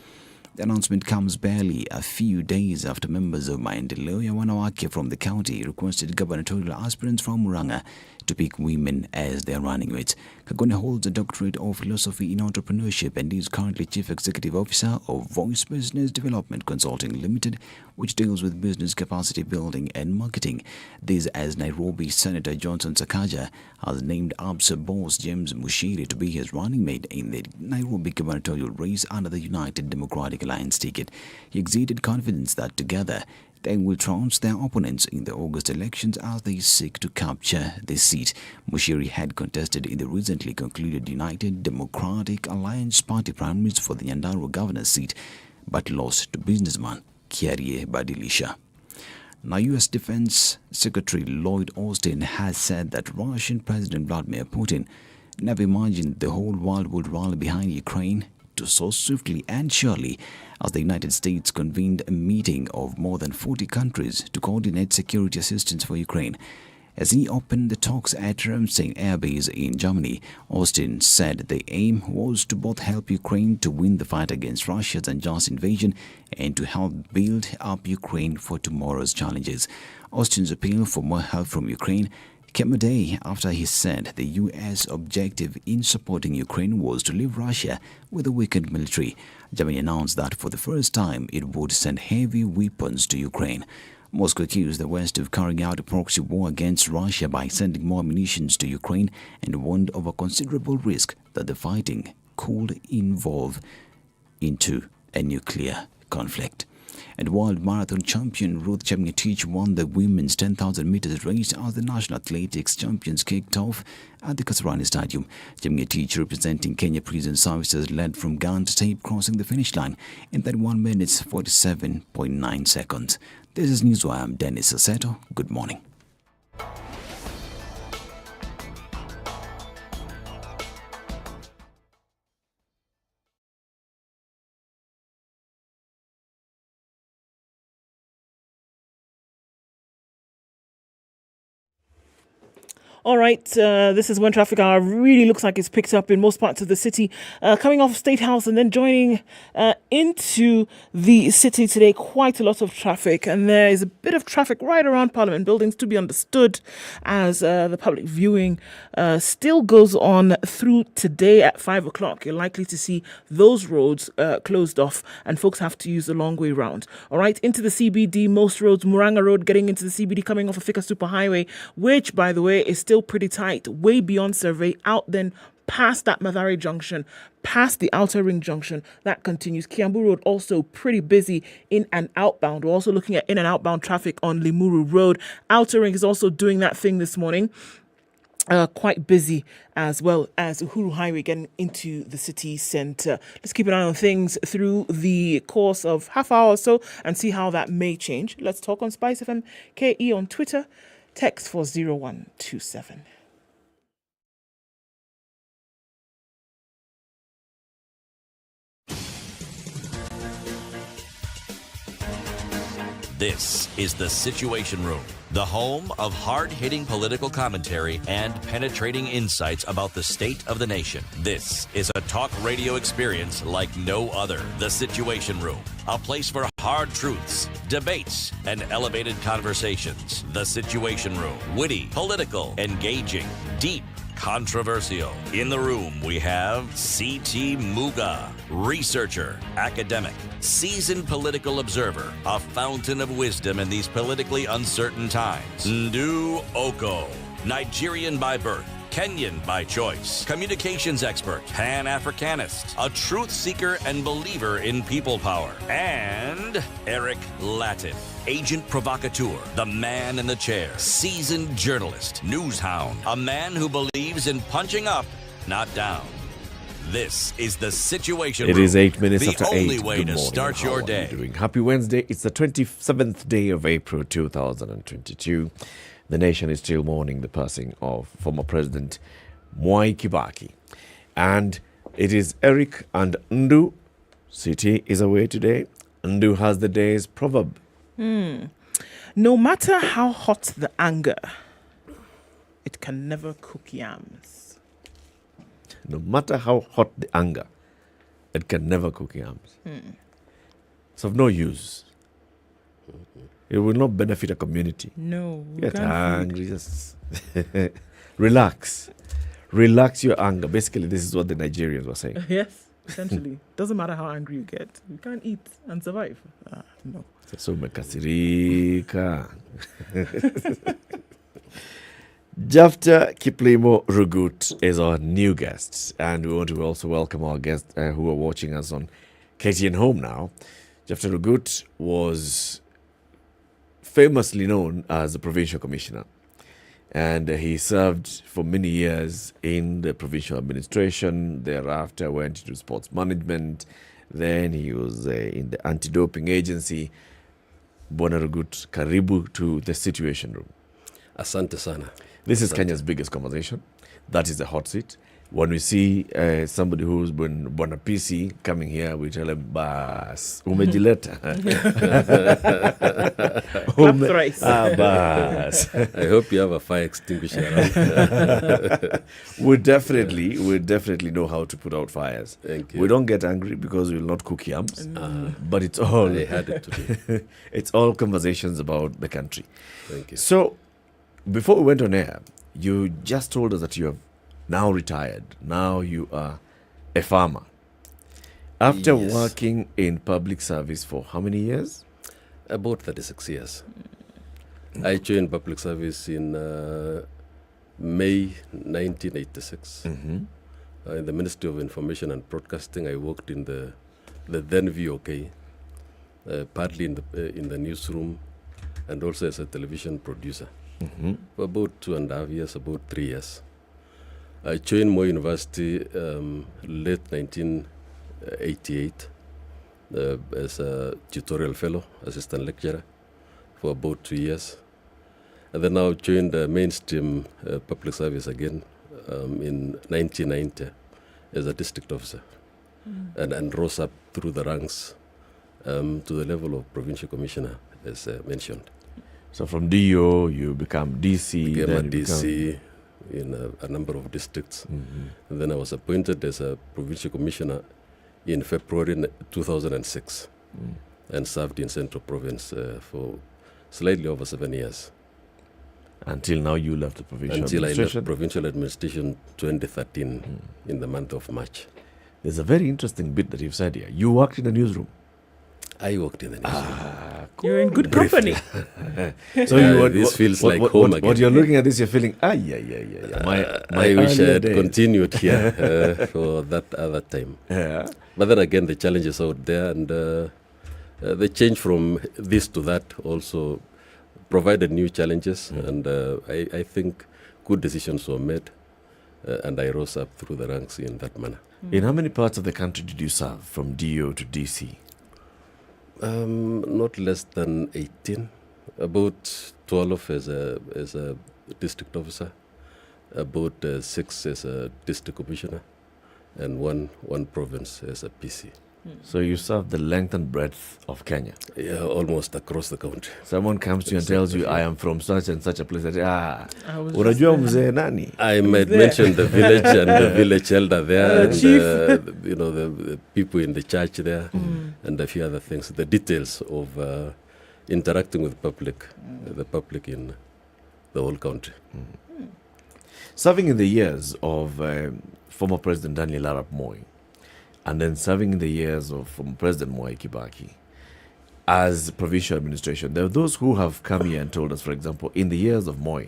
The announcement comes barely a few days after members of Maendeleo ya Wanawake from the county requested gubernatorial aspirants from Murang'a to pick women as their running mates. Kagone holds a doctorate of philosophy in entrepreneurship and is currently chief executive officer of Voice Business Development Consulting Limited, which deals with business capacity building and marketing. This as Nairobi Senator Johnson Sakaja has named ABSA boss James Mushiri to be his running mate in the Nairobi gubernatorial race under the United Democratic Alliance ticket. He exuded confidence that together they will trounce their opponents in the August elections as they seek to capture this seat. Mushiri had contested in the recently concluded United Democratic Alliance party primaries for the Nyandarua governor's seat, but lost to businessman Kiarie Badilisha. Now, U.S. Defense Secretary Lloyd Austin has said that Russian President Vladimir Putin never imagined the whole world would rally behind Ukraine to so swiftly and surely as the United States convened a meeting of more than 40 countries to coordinate security assistance for Ukraine. As he opened the talks at Ramstein Air Base in Germany, Austin said the aim was to both help Ukraine to win the fight against Russia's unjust invasion and to help build up Ukraine for tomorrow's challenges. Austin's appeal for more help from Ukraine came a day after he said the U.S. objective in supporting Ukraine was to leave Russia with a weakened military. Germany announced that for the first time it would send heavy weapons to Ukraine. Moscow accused the West of carrying out a proxy war against Russia by sending more munitions to Ukraine and warned of a considerable risk that the fighting could evolve into a nuclear conflict. And world marathon champion Ruth Chepngetich won the women's 10,000 meters race as the national athletics champions kicked off at the Kasarani Stadium. Chepngetich, representing Kenya Prison Services, led from gun to tape, crossing the finish line in 31 minutes 47.9 seconds. This is Newswire. I'm Dennis Aseto. Good morning. All right, this is when traffic hour really looks like it's picked up in most parts of the city. Coming off State House and then joining into the city today, quite a lot of traffic. And there is a bit of traffic right around Parliament buildings, to be understood, as the public viewing still goes on through today at 5 o'clock. You're likely to see those roads closed off and folks have to use the long way round. All right, into the CBD, most roads, Muranga Road getting into the CBD coming off of Thika Superhighway, which, by the way, is still pretty tight, way beyond survey, out then past that Mathare Junction, past the Outer Ring Junction. That continues. Kiambu Road also pretty busy in and outbound. We're also looking at in and outbound traffic on Limuru Road. Outer Ring is also doing that thing this morning. Quite busy, as well as Uhuru Highway getting into the city centre. Let's keep an eye on things through the course of half hour or so and see how that may change. Let's talk on SpiceFM KE on Twitter. Text 40127. This is the Situation Room, the home of hard-hitting political commentary and penetrating insights about the state of the nation. This is a talk radio experience like no other. The Situation Room, a place for hard truths, debates, and elevated conversations. The Situation Room, witty, political, engaging, deep, controversial. In the room, we have C.T. Muga, researcher, academic, seasoned political observer, a fountain of wisdom in these politically uncertain times. Ndu Okoh, Nigerian by birth, Kenyan by choice, communications expert, Pan-Africanist, a truth seeker and believer in people power, and Eric Latiff, agent provocateur, the man in the chair, seasoned journalist, news hound, a man who believes in punching up, not down. This is the Situation Room. It is 8 minutes after 8. The only way Good to morning. start How your are day. you doing? Happy Wednesday. It's the 27th day of April 2022. The nation is still mourning the passing of former President Mwai Kibaki. And it is Eric and Ndu. City is away today. Ndu has the day's proverb. No matter how hot the anger, it can never cook yams. No matter how hot the anger, it can never cook yams. It's of no use. It will not benefit a community. No. Get angry. Just relax. Relax your anger. Basically, this is what the Nigerians were saying. Yes, essentially. Doesn't matter how angry you get. You can't eat and survive. No. So mekasirika. Jafta Kiplimo Rugut is our new guest, and we want to also welcome our guests who are watching us on KTN Home now. Jafta Rugut was famously known as the Provincial Commissioner, and he served for many years in the provincial administration. Thereafter went into sports management. Then he was in the anti-doping agency. Bwana Rugut, karibu to the Situation Room. Asante sana. This is Kenya's biggest conversation. That is the hot seat. When we see somebody who's been born a PC coming here, we tell him, Bas, umejileta. Bas. I hope you have a fire extinguisher around. we definitely know how to put out fires. Thank you. We don't get angry because we will not cook yams. But it's all I had it today. it's all conversations about the country. Thank you. So, before we went on air, you just told us that you have now retired. Now you are a farmer. After working in public service for how many years? About 36 years. I joined public service in May 1986. In the Ministry of Information and Broadcasting, I worked in the then VOK, partly in the newsroom, and also as a television producer. For about 2.5 years, about 3 years. I joined Moi University late 1988 as a tutorial fellow, assistant lecturer, for about 2 years. And then now joined mainstream public service again in 1990 as a district officer, and rose up through the ranks to the level of provincial commissioner, as mentioned. So from DO, you become DC. Became then a DC in a number of districts. And then I was appointed as a provincial commissioner in February 2006 and served in Central Province for slightly over 7 years. Until now you left the provincial Until administration? I left provincial administration 2013 in the month of March. There's a very interesting bit that you've said here. You worked in the newsroom. I worked in the newsroom. You're in good company. So this feels like home again. What you're looking at this, you're feeling, My I wish I had days. continued here for that other time. Yeah. But then again, the challenges out there, and the change from this to that also provided new challenges, and I think good decisions were made, and I rose up through the ranks in that manner. In how many parts of the country did you serve, from DO to DC? Not less than 18, about 12 as a district officer, about 6 as a district commissioner, and one province as a PC. So you serve the length and breadth of Kenya? Yeah, almost across the country. Someone comes to you and tells you, I am from such and such a place. Unajua mzee nani? I might mention the village and the village elder there, and the people in the church there, and a few other things. The details of interacting with the public in the whole country. Serving in the years of former President Daniel Arap Moi, and then serving in the years of former President Mwai Kibaki as provincial administration. There are those who have come here and told us, for example, in the years of Moi,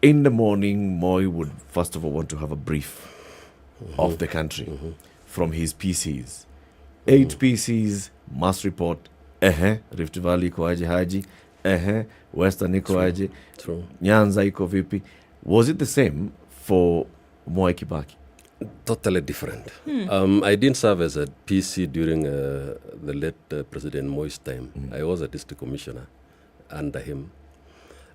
in the morning, Moi would first of all want to have a brief of the country from his PCs. 8 PCs must report, Rift Valley iko aje Haji, Western iko aje, Nyanza iko vipi. Was it the same for Mwai Kibaki? Totally different. I didn't serve as a PC during the late President Moi's time. I was a district commissioner under him.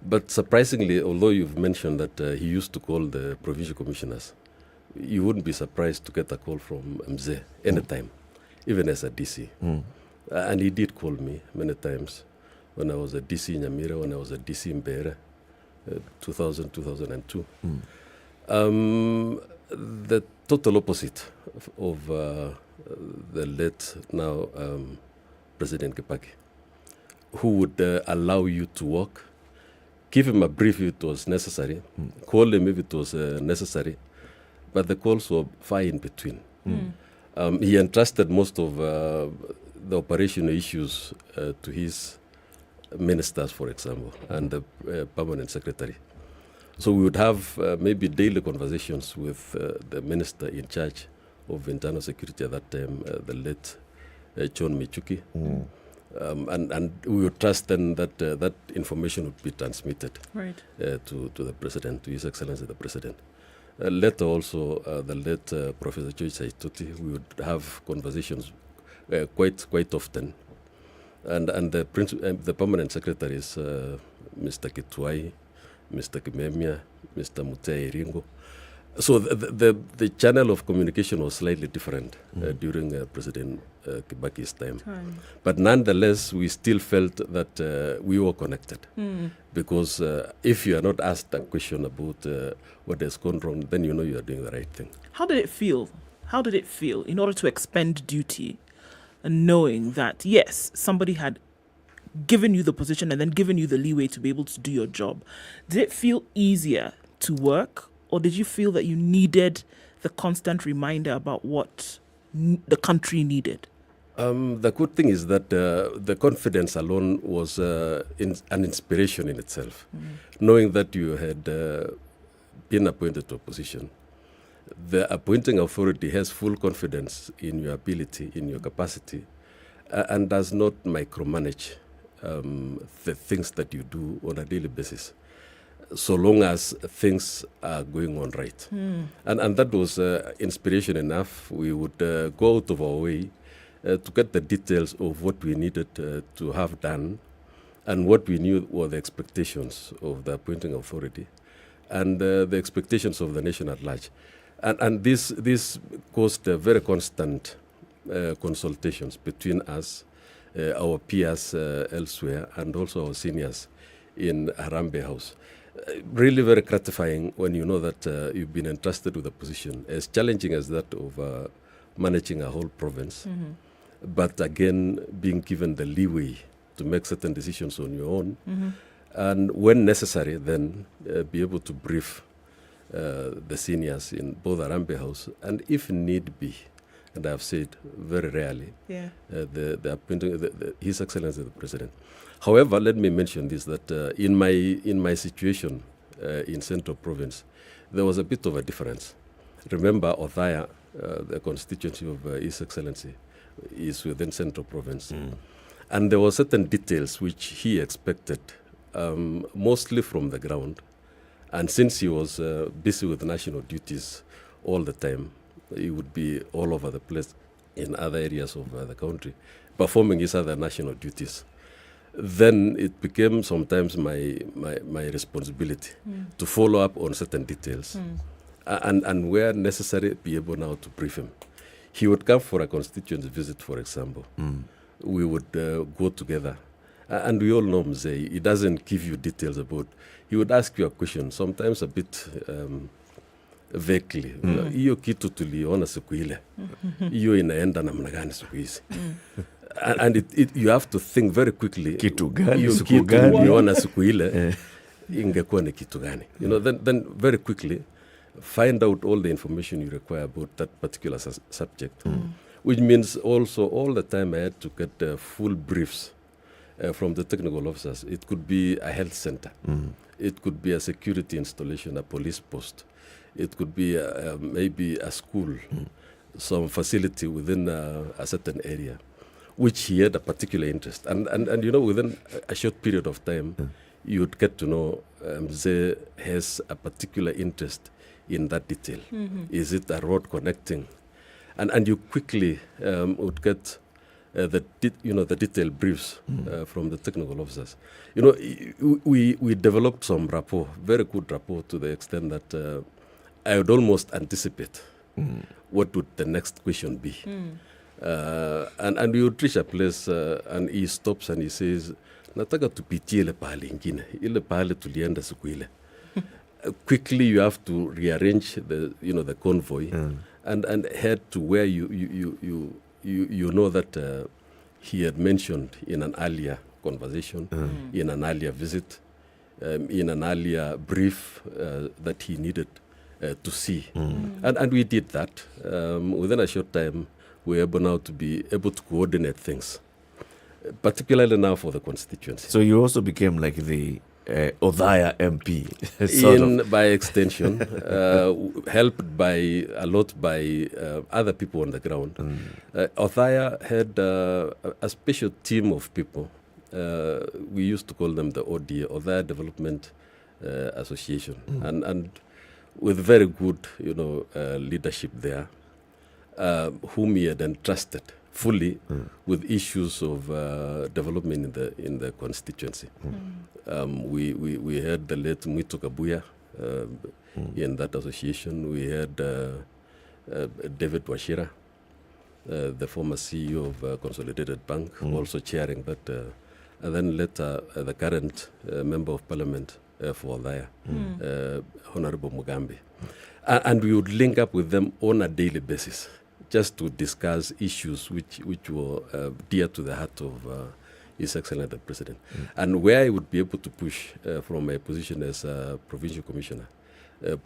But surprisingly, although you've mentioned that he used to call the provincial commissioners, you wouldn't be surprised to get a call from Mzee anytime, even as a DC. And he did call me many times when I was a DC in Nyamira, when I was a DC in Bere, 2000, 2002. The total opposite of the late now President Kibaki, who would allow you to walk, give him a brief if it was necessary, call him if it was necessary, but the calls were far in between. He entrusted most of the operational issues to his ministers, for example, and the permanent secretary. So we would have maybe daily conversations with the minister in charge of internal security at that time, the late John Michuki. And we would trust then that that information would be transmitted to the president, to His Excellency the President. Later also, the late Professor George Saitoti, we would have conversations quite often. And the permanent secretary is Mr. Kitwai, Mr. Kimemia, Mr. Mutai Ringo. So the channel of communication was slightly different during President Kibaki's time. But nonetheless, we still felt that we were connected. Because if you are not asked a question about what has gone wrong, then you know you are doing the right thing. How did it feel? How did it feel in order to expend duty and knowing that, yes, somebody had given you the position and then given you the leeway to be able to do your job? Did it feel easier to work? Or did you feel that you needed the constant reminder about what the country needed? The good thing is that the confidence alone was an inspiration in itself. Knowing that you had been appointed to a position, the appointing authority has full confidence in your ability, in your capacity, and does not micromanage the things that you do on a daily basis, so long as things are going on right. And that was inspiration enough. We would go out of our way to get the details of what we needed to have done and what we knew were the expectations of the appointing authority and the expectations of the nation at large. And this caused very constant consultations between us, our peers elsewhere, and also our seniors in Harambee House. Really very gratifying when you know that you've been entrusted with a position as challenging as that of managing a whole province, but again being given the leeway to make certain decisions on your own, and when necessary then be able to brief the seniors in both Harambee House and if need be, and I've said very rarely, the appointing His Excellency the President. However, let me mention this, that in my situation in Central Province, there was a bit of a difference. Remember, Othaya, the constituency of His Excellency, is within Central Province. And there were certain details which he expected, mostly from the ground. And since he was busy with national duties all the time, he would be all over the place in other areas of the country, performing his other national duties. Then it became sometimes my responsibility to follow up on certain details and where necessary be able now to brief him. He would come for a constituency visit, for example. We would go together. And we all know Mzee, he doesn't give you details about, he would ask you a question, sometimes a bit vaguely. Hiyo kitu tuliona siku ile. Hiyo inaenda namna gani siku hizi? And you have to think very quickly. Kitu gani? Hiyo kitu tuliona siku ile ingekuwa ni kitu gani? You know, then very quickly find out all the information you require about that particular subject. Which means also all the time I had to get full briefs from the technical officers. It could be a health center. It could be a security installation, a police post. It could be maybe a school, some facility within a certain area, which he had a particular interest. And you know, within a short period of time, you would get to know Mzee has a particular interest in that detail. Is it a road connecting? And you quickly would get the detailed briefs from the technical officers. You know, we developed some rapport, very good rapport, to the extent that I would almost anticipate what would the next question be. And we would reach a place and he stops and he says, nataka tupitie ile pahali ingine, ile pahali tulienda siku ile. Quickly you have to rearrange the convoy and head to where you know that he had mentioned in an earlier conversation, in an earlier visit, in an earlier brief that he needed to see. And we did that. Within a short time, we were able now to be able to coordinate things, particularly now for the constituency. So you also became like the Othaya MP, by extension, helped a lot by other people on the ground. Othaya had a special team of people. We used to call them the ODA, Othaya Development Association, and with very good, leadership there, whom he had entrusted fully with issues of development in the constituency. We had the late Mwito Kabuya, in that association. We had David Washira, the former CEO of Consolidated Bank, also chairing that. And then later, the current Member of Parliament for Aldaya, Honorable Mugambi. And we would link up with them on a daily basis just to discuss issues which were dear to the heart of His Excellency the President. And where I would be able to push from my position as a Provincial Commissioner,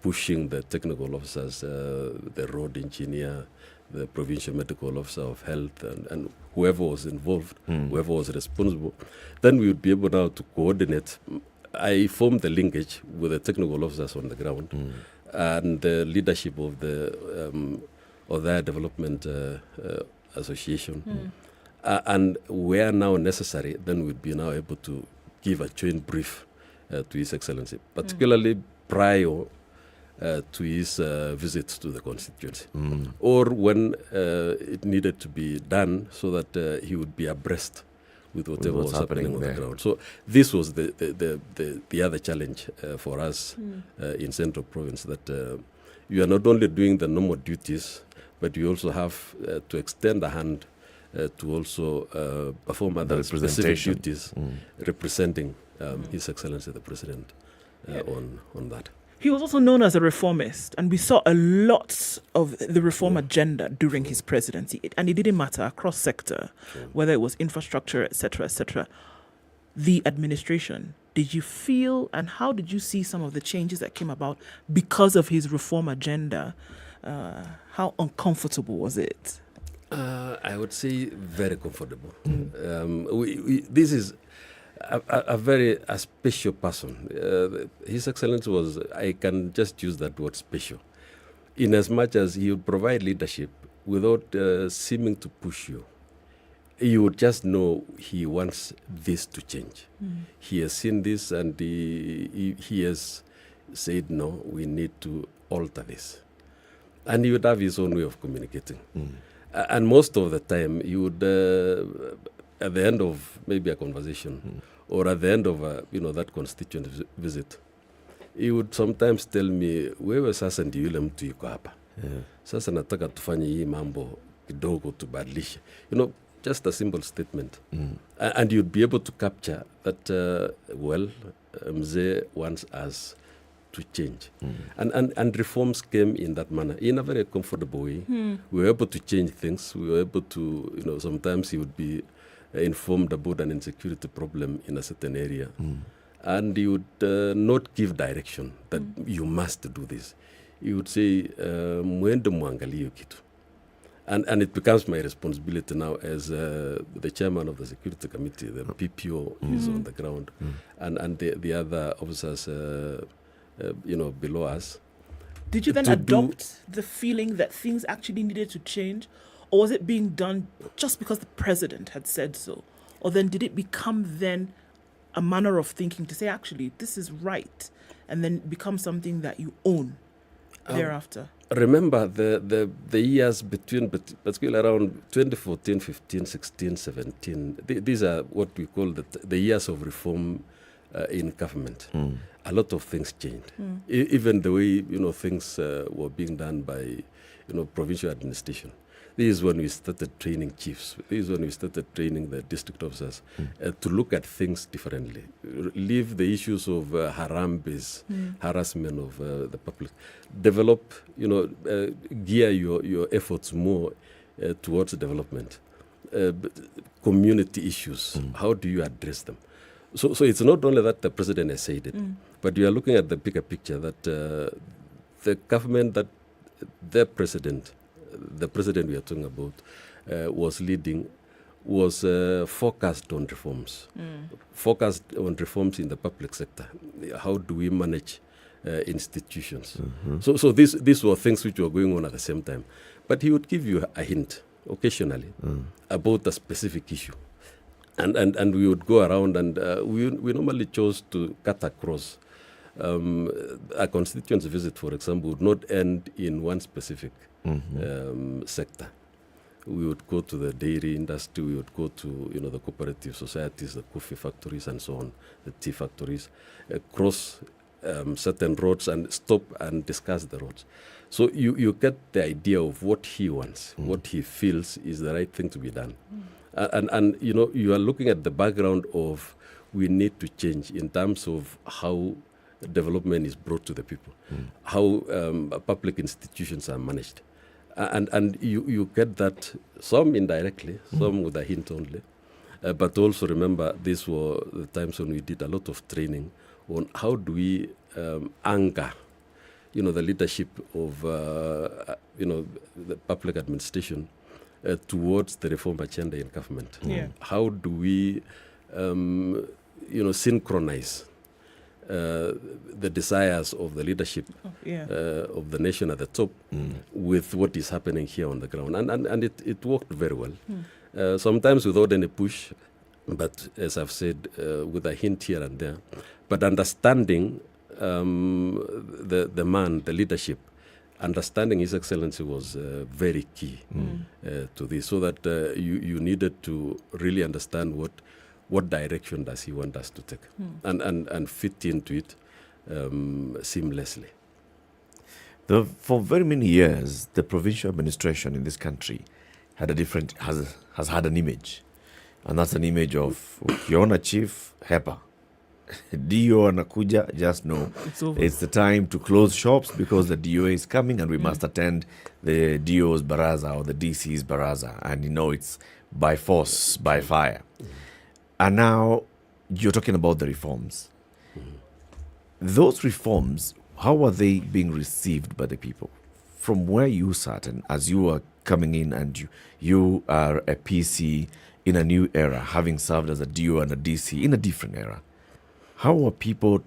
pushing the technical officers, the road engineer, the Provincial Medical Officer of Health, and whoever was involved, whoever was responsible, then we would be able now to coordinate. I formed the linkage with the technical officers on the ground and the leadership of their development association. And where now necessary, then we'd be now able to give a joint brief to His Excellency, particularly prior to his visit to the constituency, or when it needed to be done, so that he would be abreast with whatever was happening on the ground. So this was the other challenge for us in Central Province, that you are not only doing the normal duties, but you also have to extend a hand to also perform other specific duties representing His Excellency the President on that. He was also known as a reformist, and we saw a lot of the reform agenda during his presidency, and it didn't matter across sector, whether it was infrastructure, etc., etc. The administration, did you feel, and how did you see some of the changes that came about because of his reform agenda? How uncomfortable was it? I would say very comfortable. This is a very special person. His Excellency was, I can just use that word, special, in as much as he would provide leadership without seeming to push you. You would just know he wants this to change. He has seen this, and he has said, no, we need to alter this. And he would have his own way of communicating. And most of the time, he would, at the end of maybe a conversation, or at the end of that constituent visit, he would sometimes tell me, wewe sasa ndio yule mtu yuko hapa. Sasa nataka tufanye hii mambo kidogo tubadilishe. Just a simple statement. And you'd be able to capture that, Mzee wants us to change. And reforms came in that manner, in a very comfortable way. We were able to change things. We were able to, sometimes he would be informed about an insecurity problem in a certain area. And he would not give direction that you must do this. He would say, mwende muangalie kitu. And it becomes my responsibility now as the chairman of the Security Committee, the PPO is on the ground, and the other officers below us. Did you then adopt the feeling that things actually needed to change? Or was it being done just because the president had said so? Or then did it become then a manner of thinking to say, actually, this is right, and then become something that you own thereafter? Remember the years between, particularly around 2014, 15, 16, 17, these are what we call the years of reform in government. A lot of things changed. Even the way, things were being done by, provincial administration. This is when we started training chiefs. This is when we started training the district officers to look at things differently. Leave the issues of haram-based harassment of the public. Develop, gear your efforts more towards development. Community issues, how do you address them? So it's not only that the president has said it, but you are looking at the bigger picture that the government that the president we are talking about was leading was focused on reforms. Focused on reforms in the public sector. How do we manage institutions? So these were things which were going on at the same time. But he would give you a hint occasionally about a specific issue. And we would go around, and we normally chose to cut across. A constituency visit, for example, would not end in one specific sector. We would go to the dairy industry, we would go to the cooperative societies, the coffee factories and so on, the tea factories, cross certain roads and stop and discuss the roads. So you get the idea of what he wants, what he feels is the right thing to be done. And you are looking at the background of we need to change in terms of how development is brought to the people, how public institutions are managed. And you get that some indirectly, some with a hint only. But also remember, these were the times when we did a lot of training on how do we anchor, the leadership of, the public administration towards the reform agenda in government. Yeah. How do we, synchronize the desires of the leadership of the nation at the top with what is happening here on the ground. And it worked very well. Sometimes without any push, but as I've said, with a hint here and there. But understanding the man, the leadership, understanding His Excellency was very key to this, so that you needed to really understand what direction does he want us to take and fit into it seamlessly. For very many years, the provincial administration in this country had has had an image, and that's an image of ukiona chief hepa DO anakuja, just know it's the time to close shops because the DOA is coming and we must attend the DO's baraza or the DC's baraza, and it's by force, by fire. And now you're talking about the reforms. Those reforms, how are they being received by the people? From where you sat, and as you are coming in and you are a PC in a new era, having served as a DO and a DC in a different era, how are people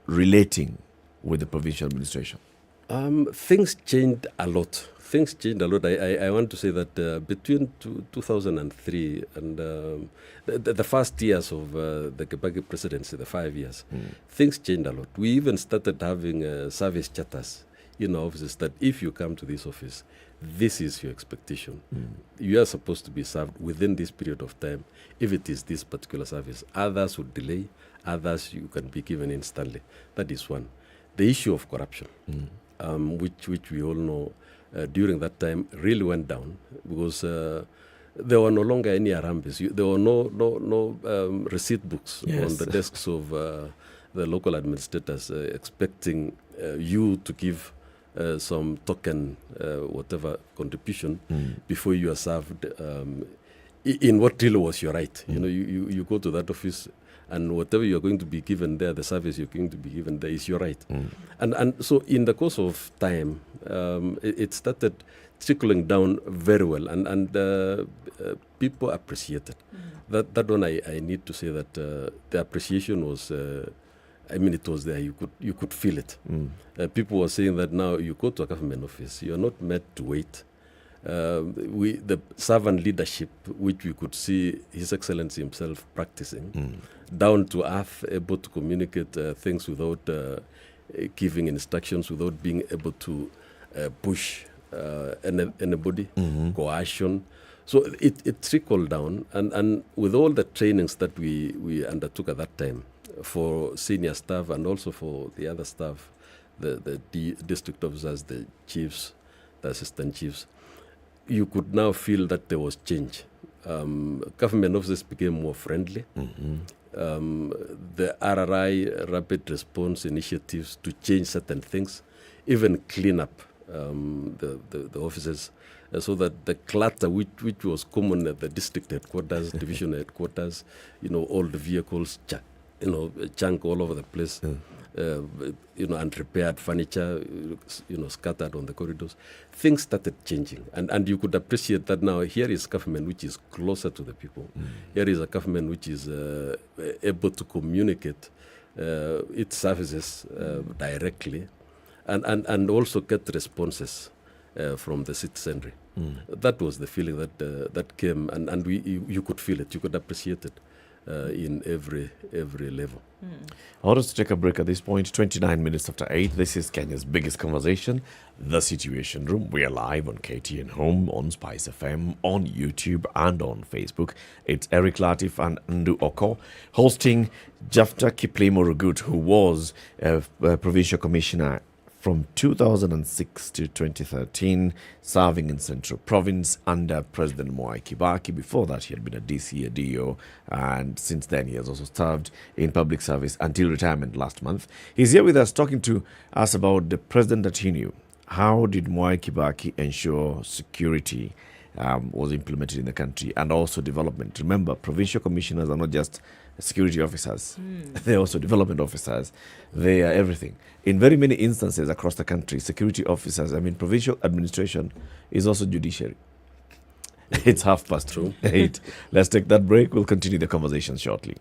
relating with the provincial administration? Things changed a lot. I want to say that between 2003 and the first years of the Kibaki presidency, the 5 years, things changed a lot. We even started having service charters in our offices that if you come to this office, this is your expectation. You are supposed to be served within this period of time if it is this particular service. Others would delay, others you can be given instantly. That is one. The issue of corruption, which we all know during that time really went down because there were no longer any arambis. There were no receipt books on the desks of the local administrators expecting you to give some token, whatever contribution before you are served in what really was your right. You go to that office and whatever you're going to be given there, the service you're going to be given there is your right. And so in the course of time, it started trickling down very well, and people appreciated. That one I need to say that the appreciation was, it was there. You could feel it. People were saying that now you go to a government office, you're not meant to wait. The servant leadership, which we could see His Excellency himself practicing, down to earth, able to communicate things without giving instructions, without being able to push anybody, coercion. So it trickled down, and with all the trainings that we undertook at that time for senior staff and also for the other staff, the district officers, the chiefs, the assistant chiefs, you could now feel that there was change. Government officers became more friendly. The RRI, rapid response initiatives to change certain things, even clean up the offices, so that the clutter which was common at the district headquarters, division headquarters, all the vehicles, junk all over the place, unrepaired furniture, scattered on the corridors. Things started changing, and you could appreciate that now. Here is government which is closer to the people. Here is a government which is able to communicate its services directly, and also get responses from the citizenry. That was the feeling that came, and you could feel it, you could appreciate it. in every level. I want us to take a break at this point. 29 minutes after 8. This is Kenya's biggest conversation, The Situation Room. We are live on KTN Home, on SpiceFM, on YouTube, and on Facebook. It's Eric Latiff and Ndu Okoh hosting Jafta Kiplimo-Rugut, who was a provincial commissioner from 2006 to 2013, serving in Central Province under President Mwai Kibaki. Before that, he had been a DC, a DO, and since then he has also served in public service until retirement last month. He's here with us talking to us about the president that he knew. How did Mwai Kibaki ensure security was implemented in the country and also development? Remember, provincial commissioners are not just security officers. They're also development officers. They are everything. In very many instances across the country, security officers, provincial administration is also judiciary. It's 8:30. Let's take that break. We'll continue the conversation shortly.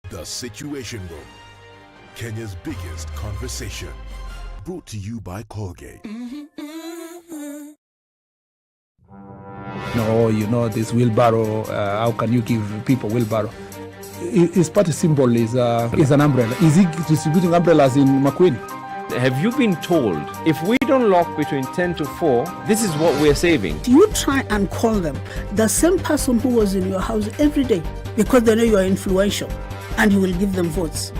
The Situation Room, Kenya's biggest conversation. Brought to you by Colgate. No, this wheelbarrow, how can you give people wheelbarrow? His party symbol is an umbrella. Is he distributing umbrellas in Makueni? Have you been told if we don't lock between 10 to 4, this is what we're saving? You try and call them, the same person who was in your house every day, because they know you are influential and you will give them votes.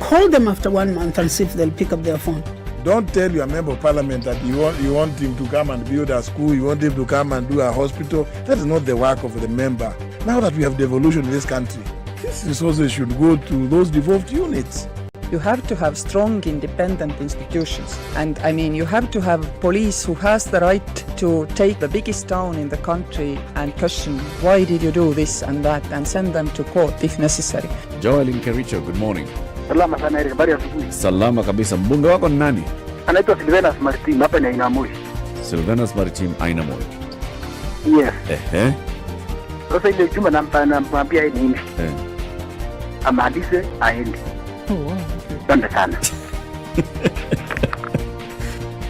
Call them after 1 month and see if they'll pick up their phone. Don't tell your member of parliament that you want him to come and build a school, you want him to come and do a hospital. That is not the work of the member. Now that we have devolution in this country, these resources should go to those devolved units. You have to have strong, independent institutions. And you have to have police who has the right to take the biggest town in the country and question, why did you do this and that, and send them to court if necessary. Joel in Kericho, good morning. Salama sana Eric, habari asubuhi. Salama kabisa. Mbunge wako ni nani? Anaitwa Seriousness Maritim, hapa ni Ainamoi. Seriousness Maritim, Ainamoi. Yes. Sasa ile juma namwambia yeye nini? Amalize aende. Oh wow. Asante sana.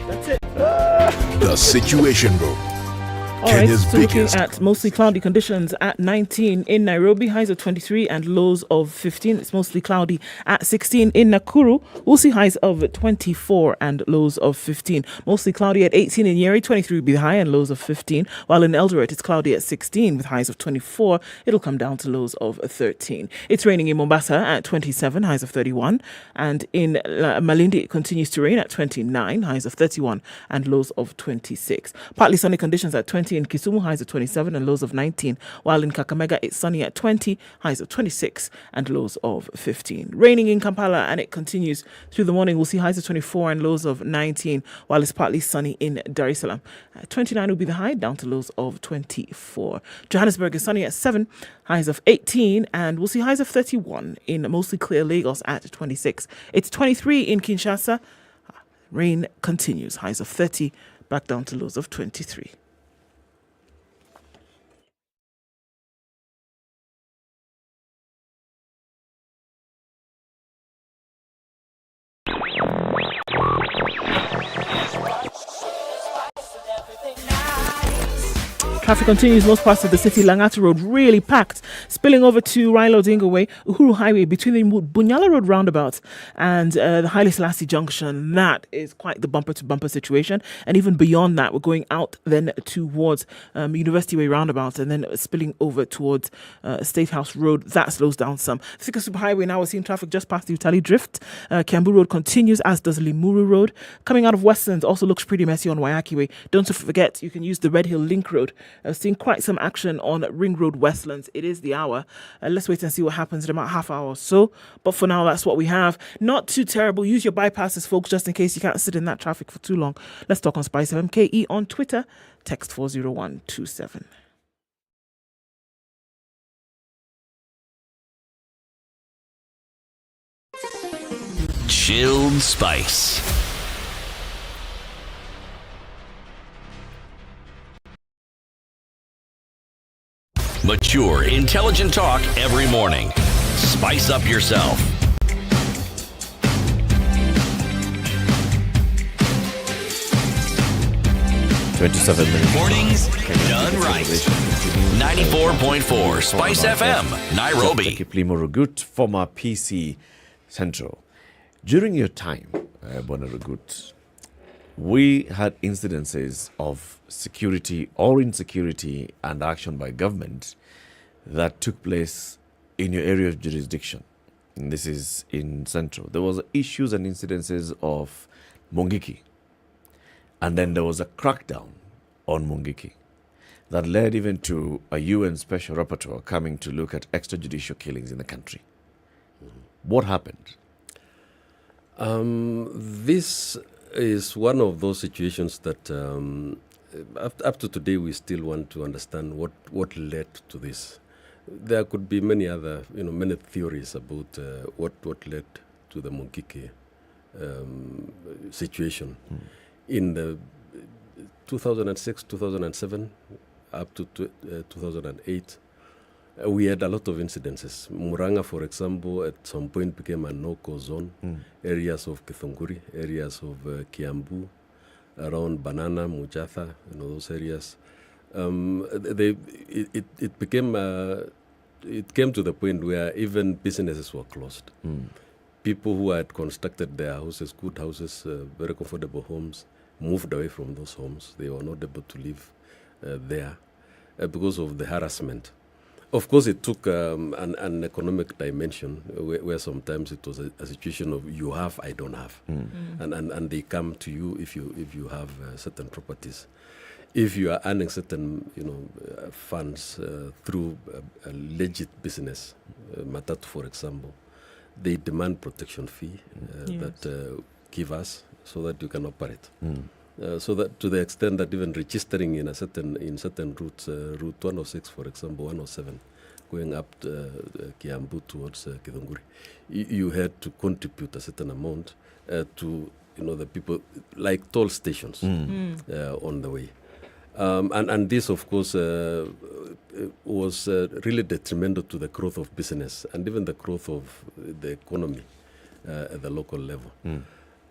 That's it. The Situation Room. All right, Kenya's so looking biggest. at mostly cloudy conditions at 19 in Nairobi, highs of 23 and lows of 15. It's mostly cloudy at 16 in Nakuru. We'll see highs of 24 and lows of 15. Mostly cloudy at 18 in Nyeri, 23 will be the high and lows of 15. While in Eldoret, it's cloudy at 16 with highs of 24. It'll come down to lows of 13. It's raining in Mombasa at 27, highs of 31. And in Malindi, it continues to rain at 29, highs of 31 and lows of 26. Partly sunny conditions at 20 in Kisumu, highs of 27 and lows of 19, while in Kakamega it's sunny at 20, highs of 26 and lows of 15. Raining in Kampala, and it continues through the morning. We'll see highs of 24 and lows of 19, while it's partly sunny in Dar es Salaam. 29 will be the high, down to lows of 24. Johannesburg is sunny at 7, highs of 18, and we'll see highs of 31 in mostly clear Lagos at 26. It's 23 in Kinshasa. Rain continues, highs of 30, back down to lows of 23. Traffic continues most parts of the city. Langata Road really packed, spilling over to Raila Odinga Way, Uhuru Highway between the Bunyala Road roundabout and the Haile Selassie Junction. That is quite the bumper-to-bumper situation. And even beyond that, we're going out then towards University Way roundabout and then spilling over towards State House Road. That slows down some. Thika Superhighway, now we're seeing traffic just past the Utali Drift. Kiambu Road continues, as does Limuru Road. Coming out of Westlands also looks pretty messy on Waiaki Way. Don't forget, you can use the Red Hill Link Road. Seeing quite some action on Ring Road Westlands. It is the hour. Let's wait and see what happens in about half hour or so. But for now, that's what we have. Not too terrible. Use your bypasses, folks, just in case you can't sit in that traffic for too long. Let's talk on SpiceFM KE on Twitter. Text 40127. Chilled Spice. Mature, intelligent talk every morning. Spice up yourself. 27 minutes. Mornings done right. 94.4 Spice FM, Nairobi. Dr. Kiplimo Rugut, former PC Central. During your time, Bwana Rugut, we had incidences of security or insecurity and action by government that took place in your area of jurisdiction. And this is in Central. There was issues and incidences of Mungiki. And then there was a crackdown on Mungiki that led even to a UN special rapporteur coming to look at extrajudicial killings in the country. What happened? This is one of those situations that up to today we still want to understand what led to this. There could be many other, many theories about what led to the Mungiki situation. In the 2006, 2007, up to 2008, we had a lot of incidences. Muranga, for example, at some point became a no-go zone. Areas of Githunguri, areas of Kiambu, around Banana, Mujatha, those areas. It became it came to the point where even businesses were closed. People who had constructed their houses, good houses, very comfortable homes, moved away from those homes. They were not able to live there because of the harassment. Of course, it took an economic dimension where sometimes it was a situation of you have, I don't have, and they come to you if you have certain properties. If you are earning certain funds through a legit business, Matatu for example, they demand protection fee that give us so that you can operate. So that to the extent that even registering in certain routes, Route 106 for example, 107, going up Kiambu towards Githunguri, you had to contribute a certain amount to the people, like toll stations on the way. And this, of course, was really detrimental to the growth of business and even the growth of the economy at the local level.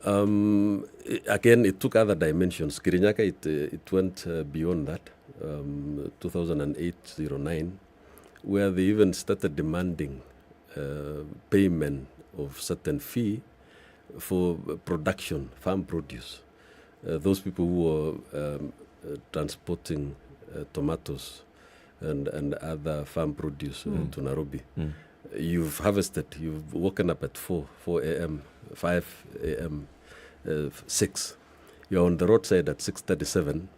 Again, it took other dimensions. Kirinyaka, it went beyond that, 2008-09, where they even started demanding payment of certain fee for production, farm produce. Those people who were transporting tomatoes and other farm produce to Nairobi. You've harvested, you've woken up at 4 a.m., 5 a.m., 6. You're on the roadside at 6:37,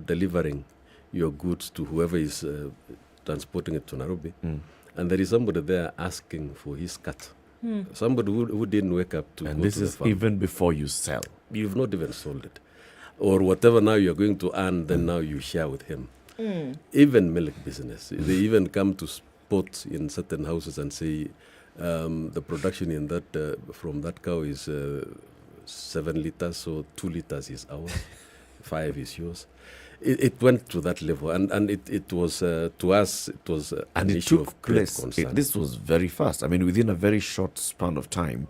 delivering your goods to whoever is transporting it to Nairobi. And there is somebody there asking for his cut. Somebody who didn't wake up to and go this to is the farm. even before you sell. You've not even sold it. Or whatever now you're going to earn, then now you share with him. Even milk business. They even come to spot in certain houses and say, the production in that from that cow is 7 liters, so 2 liters is ours, 5 is yours. It went to that level, and it was to us it was an issue of great concern. This was very fast. I mean, within a very short span of time,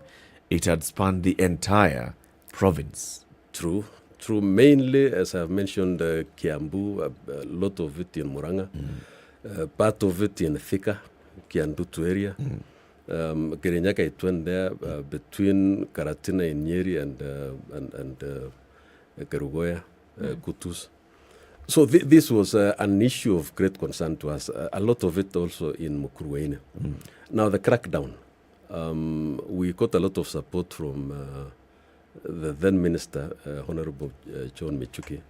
it had spanned the entire province. True, mainly, as I've mentioned, Kiambu, a lot of it in Muranga, part of it in Thika, Kiandutu area. Kirinyaka, it went there between Karatina in Nyeri and Kerugoya, Kutus. So this was an issue of great concern to us. A lot of it also in Mukuru. Now the crackdown, we got a lot of support from the then Minister, Honorable John Michuki.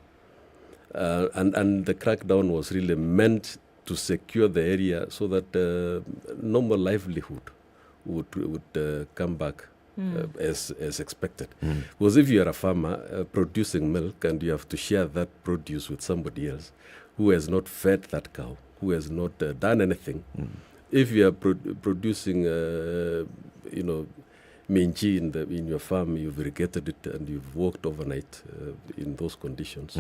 And the crackdown was really meant to secure the area so that normal livelihood would come back as expected. Because if you are a farmer producing milk and you have to share that produce with somebody else who has not fed that cow, who has not done anything, if you are producing, minji in your farm, you've irrigated it and you've worked overnight in those conditions,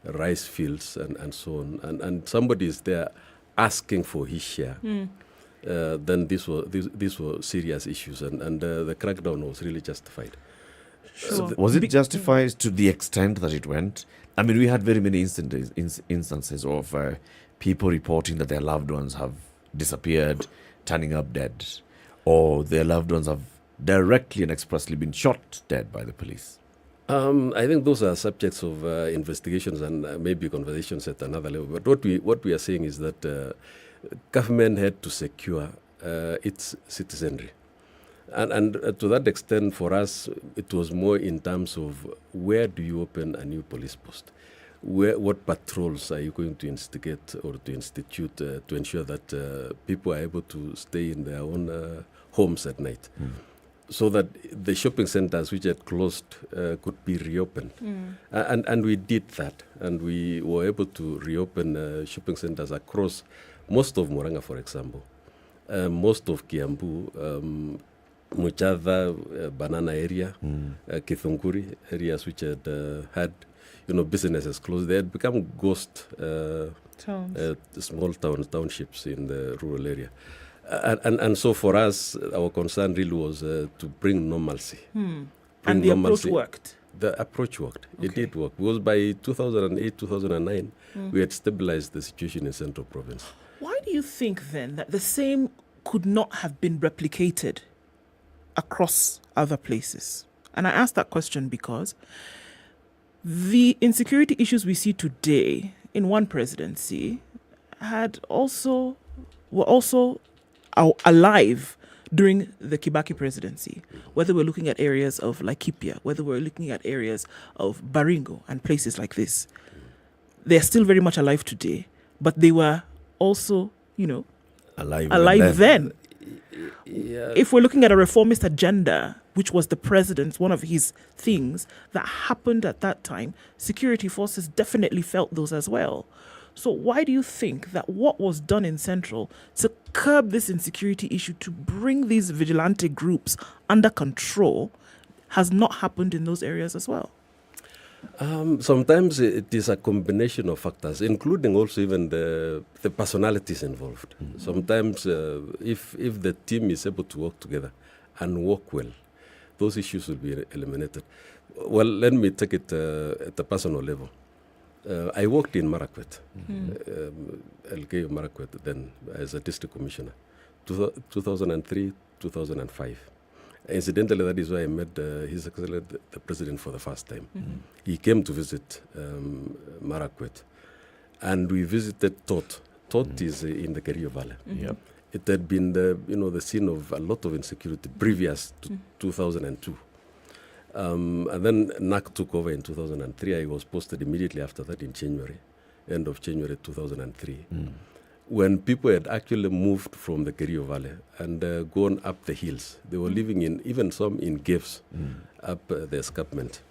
rice fields and so on, and somebody is there asking for his share, then these were serious issues, and the crackdown was really justified. Sure. Was it justified to the extent that it went? I mean, we had very many instances of people reporting that their loved ones have disappeared, turning up dead, or their loved ones have directly and expressly been shot dead by the police. I think those are subjects of investigations and maybe conversations at another level. But what we are saying is that government had to secure its citizenry. And to that extent, for us, it was more in terms of where do you open a new police post? What patrols are you going to instigate or to institute to ensure that people are able to stay in their own homes at night? So that the shopping centers which had closed could be reopened. And we did that. And we were able to reopen shopping centers across most of Murang'a, for example, most of Kiambu, Muchadha, Banana area, Kithunguri, areas which had had businesses closed. They had become ghost small townships in the rural area. And so for us, our concern really was to bring normalcy. And the approach worked? The approach worked. Okay. It did work. Because by 2008, 2009, we had stabilized the situation in Central Province. Why do you think then that the same could not have been replicated across other places? And I ask that question because the insecurity issues we see today in one presidency were also alive during the Kibaki presidency, whether we're looking at areas of Laikipia, whether we're looking at areas of Baringo and places like this. They're still very much alive today, but they were also, alive then. Yeah. If we're looking at a reformist agenda, which was the president's, one of his things that happened at that time, security forces definitely felt those as well. So why do you think that what was done in Central to curb this insecurity issue, to bring these vigilante groups under control, has not happened in those areas as well? Sometimes it is a combination of factors, including also even the personalities involved. Sometimes if the team is able to work together and work well, those issues will be eliminated. Well, let me take it at a personal level. I worked in Marakwet, LK Marakwet, then as a district commissioner, 2003, 2005. Incidentally, that is why I met His Excellency the President for the first time. He came to visit Marakwet, and we visited Tot. Tot is in the Kerio Valley. It had been the scene of a lot of insecurity previous to 2002. And then NAC took over in 2003. I was posted immediately after that in January, end of January 2003. When people had actually moved from the Kerio Valley and gone up the hills. They were living in, even some in caves, up the escarpment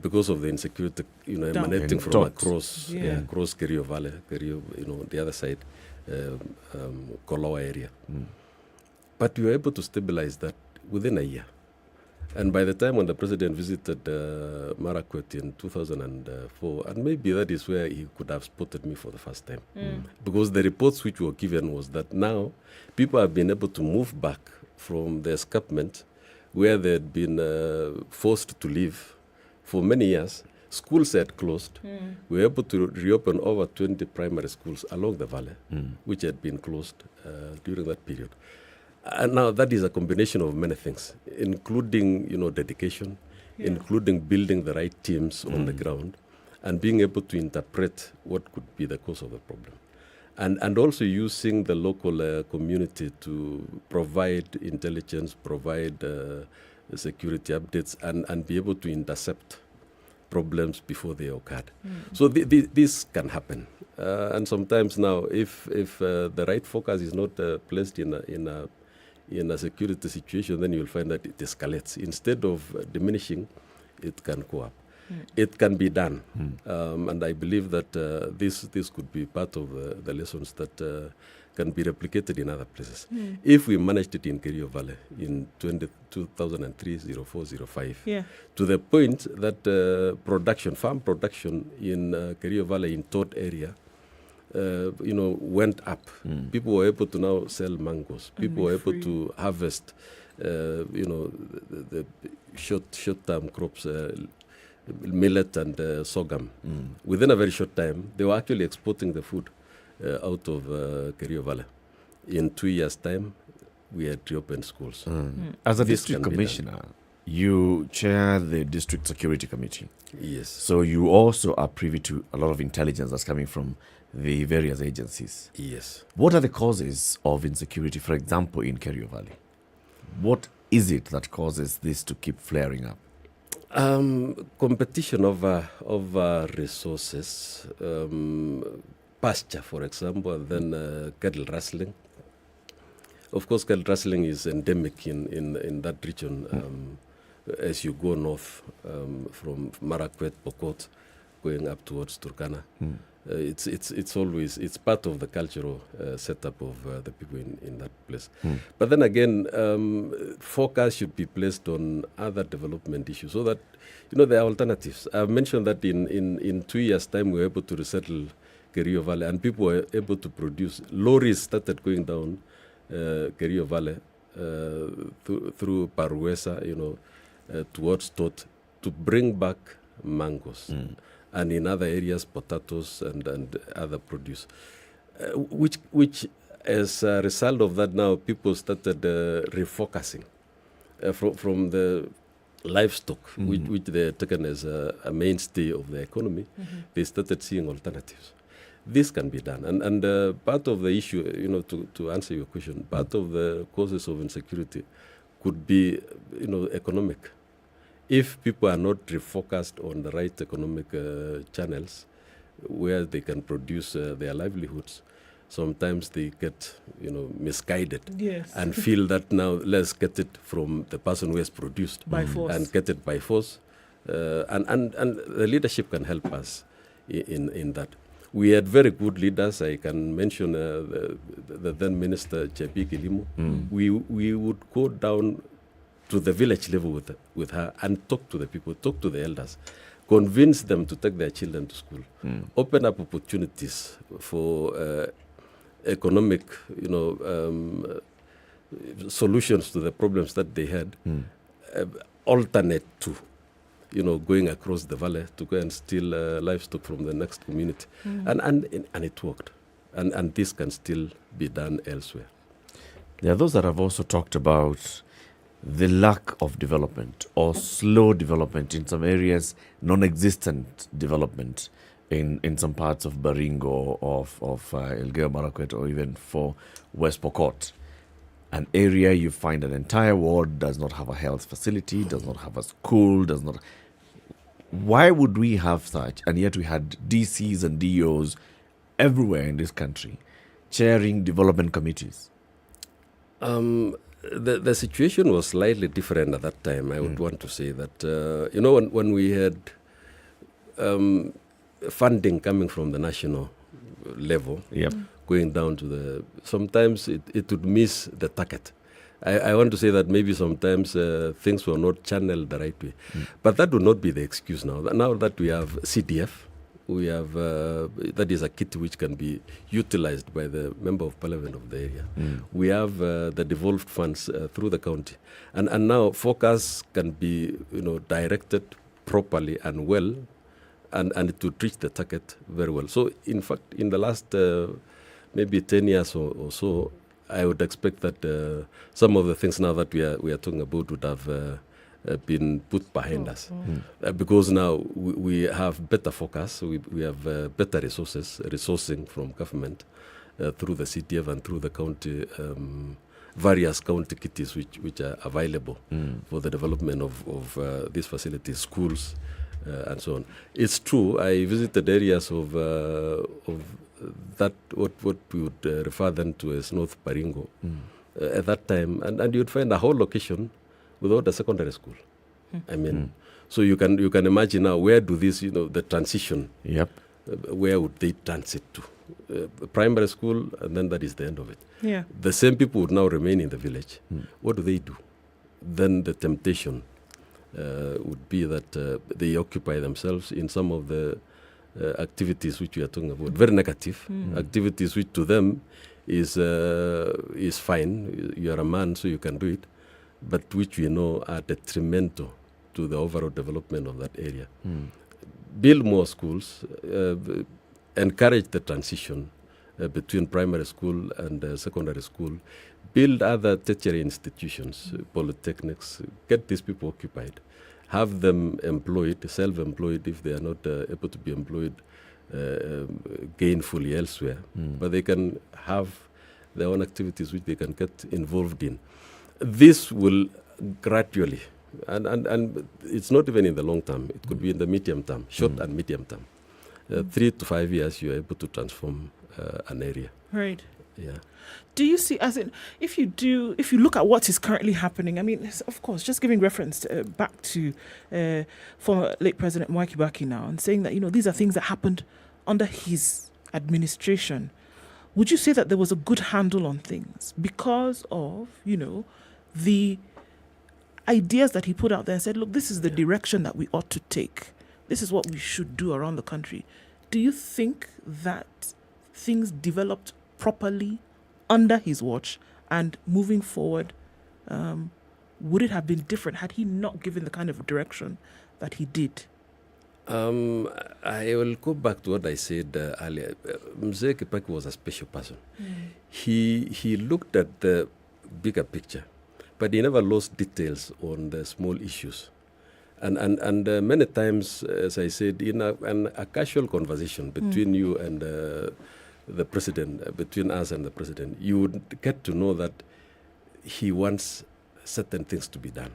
because of the insecurity, emanating from across Kerio Valley, the other side, Koloa area. But we were able to stabilize that within a year. And by the time when the president visited Marakwet in 2004, and maybe that is where he could have spotted me for the first time. Because the reports which were given was that now people have been able to move back from the escarpment where they had been forced to live for many years. Schools had closed. We were able to reopen over 20 primary schools along the valley, which had been closed during that period. And now that is a combination of many things, including, dedication, including building the right teams on the ground, and being able to interpret what could be the cause of the problem. And also using the local community to provide intelligence, provide security updates, and be able to intercept problems before they occurred. So this can happen. And sometimes now, if the right focus is not placed in a security situation, then you'll find that it escalates. Instead of diminishing, it can go up. It can be done. And I believe that this could be part of the lessons that can be replicated in other places. If we managed it in Kerio Valley in 2003, 04, 05, to the point that farm production in Kerio Valley in Tot area, went up. People were able to now sell mangoes. People were able to harvest the short-term crops, millet and sorghum. Within a very short time, they were actually exporting the food out of Kerio Valley. In 2 years' time, we had reopened schools. As a This district can be commissioner, you chair the district security committee. Yes. So you also are privy to a lot of intelligence that's coming from the various agencies. Yes. What are the causes of insecurity, for example, in Kerio Valley? What is it that causes this to keep flaring up? Competition over resources, pasture, for example, and then cattle rustling. Of course, cattle rustling is endemic in that region. As you go north from Marakwet, Pokot, going up towards Turkana, it's always part of the cultural setup of the people in that place. But then again, focus should be placed on other development issues so that there are alternatives. I've mentioned that in 2 years' time we were able to resettle Kerio Valley, and people were able to produce. Lorries started going down Kerio Valley through Paruesa, towards Tot, to bring back mangoes, and in other areas potatoes and other produce, which as a result of that, now people started refocusing from the livestock, which they had taken as a mainstay of the economy. They started seeing alternatives. This can be done, and part of the issue, to answer your question, part of the causes of insecurity could be, economic. If people are not refocused on the right economic channels where they can produce their livelihoods, sometimes they get, misguided and feel that now let's get it from the person who has produced by force, and get it by force, and the leadership can help us in that. We had very good leaders. I can mention the then Minister Kibaki Limu. We would go down to the village level with her and talk to the people, talk to the elders, convince them to take their children to school, open up opportunities for economic, solutions to the problems that they had, alternate to, going across the valley to go and steal livestock from the next community. And it worked. And this can still be done elsewhere. There are those that have also talked about the lack of development or slow development in some areas, non-existent development in some parts of Baringo, of Elgeyo Marakwet, or even for West Pokot. An area you find an entire ward does not have a health facility, does not have a school, does not. Why would we have such? And yet we had DCs and DOs everywhere in this country chairing development committees. The situation was slightly different at that time. I would want to say that, when we had funding coming from the national level, going down to sometimes it would miss the target. I want to say that maybe sometimes things were not channeled the right way. But that would not be the excuse now. Now that we have CDF, we have that is a kit which can be utilized by the member of parliament of the area. We have the devolved funds through the county, and now focus can be directed properly and well, and to reach the target very well. So in fact, in the last maybe 10 years or so, I would expect that some of the things now that we are talking about would have been put behind us, because now we have better focus, we have better resourcing from government through the CTF and through the county, various county kitties which are available for the development of these facilities, schools, and so on. It's true, I visited areas of that, what we would refer then to as North Baringo at that time, and you'd find a whole location without a secondary school. So you can imagine now, where do this, the transition, where would they transit to? Primary school, and then that is the end of it. The same people would now remain in the village. What do they do? Then the temptation would be that they occupy themselves in some of the activities which we are talking about, very negative activities, which to them is fine. You are a man, so you can do it. but which we know are detrimental to the overall development of that area. Build more schools, encourage the transition between primary school and secondary school, build other tertiary institutions, polytechnics, get these people occupied, have them employed, self-employed if they are not able to be employed gainfully elsewhere, but they can have their own activities which they can get involved in. This will gradually, and it's not even in the long term, it could be in the medium term, short and medium term. 3 to 5 years, you're able to transform an area. Right. Yeah. Do you see, as in, if you look at what is currently happening, I mean, of course, just giving reference back to former late President Mwai Kibaki now and saying that, these are things that happened under his administration. Would you say that there was a good handle on things because of, the ideas that he put out there and said, look, this is the direction that we ought to take. This is what we should do around the country. Do you think that things developed properly under his watch, and moving forward, would it have been different had he not given the kind of direction that he did? I will go back to what I said earlier. Mzee Kibaki was a special person. He looked at the bigger picture, but he never lost details on the small issues. And many times, as I said, in a casual conversation between you and the president, between us and the president, you would get to know that he wants certain things to be done.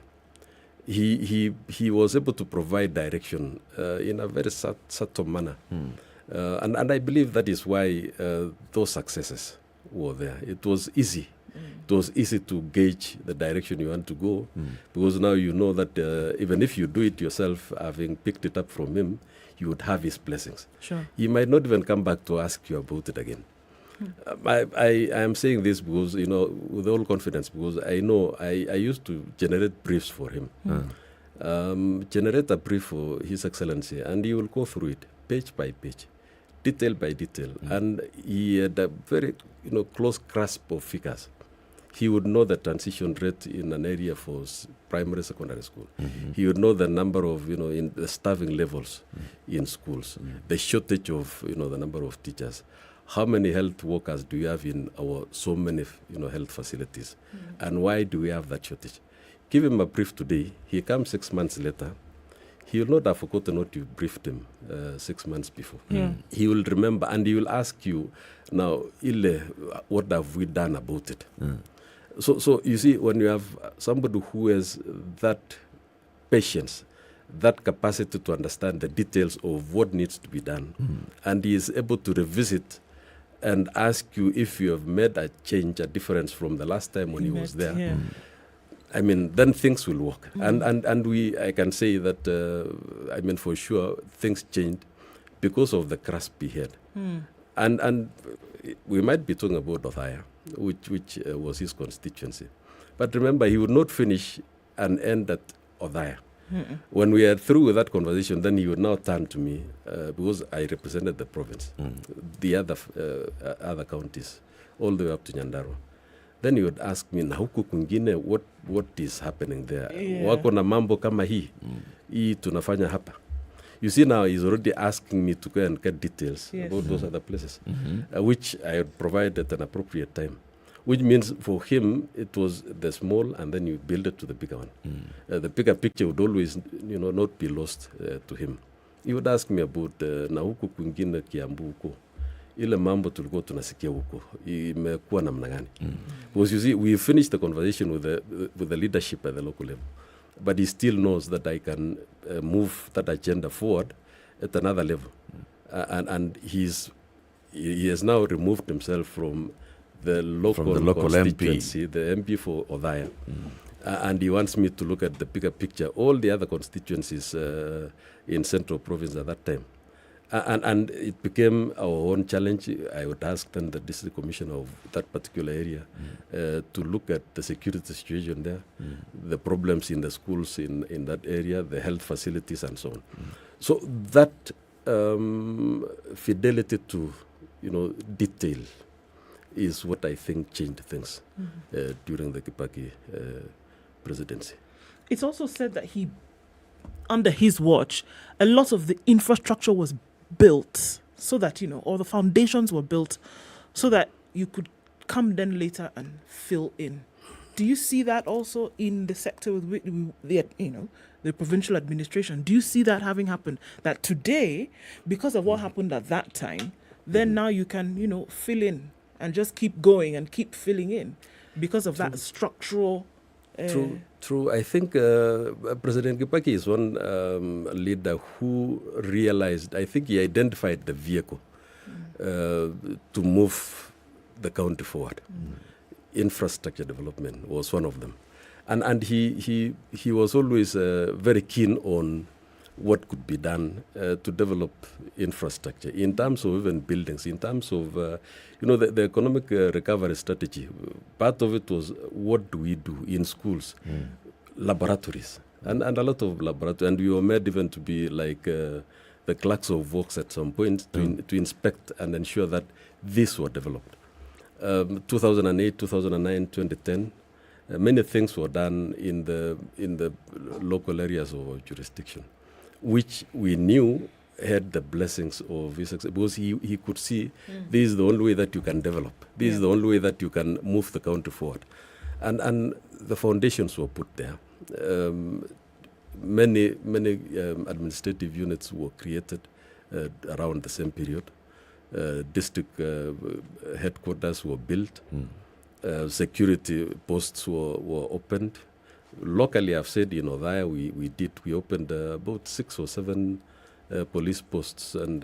He was able to provide direction in a very subtle manner. And I believe that is why those successes were there. It was easy. It was easy to gauge the direction you want to go, because now you know that even if you do it yourself, having picked it up from him, you would have his blessings. Sure. He might not even come back to ask you about it again. I am saying this because, with all confidence, because I know I used to generate briefs for him. Generate a brief for His Excellency, and he will go through it page by page, detail by detail. And he had a very close grasp of figures. He would know the transition rate in an area for primary, secondary school. He would know the number of, in the starving levels in schools, the shortage of, the number of teachers. How many health workers do we have in our so many, health facilities? And why do we have that shortage? Give him a brief today. He comes 6 months later. He will not have forgotten what you briefed him 6 months before. He will remember, and he will ask you, now, Ile, what have we done about it? So you see, when you have somebody who has that patience, that capacity to understand the details of what needs to be done, and he is able to revisit and ask you if you have made a change, a difference from the last time when he was there, I mean, then things will work. And I can say that, for sure, things changed because of the grasp he had. And we might be talking about Othaya, which was his constituency. But remember, he would not finish and end at Othaya. When we are through with that conversation, then he would now turn to me, because I represented the province, the other counties, all the way up to Nyandarua. Then he would ask me, na huku kwingine, what is happening there? Wako na mambo kama hii tunafanya hapa. You see, now he's already asking me to go and get details about those other places, which I would provide at an appropriate time. Which means for him, it was the small, and then you build it to the bigger one. The bigger picture would always, not be lost to him. He would ask me about na huku kwingine Kiambu huko, ile mambo tulikuwa tunasikia huko, imekuwa namna gani? Because you see, we finished the conversation with the leadership at the local level, but he still knows that I can move that agenda forward at another level, and he has now removed himself from the local constituency, MP. the MP for Othaya. And he wants me to look at the bigger picture, all the other constituencies in Central Province at that time. And it became our own challenge. I would ask then the district commissioner of that particular area to look at the security situation there, the problems in the schools in that area, the health facilities and so on. So that fidelity to, detail is what I think changed things during the Kibaki presidency. It's also said that under his watch, a lot of the infrastructure was built so that, or the foundations were built so that you could come then later and fill in. Do you see that also in the sector with the provincial administration? Do you see that having happened? That today, because of what happened at that time, then now you can, fill in and just keep going and keep filling in because of that structural... True. I think President Kibaki is one leader who realized, I think he identified the vehicle to move the country forward. Infrastructure development was one of them. And he was always very keen on what could be done to develop infrastructure in terms of even buildings, in terms of, the economic recovery strategy. Part of it was what do we do in schools, laboratories, and a lot of laboratories. And we were made even to be like the clerks of works at some point to inspect and ensure that these were developed. 2008, 2009, 2010, many things were done in the local areas of jurisdiction, which we knew had the blessings of his success, because he could see this is the only way that you can develop. This is the only way that you can move the country forward. And the foundations were put there. Many administrative units were created around the same period. District headquarters were built. Security posts were opened. Locally, I've said, there we opened about 6 or 7 police posts, and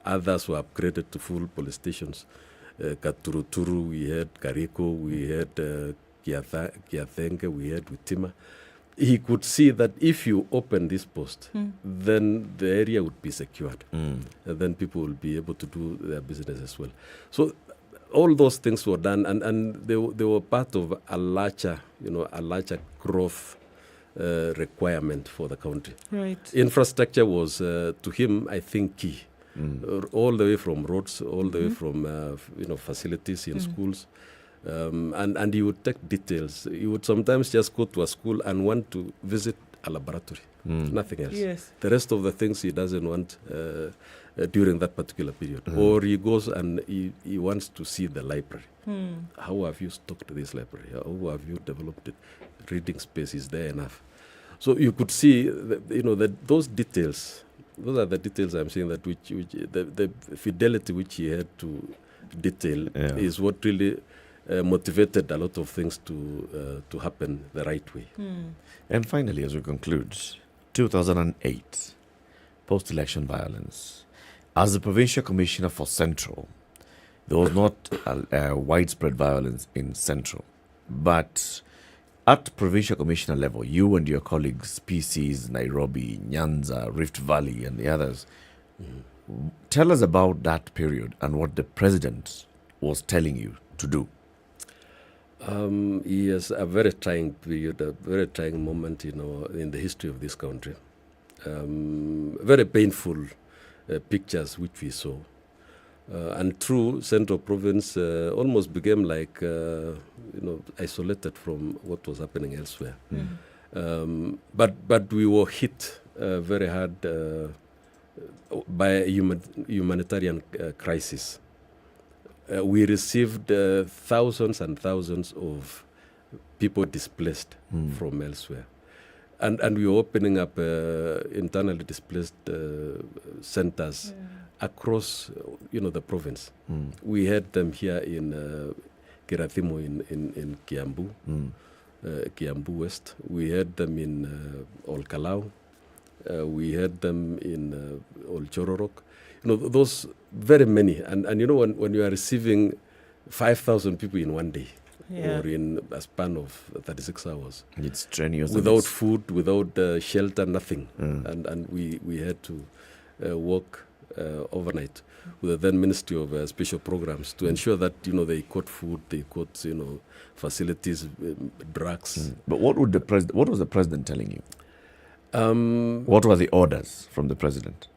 others were upgraded to full police stations. Katuruturu, we had Kariko, we had Kiathenge, we had Witima. He could see that if you open this post, then the area would be secured, and then people will be able to do their business as well. So all those things were done, and they were part of a larger growth requirement for the country. Right. Infrastructure was, to him, I think, key. All the way from roads, all the way from facilities in schools. And he would take details. He would sometimes just go to a school and want to visit a laboratory, nothing else. Yes. The rest of the things he doesn't want during that particular period. Or he goes and he wants to see the library. How have you stocked this library? How have you developed it? Reading space, is there enough? So you could see, those details. Those are the details I'm saying, that the fidelity which he had to detail is what really motivated a lot of things to happen the right way. And finally, as we conclude, 2008, post-election violence. As the Provincial Commissioner for Central, there was not widespread violence in Central, but at Provincial Commissioner level, you and your colleagues, PCs, Nairobi, Nyanza, Rift Valley, and the others, tell us about that period and what the President was telling you to do. Yes, a very trying period, a very trying moment, in the history of this country. Very painful pictures which we saw. And true, Central Province almost became like, isolated from what was happening elsewhere. But we were hit very hard by a humanitarian crisis. We received thousands and thousands of people displaced from elsewhere. And we were opening up internally displaced centers across, the province. We had them here in Kirathimo in Kiambu, Kiambu West. We had them in Olkalau. We had them in Olchororok. Those very many. And when you are receiving 5,000 people in one day, or in a span of 36 hours. It's strenuous. Without food, without shelter, nothing. And we had to work overnight with the then Ministry of Special Programs to ensure that, they got food, they got, facilities, drugs. But what was the President telling you? What were the orders from the President?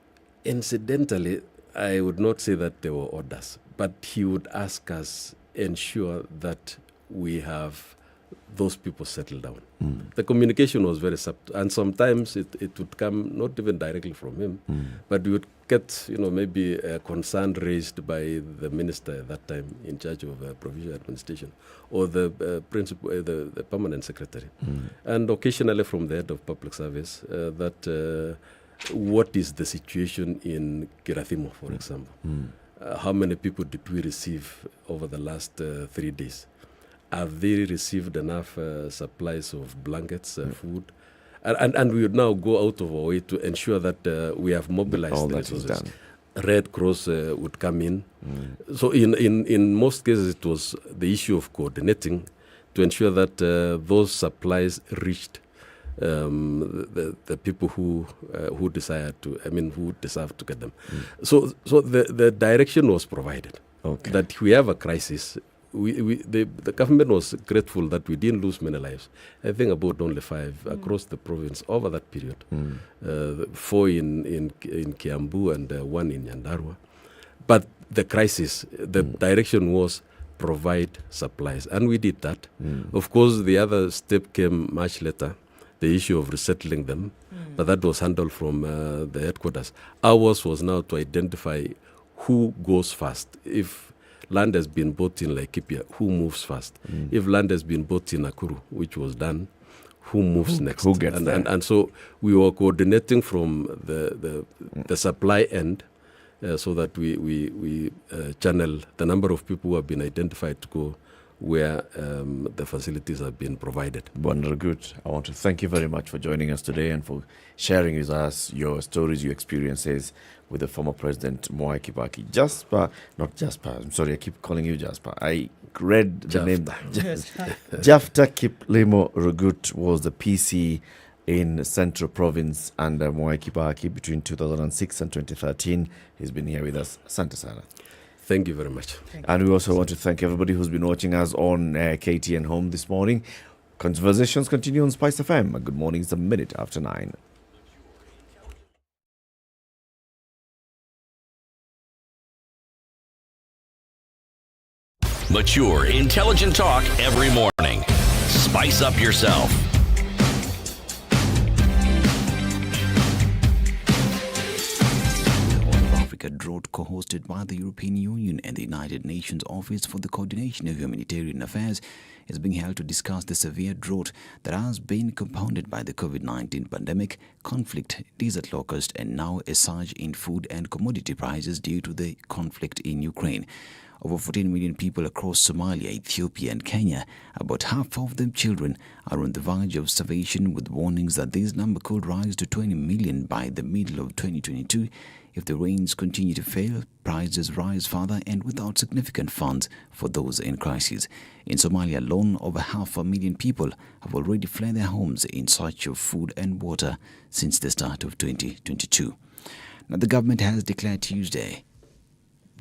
Incidentally, I would not say that there were orders, but he would ask us ensure that we have those people settled down. The communication was very subtle, and sometimes it would come not even directly from him, but we would get, maybe a concern raised by the minister at that time in charge of provincial administration, or the principal, the permanent secretary, and occasionally from the head of public service, that what is the situation in Kirathimo, for example? How many people did we receive over the last 3 days? Have they received enough supplies of blankets, food? And we would now go out of our way to ensure that we have mobilized all the that is resources. done. Red Cross would come in. So in most cases, it was the issue of coordinating to ensure that those supplies reached the people who desired to, who deserve to get them. So the direction was provided that we have a crisis. The government was grateful that we didn't lose many lives. I think about only 5 across the province over that period. 4 in Kiambu and 1 in Nyandarua. But the crisis, the direction was provide supplies, and we did that. Of course, the other step came much later, the issue of resettling them, but that was handled from the headquarters. Ours was now to identify who goes first. If land has been bought in Laikipia, who moves first? If land has been bought in Nakuru, which was done, who moves next? Who gets there? And so we were coordinating from the supply end so that we channel the number of people who have been identified to go where the facilities have been provided. Wonderful. Good. I want to thank you very much for joining us today and for sharing with us your stories, your experiences with the former president, Mwai Kibaki. I'm sorry, I keep calling you Jasper. I read the name. Jafta Kiplimo Rugut was the PC in Central Province under Mwai Kibaki between 2006 and 2013. He's been here with us. Asante sana. Thank you very much. And we also want to thank everybody who's been watching us on KTN Home this morning. Conversations continue on SpiceFM. Good morning, it's a minute after 9. Mature, intelligent talk every morning. Spice up yourself. Africa drought co-hosted by the European Union and the United Nations Office for the Coordination of Humanitarian Affairs is being held to discuss the severe drought that has been compounded by the COVID-19 pandemic, conflict, desert locust, and now a surge in food and commodity prices due to the conflict in Ukraine. Over 14 million people across Somalia, Ethiopia and Kenya, about half of them children, are on the verge of starvation, with warnings that this number could rise to 20 million by the middle of 2022 if the rains continue to fail, prices rise further, and without significant funds for those in crisis. In Somalia alone, over 500,000 people have already fled their homes in search of food and water since the start of 2022. Now, the government has declared Tuesday,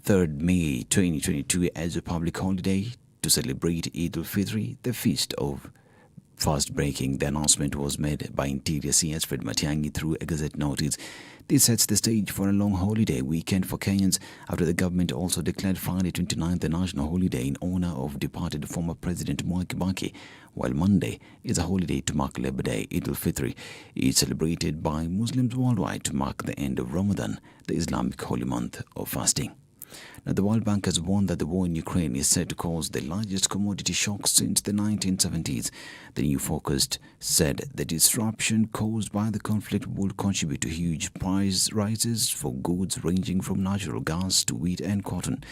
3rd May 2022 as a public holiday to celebrate Eid al-Fitr, the feast of fast breaking. The announcement was made by Interior CS Fred Matiang'i through a Gazette notice. This sets the stage for a long holiday weekend for Kenyans after the government also declared Friday 29th a national holiday in honor of departed former President Mwai Kibaki, while Monday is a holiday to mark Labor Day. Eid al-Fitr is celebrated by Muslims worldwide to mark the end of Ramadan, the Islamic holy month of fasting. Now, the World Bank has warned that the war in Ukraine is set to cause the largest commodity shock since the 1970s. The new forecast said the disruption caused by the conflict would contribute to huge price rises for goods ranging from natural gas to wheat and cotton.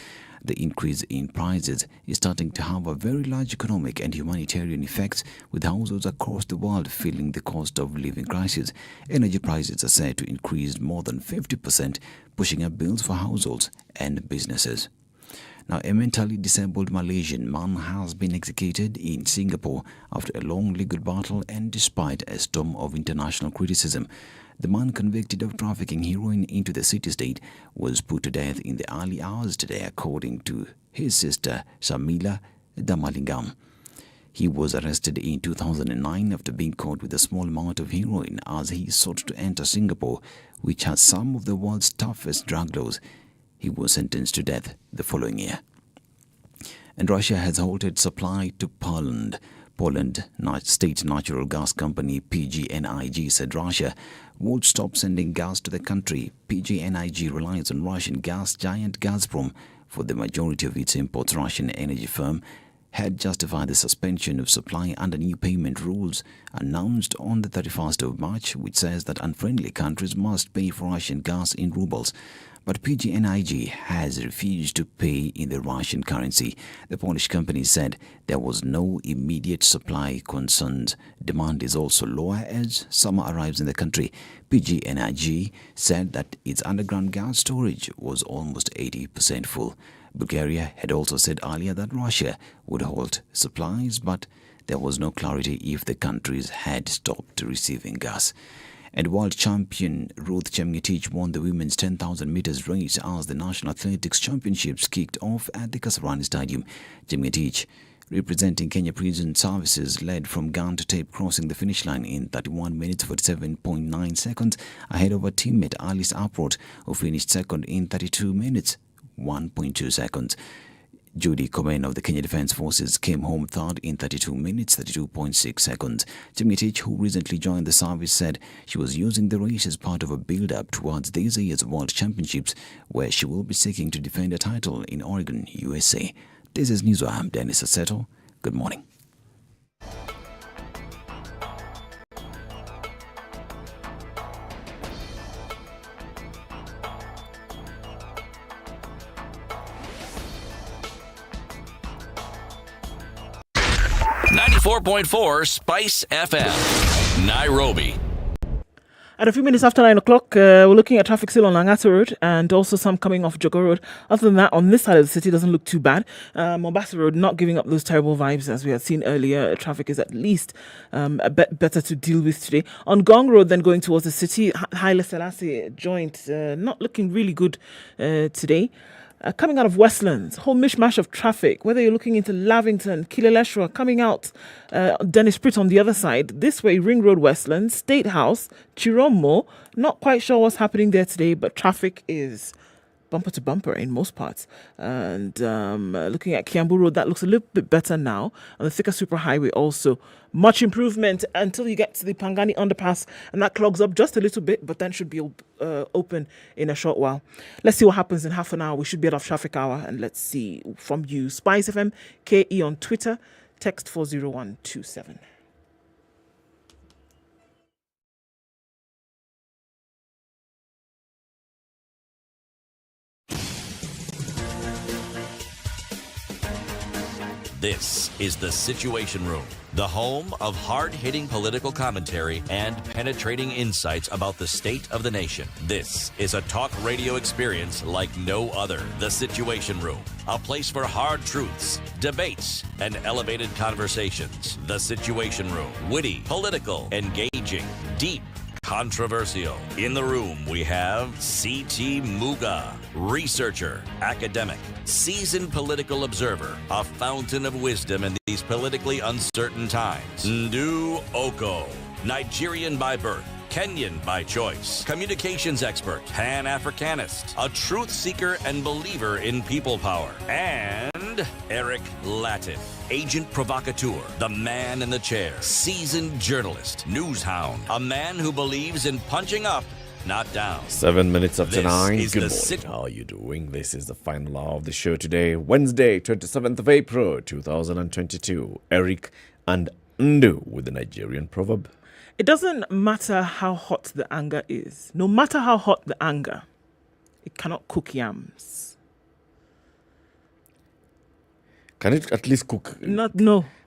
The increase in prices is starting to have a very large economic and humanitarian effects, with households across the world feeling the cost of living crisis. Energy prices are said to increase more than 50%, pushing up bills for households and businesses. Now, a mentally disabled Malaysian man has been executed in Singapore after a long legal battle and despite a storm of international criticism. The man convicted of trafficking heroin into the city-state was put to death in the early hours today, according to his sister, Shamila Damalingam. He was arrested in 2009 after being caught with a small amount of heroin as he sought to enter Singapore, which has some of the world's toughest drug laws. He was sentenced to death the following year. And Russia has halted supply to Poland. Poland state natural gas company PGNiG said Russia would stop sending gas to the country. PGNiG relies on Russian gas giant Gazprom for the majority of its imports. Russian energy firm had justified the suspension of supply under new payment rules announced on the 31st of March, which says that unfriendly countries must pay for Russian gas in rubles. But PGNiG has refused to pay in the Russian currency. The Polish company said there was no immediate supply concerns. Demand is also lower as summer arrives in the country. PGNiG said that its underground gas storage was almost 80% full. Bulgaria had also said earlier that Russia would halt supplies, but there was no clarity if the countries had stopped receiving gas. And world champion Ruth Chemgetich won the women's 10,000 meters race as the National Athletics Championships kicked off at the Kasarani Stadium. Chemgetich, representing Kenya Prison Services, led from gun to tape, crossing the finish line in 31 minutes 47.9 seconds ahead of her teammate Alice Aprot, who finished second in 32 minutes 1.2 seconds. Judy Komen of the Kenya Defence Forces came home third in 32 minutes 32.6 seconds. Chemgetich, who recently joined the service, said she was using the race as part of a build-up towards this year's World Championships, where she will be seeking to defend a title in Oregon, USA. This is News. I'm Dennis Assetto. Good morning. Spice FM, Nairobi. At a few minutes after 9 o'clock, we're looking at traffic still on Langata Road and also some coming off Jogo Road. Other than that, on this side of the city, doesn't look too bad. Mombasa Road not giving up those terrible vibes as we had seen earlier. Traffic is at least a bit better to deal with today. On Gong Road, then going towards the city, Haile Selassie joint not looking really good today. Coming out of Westlands, whole mishmash of traffic, whether you're looking into Lavington, Kileleshwa, coming out Dennis Pritt on the other side, this way, Ring Road, Westlands, State House, Chiromo, not quite sure what's happening there today, but traffic is bumper to bumper in most parts. And looking at Kiambu Road, that looks a little bit better now. And the Thika Superhighway also, much improvement until you get to the Pangani underpass, and that clogs up just a little bit, but then should be open in a short while. Let's see what happens in half an hour. We should be out of traffic hour, and let's see from you. SpiceFM, KE on Twitter, text 40127. This is The Situation Room, the home of hard-hitting political commentary and penetrating insights about the state of the nation. This is a talk radio experience like no other. The Situation Room, a place for hard truths, debates, and elevated conversations. The Situation Room, witty, political, engaging, deep, controversial. In the room, we have C.T. Muga, researcher, academic, seasoned political observer, a fountain of wisdom in these politically uncertain times. Ndu Okoh, Nigerian by birth, Kenyan by choice, communications expert, Pan-Africanist, a truth seeker and believer in people power, and Eric Latiff, agent provocateur, the man in the chair, seasoned journalist, news hound, a man who believes in punching up, not down. 7 minutes after 9. Is Good morning. How are you doing? This is the final hour of the show today, Wednesday, 27th of April, 2022. Eric and Ndu with the Nigerian proverb. It doesn't matter how hot the anger is. No matter how hot the anger, it cannot cook yams. Can it at least cook? No.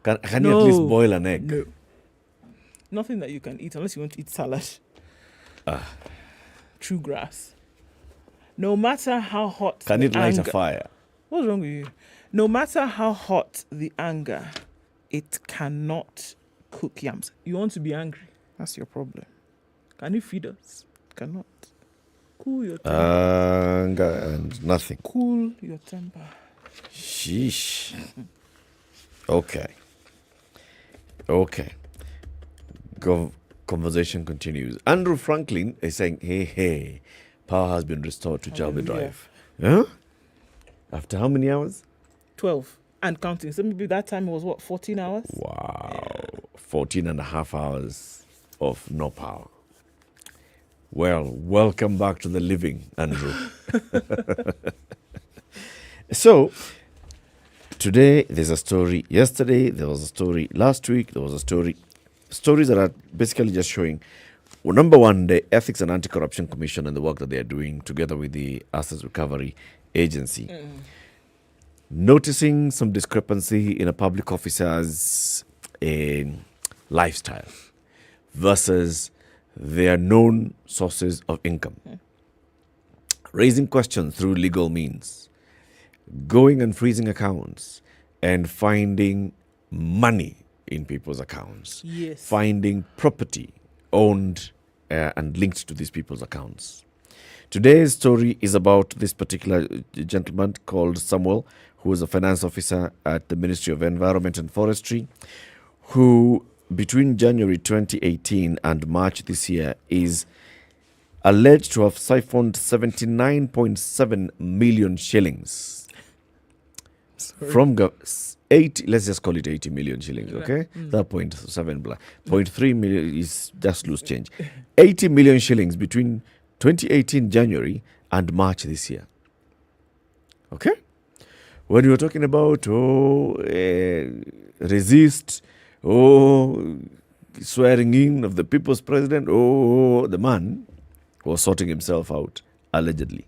Can you at least boil an egg? No. Nothing that you can eat unless you want to eat salad. True grass. No matter how hot Can it light a fire? What's wrong with you? No matter how hot the anger, it cannot cook yams. You want to be angry. That's your problem. Can you feed us? Cannot. Cool your temper. Anger and nothing. Cool your temper. Sheesh. Okay. Conversation continues. Andrew Franklin is saying, hey, power has been restored to Jalby Drive. Huh? After how many hours? 12. And counting. So maybe that time it was, 14 hours? Wow. 14 and a half hours of no power. Well, welcome back to the living, Andrew. So, today there's a story. Yesterday there was a story. Last week there was a story. Stories that are basically just showing, well, number one, the Ethics and Anti-Corruption Commission and the work that they are doing together with the Assets Recovery Agency. Noticing some discrepancy in a public officer's lifestyle versus their known sources of income. Raising questions through legal means. Going and freezing accounts and finding money in people's accounts. Yes. Finding property owned and linked to these people's accounts. Today's story is about this particular gentleman called Samuel, who is a finance officer at the Ministry of Environment and Forestry, who between January 2018 and March this year is alleged to have siphoned 79.7 million shillings from let's just call it 80 million shillings, okay? That 0.7 blah. 0.3 million is just loose change. 80 million shillings between 2018 January and March this year. Okay? When you were talking about, resist, swearing in of the people's president, the man was sorting himself out, allegedly.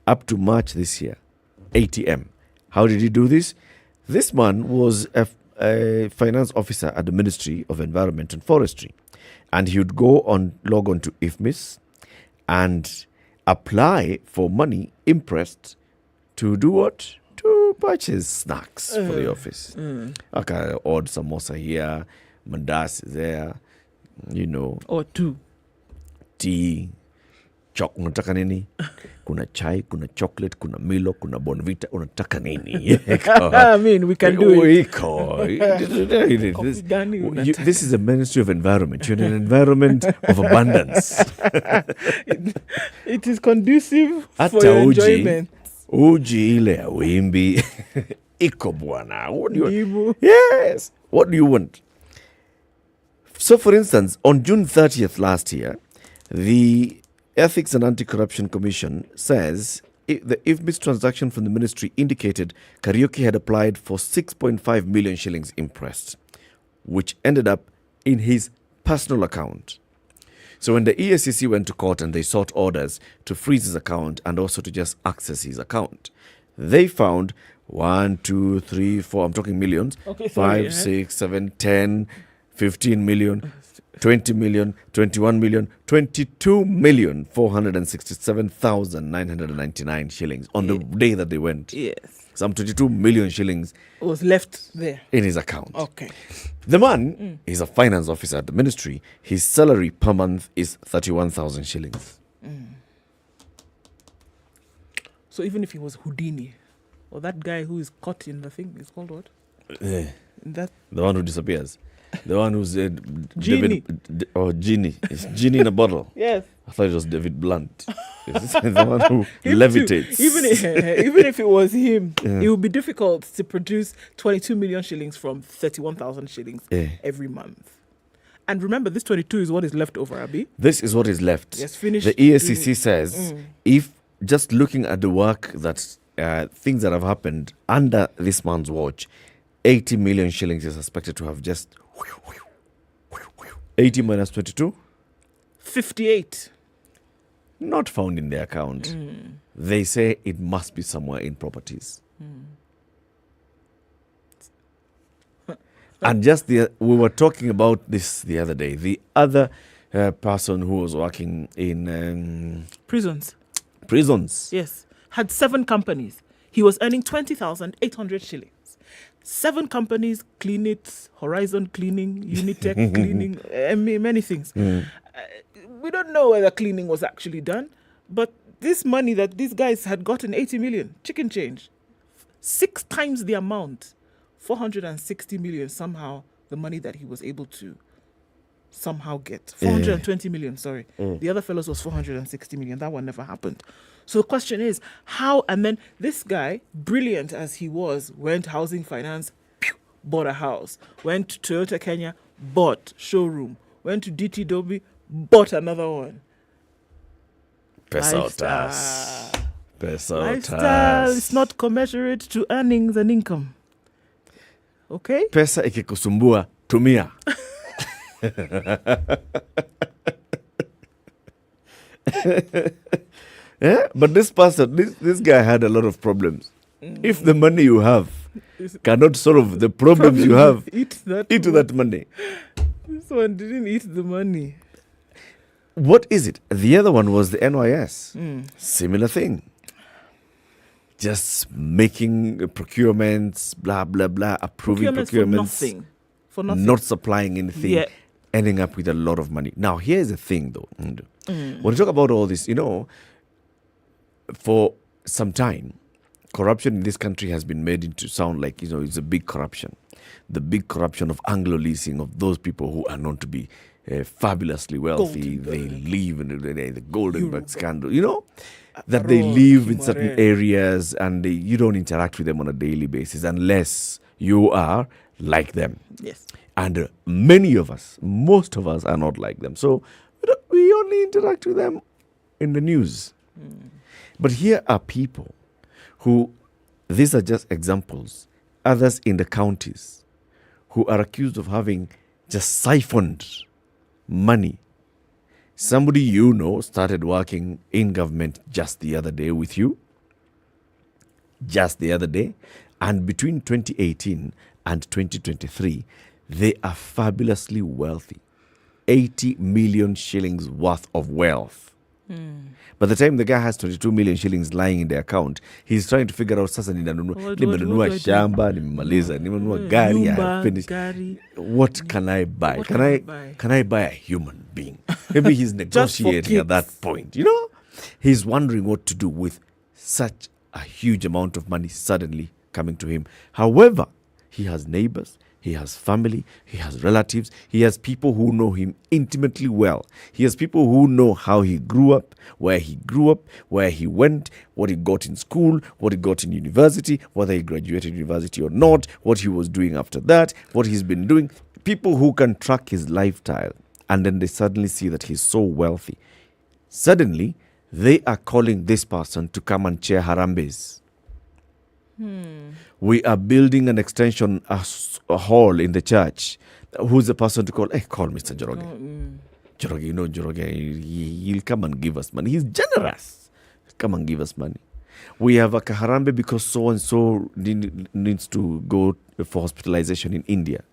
Up to March this year, ATM. How did he do this? This man was a finance officer at the Ministry of Environment and Forestry. And he would log on to IFMIS and apply for money impressed to do what? To purchase snacks for the office. Okay, order samosa here, mandas there, Or two. Tea, unataka nini? Kuna chai, kuna chocolate, kuna Milo, kuna Bonvita, unataka nini? I mean, we can do it. This is the Ministry of Environment. You're in an environment of abundance. It is conducive for your enjoyment. Uji ile ya wimbi. Iko bwana. Yes. What do you want? So, for instance, on June 30th last year, the Ethics and Anti-Corruption Commission says the IFMIS transaction from the ministry indicated Karaoke had applied for 6.5 million shillings impressed, which ended up in his personal account. So when the EACC went to court and they sought orders to freeze his account and also to just access his account, they found 1, 2, 3, 4, I'm talking millions, 5, 6, 7, 10, 15 million, 20 million, 21 million, 22,467,999 shillings on the day that they went. Yes. Some 22 million shillings was left there in his account. Okay. The man is a finance officer at the ministry. His salary per month is 31,000 shillings. So even if he was Houdini, or that guy who is caught in the thing, is called what? The one who disappears. The one who's Genie. Genie. It's Genie in a bottle. Yes. I thought it was David Blunt. It's the one who levitates. Even if it was him, it would be difficult to produce 22 million shillings from 31,000 shillings every month. And remember, this 22 is what is left over, Abi. This is what is left. Yes, finished. The EACC says, if just looking at the work that things that have happened under this man's watch, 80 million shillings is suspected to have just 80 minus 22? 58. Not found in their account. They say it must be somewhere in properties. And just we were talking about this the other day. The other person who was working in prisons. Yes. Had 7 companies. He was earning 20,800 shillings. 7 companies, Clean It, Horizon Cleaning, Unitech Cleaning, many things. We don't know whether cleaning was actually done, but this money that these guys had gotten, 80 million, chicken change, 6 times the amount, 460 million somehow, the money that he was able to somehow get. 420 million, sorry. The other fellows was 460 million. That one never happened. So the question is, how? And then this guy, brilliant as he was, went housing finance, bought a house. Went to Toyota Kenya, bought showroom. Went to DTW, bought another one. Pesotas. Lifestyle is not commensurate to earnings and income. Okay? Pesa ikikusumbua, tumia. Yeah? But this person, this guy had a lot of problems. If the money you have cannot solve the problems you have, eat that money. This one didn't eat the money. What is it? The other one was the NYS. Similar thing. Just making procurements, blah, blah, blah, approving procurements. For nothing. Not supplying anything, ending up with a lot of money. Now, here's the thing, though. When you talk about all this, for some time, corruption in this country has been made into sound like, it's a big corruption. The big corruption of Anglo-leasing, of those people who are known to be fabulously wealthy. They live in the Goldenberg scandal, that they live in certain areas and you don't interact with them on a daily basis unless you are like them. Yes. And many of us, most of us are not like them. So we only interact with them in the news. But here are people who, these are just examples, others in the counties who are accused of having just siphoned money. Somebody started working in government just the other day with you. Just the other day. And between 2018 and 2023, they are fabulously wealthy. 80 million shillings worth of wealth. By the time the guy has 22 million shillings lying in the account, he's trying to figure out, sasa nimenunua shamba, nimemaliza, nimenunua gari, I finished. What can I buy? Can I buy a human being? Maybe he's negotiating at that point. He's wondering what to do with such a huge amount of money suddenly coming to him. However, he has neighbors. He has family, he has relatives, he has people who know him intimately well. He has people who know how he grew up, where he went, what he got in school, what he got in university, whether he graduated university or not, what he was doing after that, what he's been doing. People who can track his lifestyle, and then they suddenly see that he's so wealthy. Suddenly, they are calling this person to come and chair Harambes. We are building an extension, a hall in the church. Who's the person to call? Call Mr. Njoroge. Njoroge, he'll come and give us money. He's generous. Come and give us money. We have a Kaharambe because so-and-so needs to go for hospitalization in India.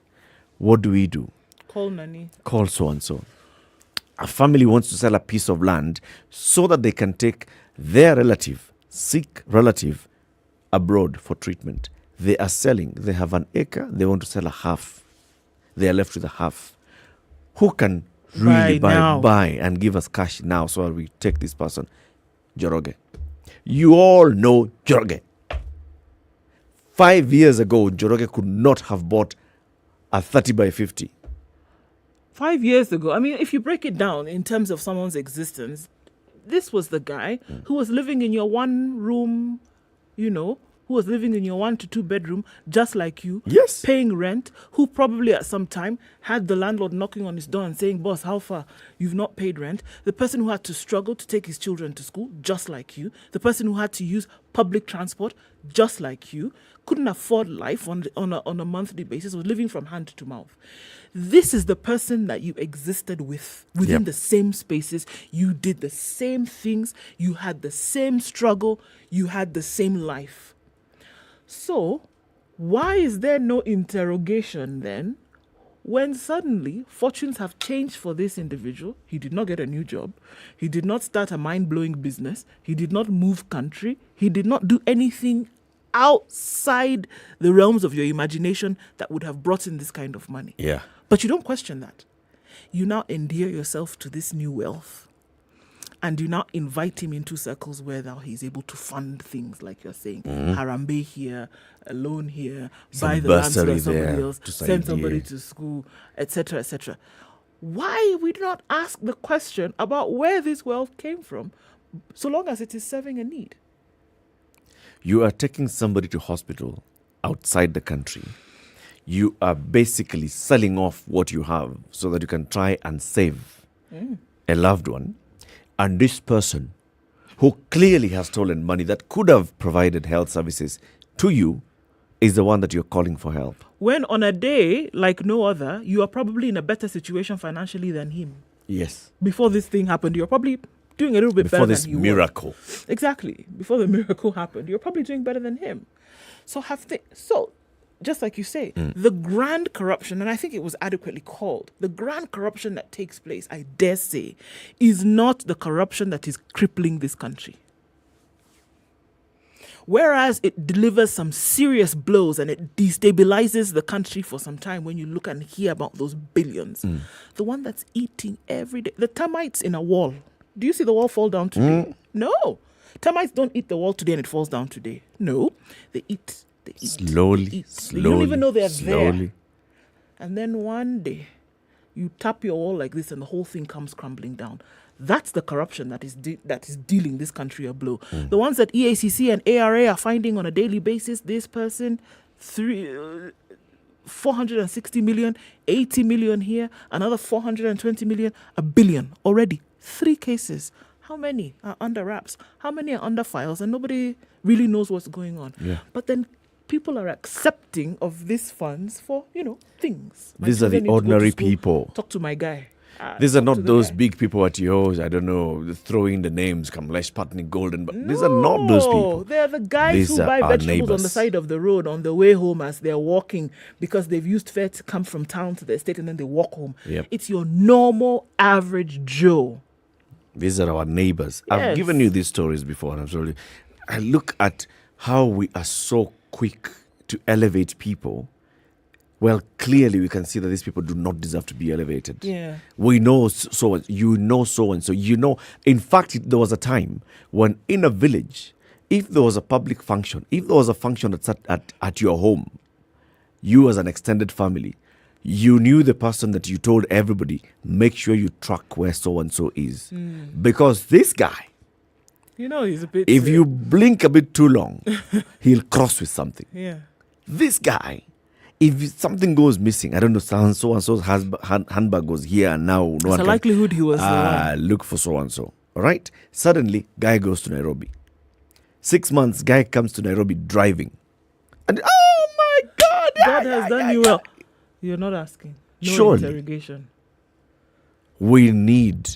What do? Call Nani. Call so-and-so. A family wants to sell a piece of land so that they can take their sick relative, abroad for treatment. They are selling. They have an acre. They want to sell a half. They are left with a half. Who can really buy and give us cash now so we take this person? Njoroge. You all know Njoroge. 5 years ago, Njoroge could not have bought a 30 by 50. 5 years ago, I mean, if you break it down in terms of someone's existence, this was the guy who was living in your one room, who was living in your 1 to 2 bedroom, just like you, paying rent, who probably at some time had the landlord knocking on his door and saying, boss, how far? You've not paid rent. The person who had to struggle to take his children to school, just like you. The person who had to use public transport, just like you. Couldn't afford life on a monthly basis, was living from hand to mouth. This is the person that you existed within the same spaces. You did the same things. You had the same struggle. You had the same life. So, why is there no interrogation then when suddenly fortunes have changed for this individual? He did not get a new job. He did not start a mind-blowing business. He did not move country. He did not do anything outside the realms of your imagination that would have brought in this kind of money. Yeah. But you don't question that. You now endear yourself to this new wealth. And you now invite him into circles where now he's able to fund things like you're saying. Harambe here, a loan here, buy the land for somebody else, send somebody to school, etc., etc. why we do not ask the question about where this wealth came from, so long as it is serving a need. You are taking somebody to hospital outside the country. You are basically selling off what you have so that you can try and save a loved one. And this person, who clearly has stolen money that could have provided health services to you, is the one that you're calling for help. When on a day like no other, you are probably in a better situation financially than him. Yes. Before this thing happened, you're probably doing a little bit better than you were. Before this miracle. Exactly. Before the miracle happened, you're probably doing better than him. So just like you say, the grand corruption, and I think it was adequately called, the grand corruption that takes place, I dare say, is not the corruption that is crippling this country. Whereas it delivers some serious blows and it destabilizes the country for some time when you look and hear about those billions. The one that's eating every day, the termites in a wall. Do you see the wall fall down today? No. Termites don't eat the wall today and it falls down today. No. They eat. Slowly. You don't even know they're there. And then one day, you tap your wall like this and the whole thing comes crumbling down. That's the corruption that is dealing this country a blow. The ones that EACC and ARA are finding on a daily basis, this person, 460 million, 80 million here, another 420 million, a billion already. 3 cases. How many are under wraps? How many are under files? And nobody really knows what's going on. Yeah. But then people are accepting of these funds for, things. These are the ordinary people. Talk to my guy. These are not those big people at yours, I don't know, throwing the names, Kamlesh Patni Golden, but these are not those people. They're the guys who buy vegetables on the side of the road on the way home as they're walking because they've used fare to come from town to the estate and then they walk home. Yep. It's your normal average Joe. These are our neighbors. Yes. I've given you these stories before, and I'm sorry. I look at how we are so quick to elevate people. Well, clearly we can see that these people do not deserve to be elevated. Yeah. We know so and so. In fact, there was a time when in a village, if there was a public function, if there was a function that's at your home, you as an extended family, you knew the person that you told everybody, make sure you track where so-and-so is. Because this guy, he's a bit... If you blink a bit too long, he'll cross with something. Yeah. This guy, if something goes missing, I don't know, so-and-so's handbag was here and now. There's a likelihood he was the one. Look for so-and-so. All right? Suddenly, guy goes to Nairobi. 6 months, guy comes to Nairobi driving. And, oh my God! God has done you well. You're not asking. No Surely. Interrogation. We need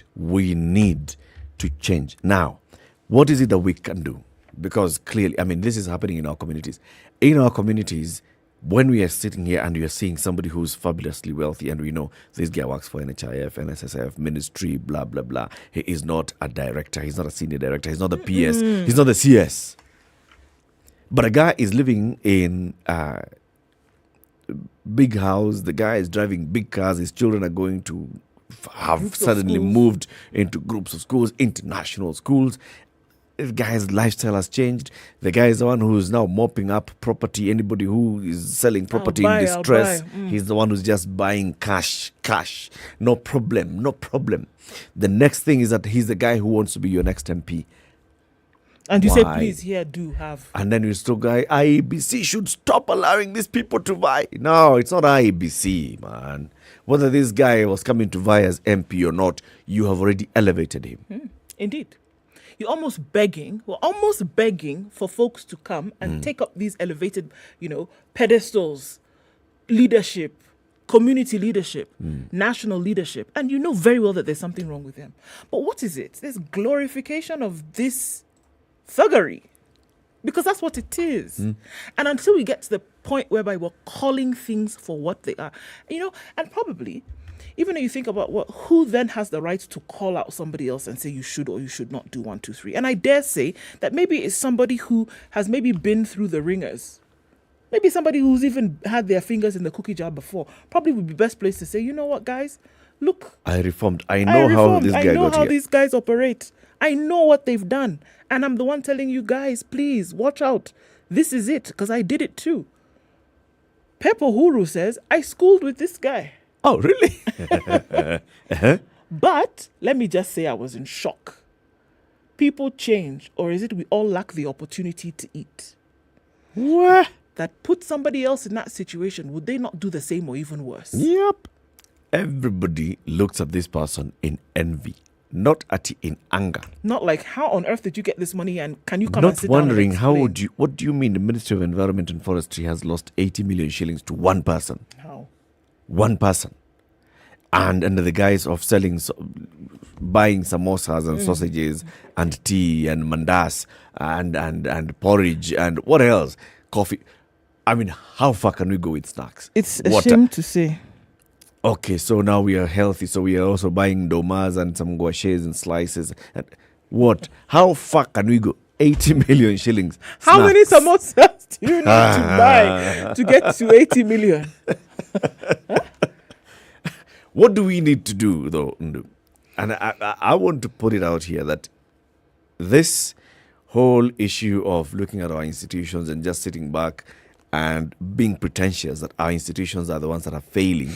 to change. Now, what is it that we can do? Because clearly, this is happening in our communities. In our communities, when we are sitting here and we are seeing somebody who's fabulously wealthy and we know this guy works for NHIF, NSSF, ministry, blah, blah, blah. He is not a director. He's not a senior director. He's not the PS. He's not the CS. But a guy is living in a big house. The guy is driving big cars. His children are going to have suddenly moved into groups of schools, international schools. The guy's lifestyle has changed. The guy is the one who's now mopping up property. Anybody who is selling property in distress, he's the one who's just buying cash. No problem. The next thing is that he's the guy who wants to be your next MP. And you say, please, here, do have. And then you still go, IEBC should stop allowing these people to vie. No, it's not IEBC, man. Whether this guy was coming to vie as MP or not, you have already elevated him. Indeed. You're almost begging for folks to come and take up these elevated, pedestals, leadership, community leadership, national leadership. And you know very well that there's something wrong with them. But what is it? There's glorification of this thuggery. Because that's what it is. And until we get to the point whereby we're calling things for what they are, and probably, even if you think about who then has the right to call out somebody else and say you should or you should not do 1, 2, 3. And I dare say that maybe it's somebody who has maybe been through the ringers. Maybe somebody who's even had their fingers in the cookie jar before. Probably would be best placed to say, you know what, guys? Look. I reformed. I know how this guy got here. I know how these guys operate. I know what they've done. And I'm the one telling you guys, please, watch out. This is it, because I did it too. Pep Uhuru says, I schooled with this guy. Oh, really? But let me just say I was in shock. People change, or is it we all lack the opportunity to eat? What? That put somebody else in that situation, would they not do the same or even worse? Yep. Everybody looks at this person in envy, not in anger. Not like, how on earth did you get this money and can you come Not and sit wondering down and explain? what do you mean the Ministry of Environment and Forestry has lost 80 million shillings to one person? How? One person. And under the guise of buying samosas and sausages and tea and mandas and porridge and what else? Coffee. I mean, how far can we go with snacks? It's a shame to say. Okay, so now we are healthy, so we are also buying domas and some gouaches and slices. And what? How far can we go? 80 million shillings. How many samosas do you need to buy to get to 80 million? What do we need to do, though, Ndu? And I want to put it out here that this whole issue of looking at our institutions and just sitting back and being pretentious that our institutions are the ones that are failing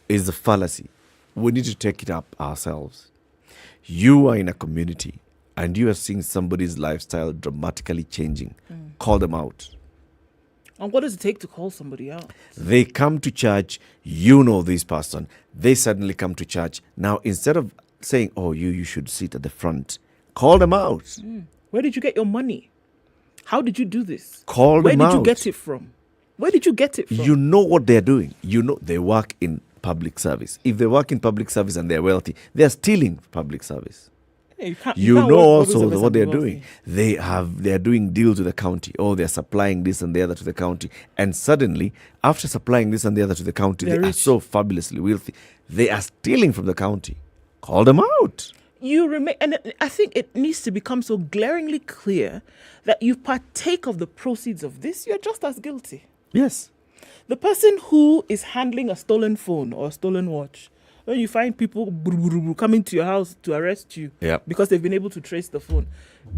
is a fallacy. We need to take it up ourselves. You are in a community and you are seeing somebody's lifestyle dramatically changing. Call them out. And what does it take to call somebody out? They come to church, you know this person. They suddenly come to church. Now, instead of saying, oh, you should sit at the front, call them out. Where did you get your money? How did you do this? Call them out. Where did you get it from? Where did you get it from? You know what they're doing. You know they work in public service. If they work in public service and they're wealthy, they're stealing public service. You know also what they're doing. They're doing deals with the county. Oh, they're supplying this and the other to the county. And suddenly, after supplying this and the other to the county, they are so fabulously wealthy. They are stealing from the county. Call them out. And I think it needs to become so glaringly clear that you partake of the proceeds of this, you're just as guilty. Yes. The person who is handling a stolen phone or a stolen watch, when you find people coming to your house to arrest you because they've been able to trace the phone,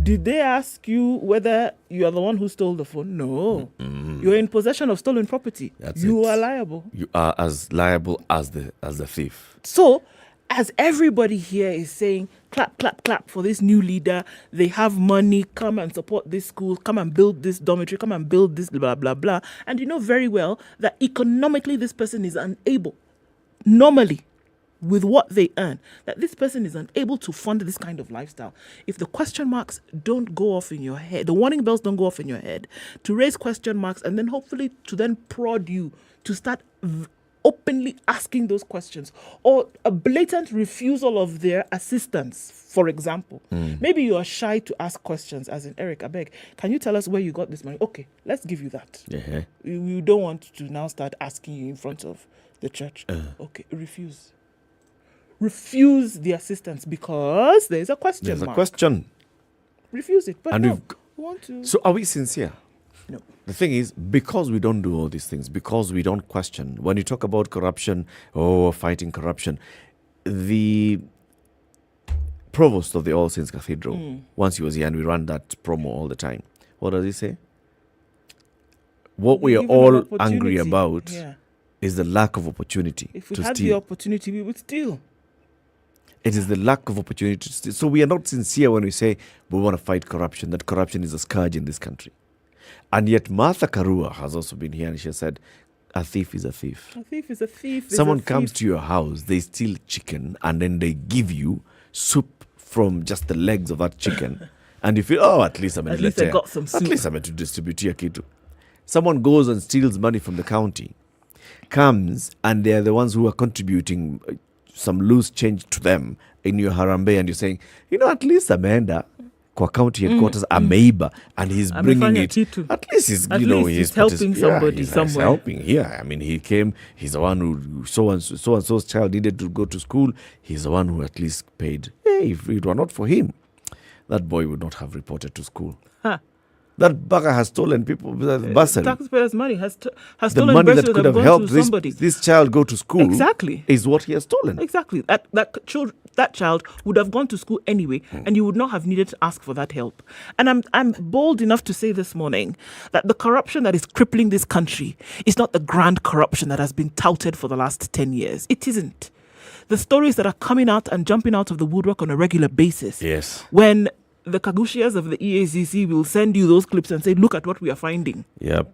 did they ask you whether you are the one who stole the phone? No. You're in possession of stolen property. You are liable. You are as liable as the thief. So, as everybody here is saying, clap, clap, clap for this new leader, they have money, come and support this school, come and build this dormitory, come and build this blah, blah, blah. And you know very well that economically this person is unable, normally, with what they earn, that this person is unable to fund this kind of lifestyle. If the question marks don't go off in your head, the warning bells don't go off in your head, to raise question marks and then hopefully to then prod you to start openly asking those questions, or a blatant refusal of their assistance, for example. Maybe you are shy to ask questions, as in, Eric, I beg, can you tell us where you got this money? Okay, let's give you that. We don't want to now start asking you in front of the church. Okay, refuse the assistance because there's a question mark. There's a question. Refuse it, but and no, we want to. So are we sincere? No. The thing is, because we don't do all these things, because we don't question, when you talk about corruption or fighting corruption, the provost of the All Saints Cathedral, once he was here and we ran that promo all the time, what does he say? What we are all angry about is the lack of opportunity to steal. If we had the opportunity, we would steal. It is the lack of opportunity to steal. So we are not sincere when we say we want to fight corruption, that corruption is a scourge in this country. And yet Martha Karua has also been here and she said, a thief is a thief. A thief is a thief. Someone comes to your house, they steal chicken, and then they give you soup from just the legs of that chicken. And you feel, oh, at least I got some soup. At least I'm to distribute here, kitu. Someone goes and steals money from the county, comes, and they're the ones who are contributing some loose change to them in your harambe, and you're saying, at least Amanda kwa county headquarters ameiba, and he's bringing it. At least he's helping somebody somewhere. He's helping here. I mean, he came. He's the one who so and so's child needed to go to school. He's the one who at least paid. Hey, if it were not for him, that boy would not have reported to school. That That bugger has stolen people bursary. Taxpayers' money has The stolen money bursary that could have have gone helped to somebody. this child go to school Exactly. is what he has stolen. Exactly. That child would have gone to school anyway, and you would not have needed to ask for that help. And I'm bold enough to say this morning that the corruption that is crippling this country is not the grand corruption that has been touted for the last 10 years. It isn't. The stories that are coming out and jumping out of the woodwork on a regular basis. Yes. When the Kagushias of the EACC will send you those clips and say, look at what we are finding. Yep.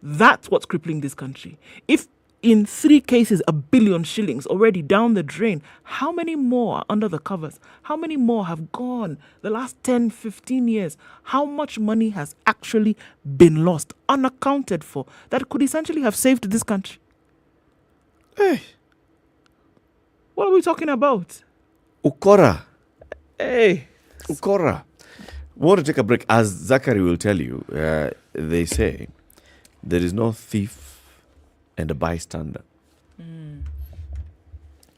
That's what's crippling this country. If in 3 cases, 1 billion shillings already down the drain, how many more are under the covers? How many more have gone the last 10, 15 years? How much money has actually been lost, unaccounted for, that could essentially have saved this country? Hey. What are we talking about? Ukora. Hey. Ukora. We want to take a break. As Zachary will tell you, they say there is no thief and a bystander.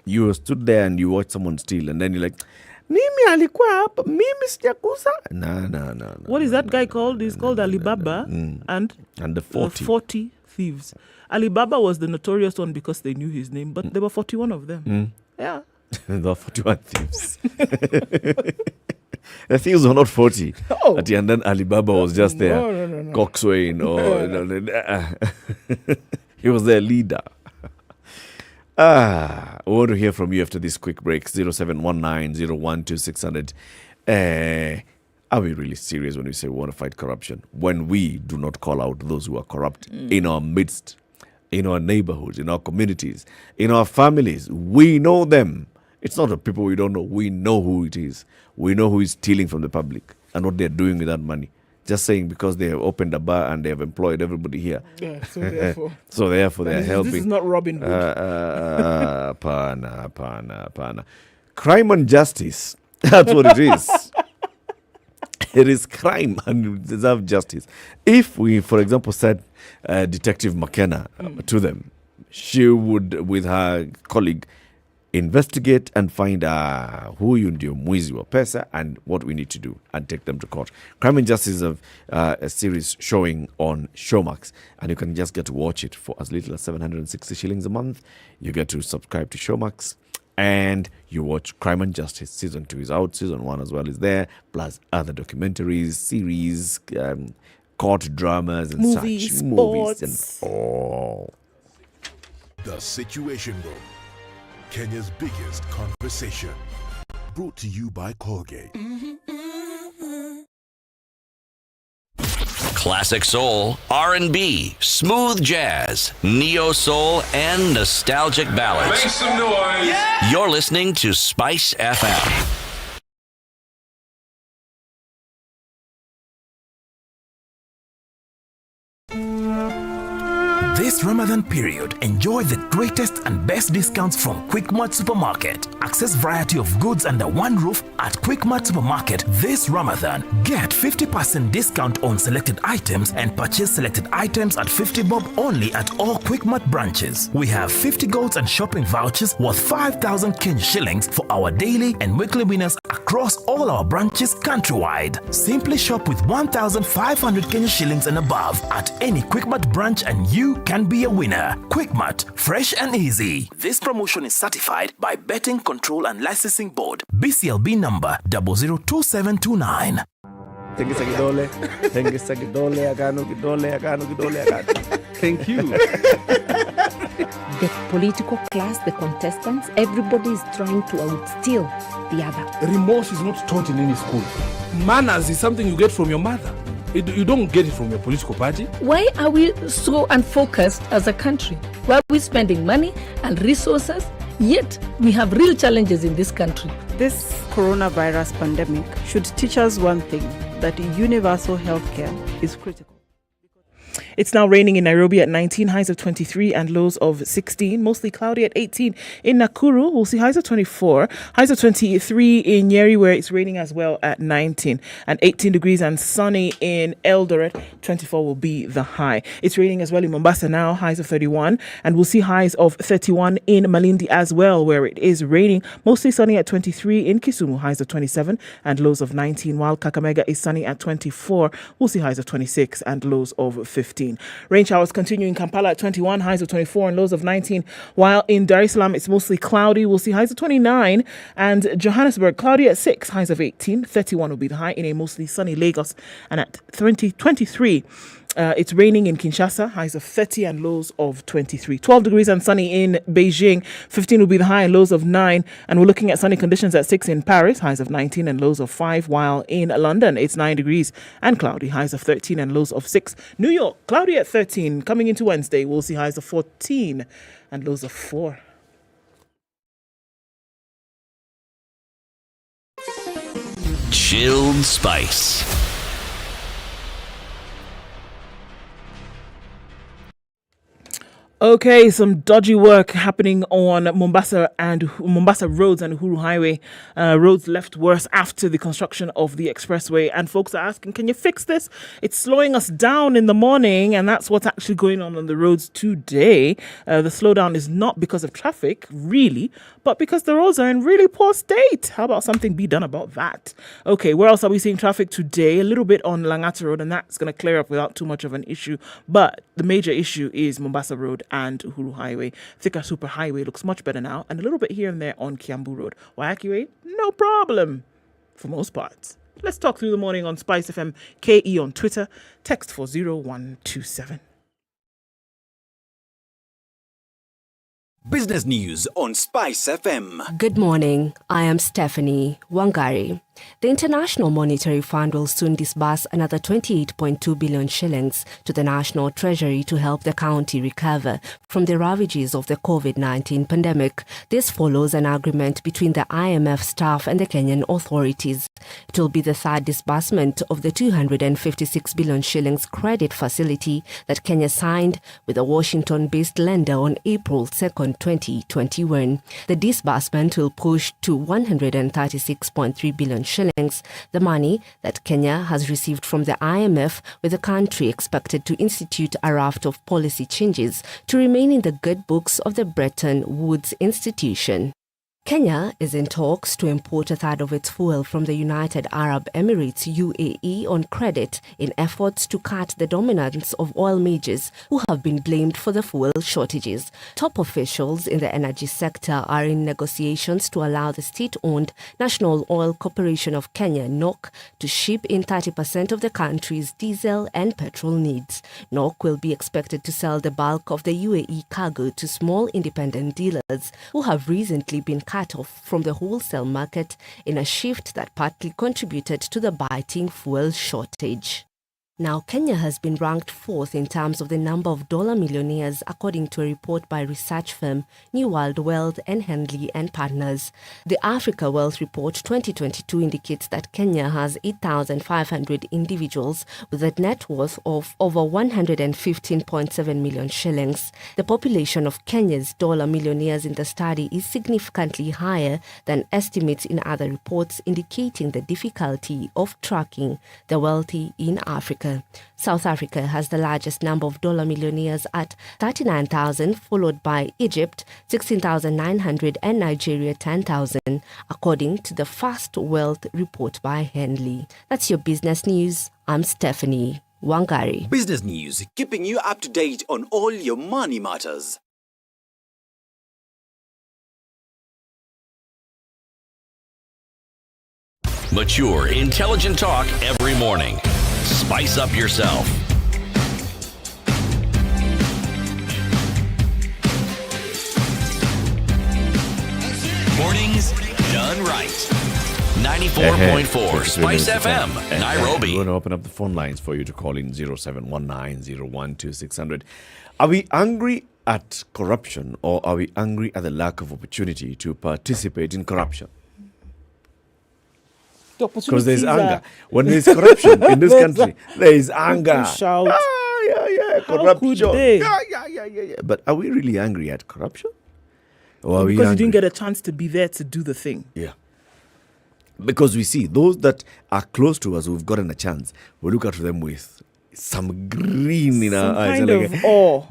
You stood there and you watched someone steal, and then you're like, mimi alikuwa hapa, mimi sijakusa. No. What is that guy called? He's called Alibaba and the 40 thieves. Alibaba was the notorious one because they knew his name, but there were 41 of them. Yeah. There were 41 thieves. The thieves were not 40. Oh. And then Alibaba was just there. No. Coxswain or he was their leader. We want to hear from you after this quick break. 0719-012-600. Are we really serious when we say we want to fight corruption? When we do not call out those who are corrupt in our midst, in our neighborhoods, in our communities, in our families. We know them. It's not the people we don't know. We know who it is. We know who is stealing from the public and what they're doing with that money. Just saying because they have opened a bar and they have employed everybody here. Yeah, so therefore they're helping. This is not Robin Hood. Pana. Crime and justice. That's what it is. It is crime and you deserve justice. If we, for example, said Detective McKenna to them, she would, with her colleague, investigate and find huyu ndio mwizi wa pesa and what we need to do and take them to court. Crime and Justice is a series showing on Showmax, and you can just get to watch it for as little as 760 shillings a month. You get to subscribe to Showmax and you watch Crime and Justice. Season 2 is out, Season 1 as well is there, plus other documentaries, series, court dramas and movies, such. sports. Movies and all. The Situation Room, Kenya's biggest conversation. Brought to you by Colgate. Classic soul, R&B, smooth jazz, neo soul, and nostalgic ballads. Make some noise. Yeah! You're listening to SpiceFM. This Ramadan period, enjoy the greatest and best discounts from Quickmart Supermarket. Access variety of goods under one roof at Quickmart Supermarket this Ramadan. Get 50% discount on selected items and purchase selected items at 50 bob only at all Quickmart branches. We have 50 golds and shopping vouchers worth 5,000 Kenya shillings for our daily and weekly winners across all our branches countrywide. Simply shop with 1,500 Kenya shillings and above at any Quickmart branch and you can be a winner. Quickmart, fresh and easy. This promotion is certified by Betting Control and Licensing Board. BCLB number 002729. Thank you. The political class, the contestants, everybody is trying to outsteal the other. Remorse is not taught in any school. Manners is something you get from your mother. You don't get it from your political party. Why are we so unfocused as a country? Why are we spending money and resources, yet we have real challenges in this country? This coronavirus pandemic should teach us one thing, that universal healthcare is critical. It's now raining in Nairobi at 19, highs of 23 and lows of 16. Mostly cloudy at 18 in Nakuru. We'll see highs of 24, highs of 23 in Nyeri, where it's raining as well at 19, and 18 degrees and sunny in Eldoret. 24 will be the high. It's raining as well in Mombasa now, highs of 31, and we'll see highs of 31 in Malindi as well, where it is raining. Mostly sunny at 23 in Kisumu, highs of 27 and lows of 19, while Kakamega is sunny at 24. We'll see highs of 26 and lows of 15. Rain showers continue in Kampala at 21, highs of 24 and lows of 19, while in Dar es Salaam it's mostly cloudy. We'll see highs of 29, and Johannesburg cloudy at 6, highs of 18. 31 will be the high in a mostly sunny Lagos, and at 23 it's raining in Kinshasa, highs of 30 and lows of 23. 12 degrees and sunny in Beijing. 15 will be the high and lows of 9. And we're looking at sunny conditions at 6 in Paris, highs of 19 and lows of 5. While in London, it's 9 degrees and cloudy, highs of 13 and lows of 6. New York, cloudy at 13. Coming into Wednesday, we'll see highs of 14 and lows of 4. Chilled Spice. Okay, some dodgy work happening on Mombasa roads and Uhuru Highway. Roads left worse after the construction of the expressway. And folks are asking, can you fix this? It's slowing us down in the morning, and that's what's actually going on the roads today. The slowdown is not because of traffic, really, but because the roads are in really poor state. How about something be done about that? Okay, where else are we seeing traffic today? A little bit on Langata Road, and that's going to clear up without too much of an issue. But the major issue is Mombasa Road and Uhuru Highway. Thika Super Highway looks much better now, and a little bit here and there on Kiambu Road. Waiyaki Way, no problem for most parts. Let's talk through the morning on SpiceFM KE on Twitter. Text 40127. Business news on Spice FM. Good morning. I am Stephanie Wangari. The International Monetary Fund will soon disburse another 28.2 billion shillings to the National Treasury to help the county recover from the ravages of the COVID-19 pandemic. This follows an agreement between the IMF staff and the Kenyan authorities. It will be the third disbursement of the 256 billion shillings credit facility that Kenya signed with a Washington-based lender on April 2nd, 2021. The disbursement will push to 136.3 billion shillings, the money that Kenya has received from the IMF, with the country expected to institute a raft of policy changes to remain in the good books of the Bretton Woods institution. Kenya is in talks to import a third of its fuel from the United Arab Emirates UAE on credit in efforts to cut the dominance of oil majors who have been blamed for the fuel shortages. Top officials in the energy sector are in negotiations to allow the state-owned National Oil Corporation of Kenya, NOC, to ship in 30% of the country's diesel and petrol needs. NOC will be expected to sell the bulk of the UAE cargo to small independent dealers who have recently been cut off from the wholesale market in a shift that partly contributed to the biting fuel shortage. Now, Kenya has been ranked fourth in terms of the number of dollar millionaires, according to a report by research firm New World Wealth and Henley and Partners. The Africa Wealth Report 2022 indicates that Kenya has 8,500 individuals with a net worth of over 115.7 million shillings. The population of Kenya's dollar millionaires in the study is significantly higher than estimates in other reports, indicating the difficulty of tracking the wealthy in Africa. South Africa has the largest number of dollar millionaires at 39,000, followed by Egypt 16,900 and Nigeria 10,000, according to the Fast Wealth report by Henley. That's your business news. I'm Stephanie Wangari. Business news, keeping you up to date on all your money matters. Mature, intelligent talk every morning. Spice up yourself. Mornings done right. 94.4 Spice FM, Nairobi. We're going to open up the phone lines for you to call in 0719-012-600. Are we angry at corruption, or are we angry at the lack of opportunity to participate in corruption? Because there's anger. When there's corruption in this country, there is anger. Shout. How corruption. could they? Yeah. But are we really angry at corruption? Or are we Because you angry? didn't get a chance to be there to do the thing. Yeah. Because we see those that are close to us who've gotten a chance, we look at them with some green in our eyes. Kind Like, of awe.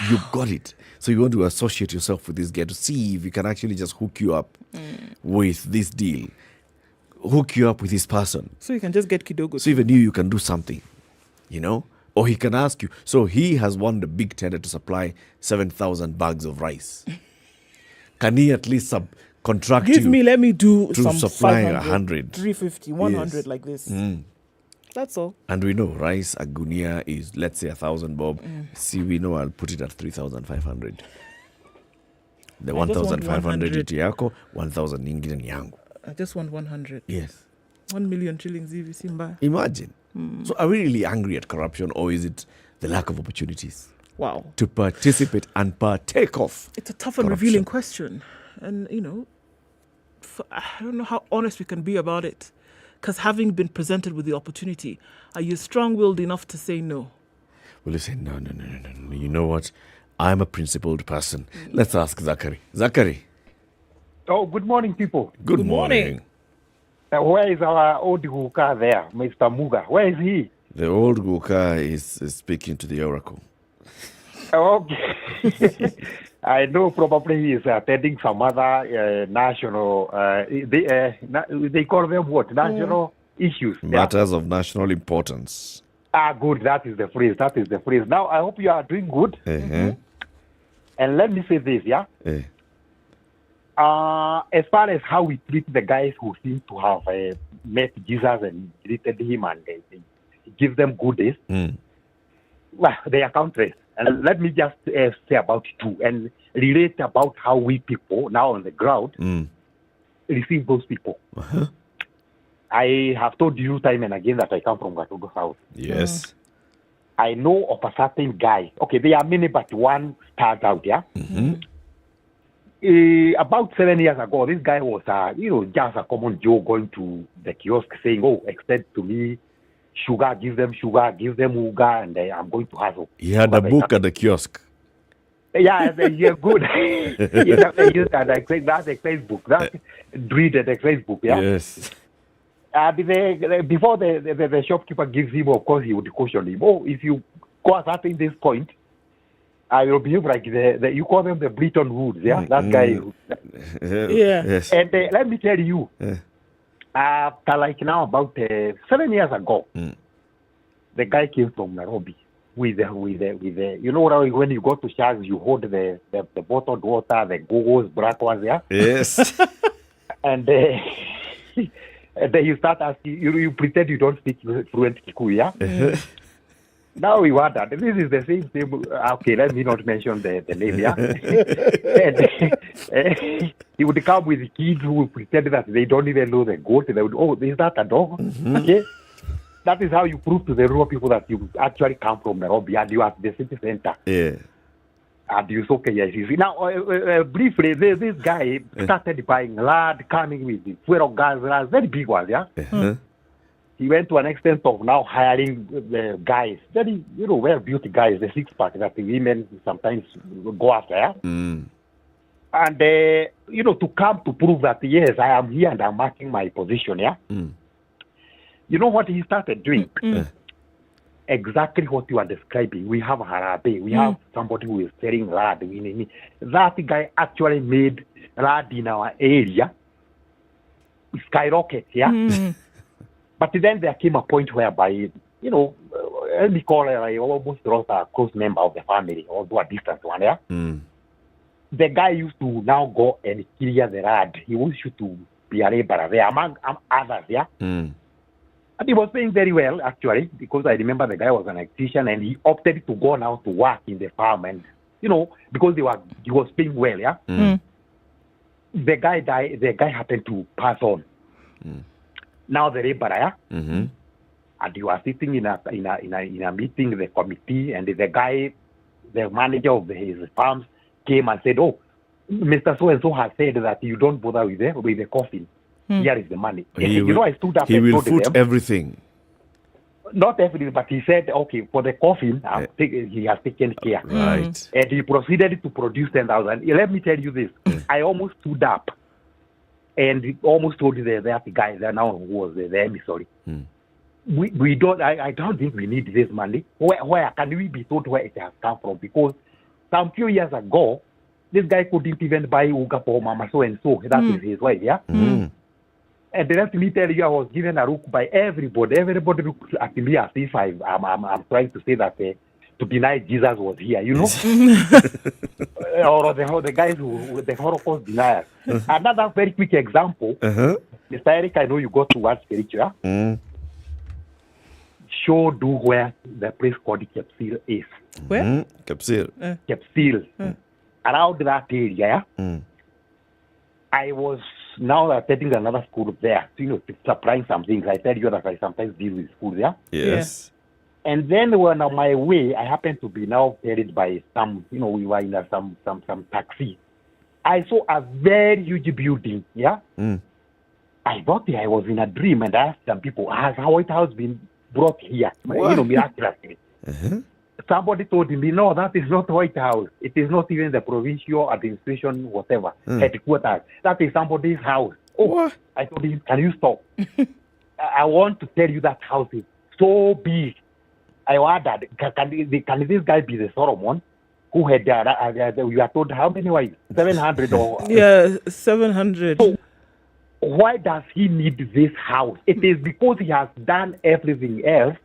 You got it. So you want to associate yourself with this guy to see if you can actually just hook you up with this deal. Hook you up with this person. So you can just get kidogo. So even you can do something, you know? Or he can ask you. So he has won the big tender to supply 7,000 bags of rice. Can he at least contract Give you me, let me do to some supply 500, 100, 350, 100 Yes. like this. Mm. That's all. And we know rice, a gunia is, let's say, 1,000 bob. See, we know I'll put it at 3,500. The I just want 1,500 100. iti yako, 1,000 nyingine ni yangu. I just want 100. Yes. 1 million shillings hivi simba. Imagine. So are we really angry at corruption, or is it the lack of opportunities? Wow. To participate and partake of. It's a tough and revealing question. And, you know, I don't know how honest we can be about it. Because having been presented with the opportunity, are you strong-willed enough to say no? Well, you say, no. You know what? I'm a principled person. Let's ask Zachary. Zachary. Oh, good morning, people. Good morning. Where is our old Guka there, Mr. Muga? Where is he? The old Guka is speaking to the oracle. Okay. I know probably he is attending some other national, they call them what? National issues. Matters of national importance. Good. That is the phrase. Now, I hope you are doing good. And let me say this, as far as how we treat the guys who seem to have met Jesus and greeted him and give them goodies, well, they are countless. And let me just say about it too and relate about how we people now on the ground receive those people. I have told you time and again that I come from Gatogo South. Yes. I know of a certain guy. Okay, there are many, but one stands out, about 7 years ago, this guy was, just a common Joe going to the kiosk saying, extend to me sugar, give them Muga, and I'm going to hustle. He had a book at the kiosk. Yeah, good. That's a Facebook. That's read at the Facebook, Yes. Before the shopkeeper gives him, of course, he would caution him. If you go at this point, I will behave like you call them the Bretton Woods, that guy. Yes. And let me tell you, after like now about 7 years ago, the guy came from Nairobi with the you know when you go to Shaz, you hold the bottled water, the gogos, black ones, Yes. And then you start asking, you pretend you don't speak fluent Kikuyu, Now we wonder, this is the same thing. Okay, let me not mention the name, and he would come with kids who would pretend that they don't even know the goat. They would, is that a dog? Okay. That is how you prove to the rural people that you actually come from Nairobi and you are the city center. Yeah. And you say, okay, yes, you see. Now, briefly, this guy started buying land, coming with the fuel gas, very big ones, He went to an extent of now hiring guys, very, well-built guys, the six-pack that the women sometimes go after, And, to come to prove that, yes, I am here and I'm marking my position, You know what he started doing? Exactly what you are describing. We have Harabe. We have somebody who is selling lard. That guy actually made lard in our area skyrocket, But then there came a point whereby, let me call it, I almost lost a close member of the family, although a distant one, The guy used to now go and clear the lard. He used to be a laborer there, among others, And he was paying very well, actually, because I remember the guy was an electrician and he opted to go now to work in the farm and, because he was paying well, The guy died, the guy happened to pass on. Now the laborer, and you are sitting in a meeting, the committee, and the guy, the manager of his farms came and said, Mr. So-and-so has said that you don't bother with the coffin. Here is the money. He I stood up he and will told foot them, everything. not everything, but he said, okay, for the coffin, he has taken care. Right. And he proceeded to produce 10,000. Let me tell you this. I almost stood up and almost told that guy that now was the emissary. We don't, I don't think we need this money. Where can we be told where it has come from? Because some few years ago, this guy couldn't even buy Uga for Mama so and so. That is his way, yeah? And let me tell you, I was given a look by everybody. Everybody looked at me as if I'm trying to say that to deny Jesus was here, you know? Or the guys the Holocaust deniers. Another very quick example. Mr. Eric, I know you got to watch spiritual. Show do where the place called Capsule is. Where? Capsule. Capsule. Around that area, I was now attending another school there, to supplying some things. I tell you that I sometimes deal with schools there. Yes. And then when on my way, I happened to be now carried by some, we were in some taxi. I saw a very huge building, yeah? I thought I was in a dream, and I asked some people, has White House been brought here? Miraculously. Somebody told me, no, that is not White House. It is not even the provincial administration, whatever, headquarters. That is somebody's house. What? I told him, can you stop? I want to tell you that house is so big. I wondered, can this guy be the Solomon who had, you are told how many wives? 700 or? Yeah, 700. So, why does he need this house? It is because he has done everything else.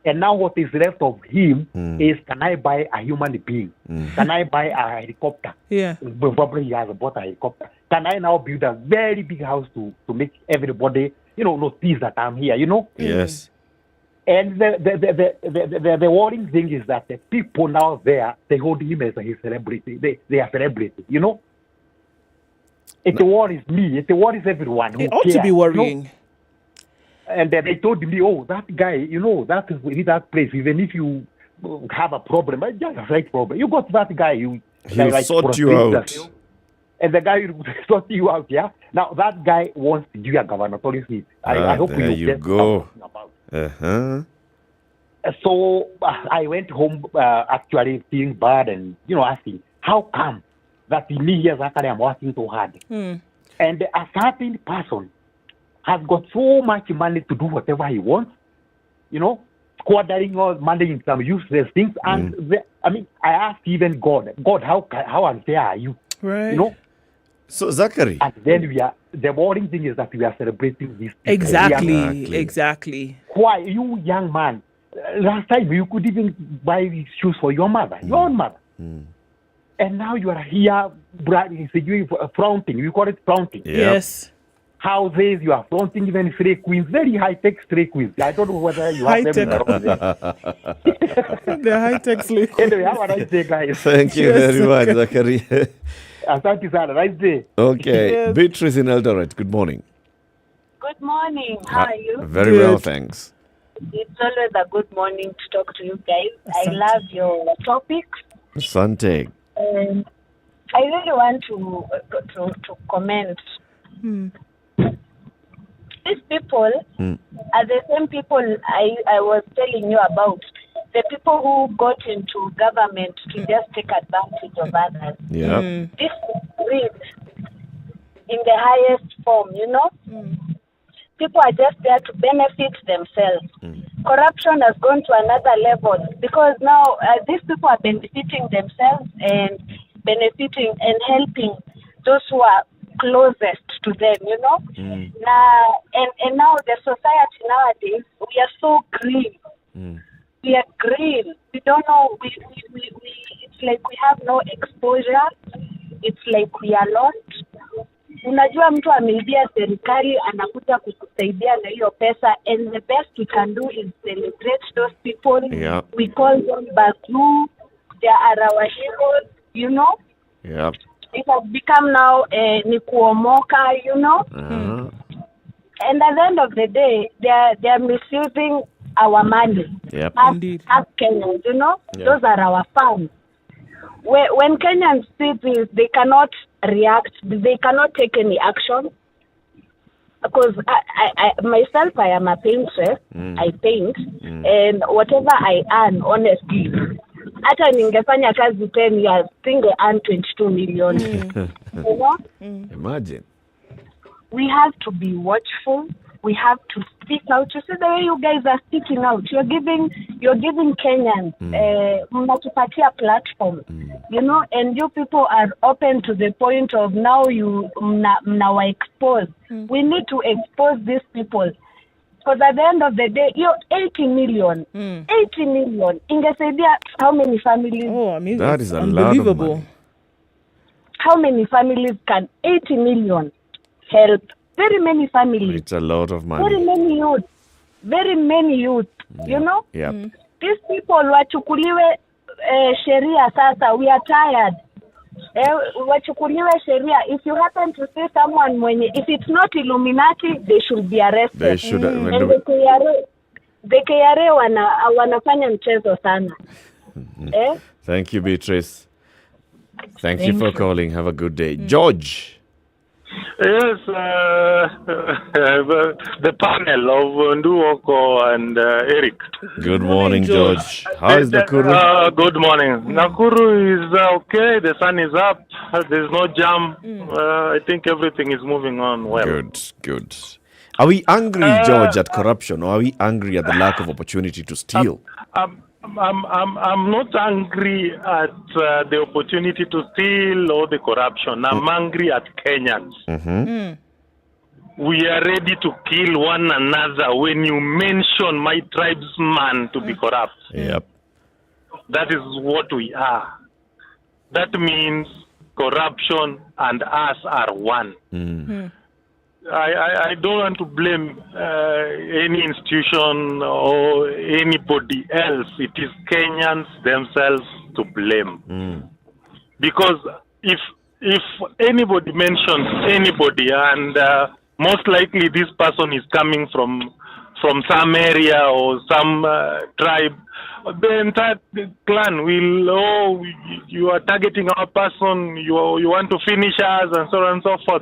And now what is left of him is, can I buy a human being? Can I buy a helicopter? Yeah. Probably he has bought a helicopter. Can I now build a very big house to make everybody, notice that I'm here, Yes. And the worrying thing is that the people now there, they hold him as a celebrity. They are celebrity, It worries me. It worries everyone. It ought to be worrying. And then they told me, that guy, that is that place. Even if you have a problem, just a slight problem, you got that guy. He'll sort you out. And the guy will sort you out, yeah? Now, that guy wants to do a gubernatorial seat. I hope there you go. So I went home actually feeling bad and, asking, how come that in me years after I'm working so hard? And a certain person has got so much money to do whatever he wants, squandering all money in some useless things. And I asked even God, how unfair are you? Right. So Zachary. And then the boring thing is that we are celebrating this. Exactly. Why, you young man, last time you could even buy shoes for your mother, your own mother. And now you are here flaunting. You call it flaunting. Yes. Houses, you are flaunting even stray queens, very high-tech stray queens. I don't know whether you have them around there. The high-tech stray queens. Anyway, have a nice day, guys. Thank you very much, Zachary. Asante sana, nice day. Okay. Yes. Beatrice in Eldoret, good morning. Good morning. How are you? Very well, thanks. It's always a good morning to talk to you guys. I love your topics. Asante. And I really want to comment. These people are the same people I was telling you about. The people who got into government to just take advantage of others. Yeah. This is greed in the highest form, People are just there to benefit themselves. Corruption has gone to another level because now these people are benefiting themselves and benefiting and helping those who are closest to them, Now, and now the society nowadays, we are so green. We are green. We don't know. We it's like we have no exposure. It's like we are lost. Unajua mtu ameibia serikali anakuja kukusaidia na hiyo pesa, and the best we can do is celebrate those people. Yeah. We call them Bazu. They are our heroes, Yeah. It has become now ni kuomoka, And at the end of the day, they are misusing our money. Yep. As Kenyans, Yeah. Those are our funds. When Kenyans see this, they cannot react. They cannot take any action. because I myself, I am a paintress. I paint, and whatever I earn, honestly, hata ningefanya kazi 10 years, think I earn 22 million. You know? Imagine. We have to be watchful. We have to speak out. You see the way you guys are speaking out. You're giving Kenyans mnatupatia platform. You know, and you people are open to the point of now you mnawa expose. We need to expose these people. Because at the end of the day, you're 80 million. 80 million. Ingesaidia how many families? Oh, I mean, that is unbelievable. How many families can 80 million help? Very many families. It's a lot of money. Very many youth. You know? Yep. These people wachukuliwe sheria sasa. We are tired. Wachukuliwe sheria. If you happen to see someone if it's not Illuminati, they should be arrested. They should. And the KRA wanafanya mchezo sana. Thank you, Beatrice. Thank you for calling. Have a good day. George. Yes, the panel of Okoh and Eric. Good morning, George. How is Nakuru? Good morning. Nakuru is okay. The sun is up. There's no jam. I think everything is moving on well. Good. Are we angry, George, at corruption, or are we angry at the lack of opportunity to steal? I'm not angry at the opportunity to steal or the corruption. I'm angry at Kenyans. We are ready to kill one another when you mention my tribesman to be corrupt. Yep. That is what we are. That means corruption and us are one. I don't want to blame any institution or anybody else. It is Kenyans themselves to blame. Because if anybody mentions anybody, and most likely this person is coming from some area or some tribe, the entire clan will, you are targeting our person, you want to finish us, and so on and so forth.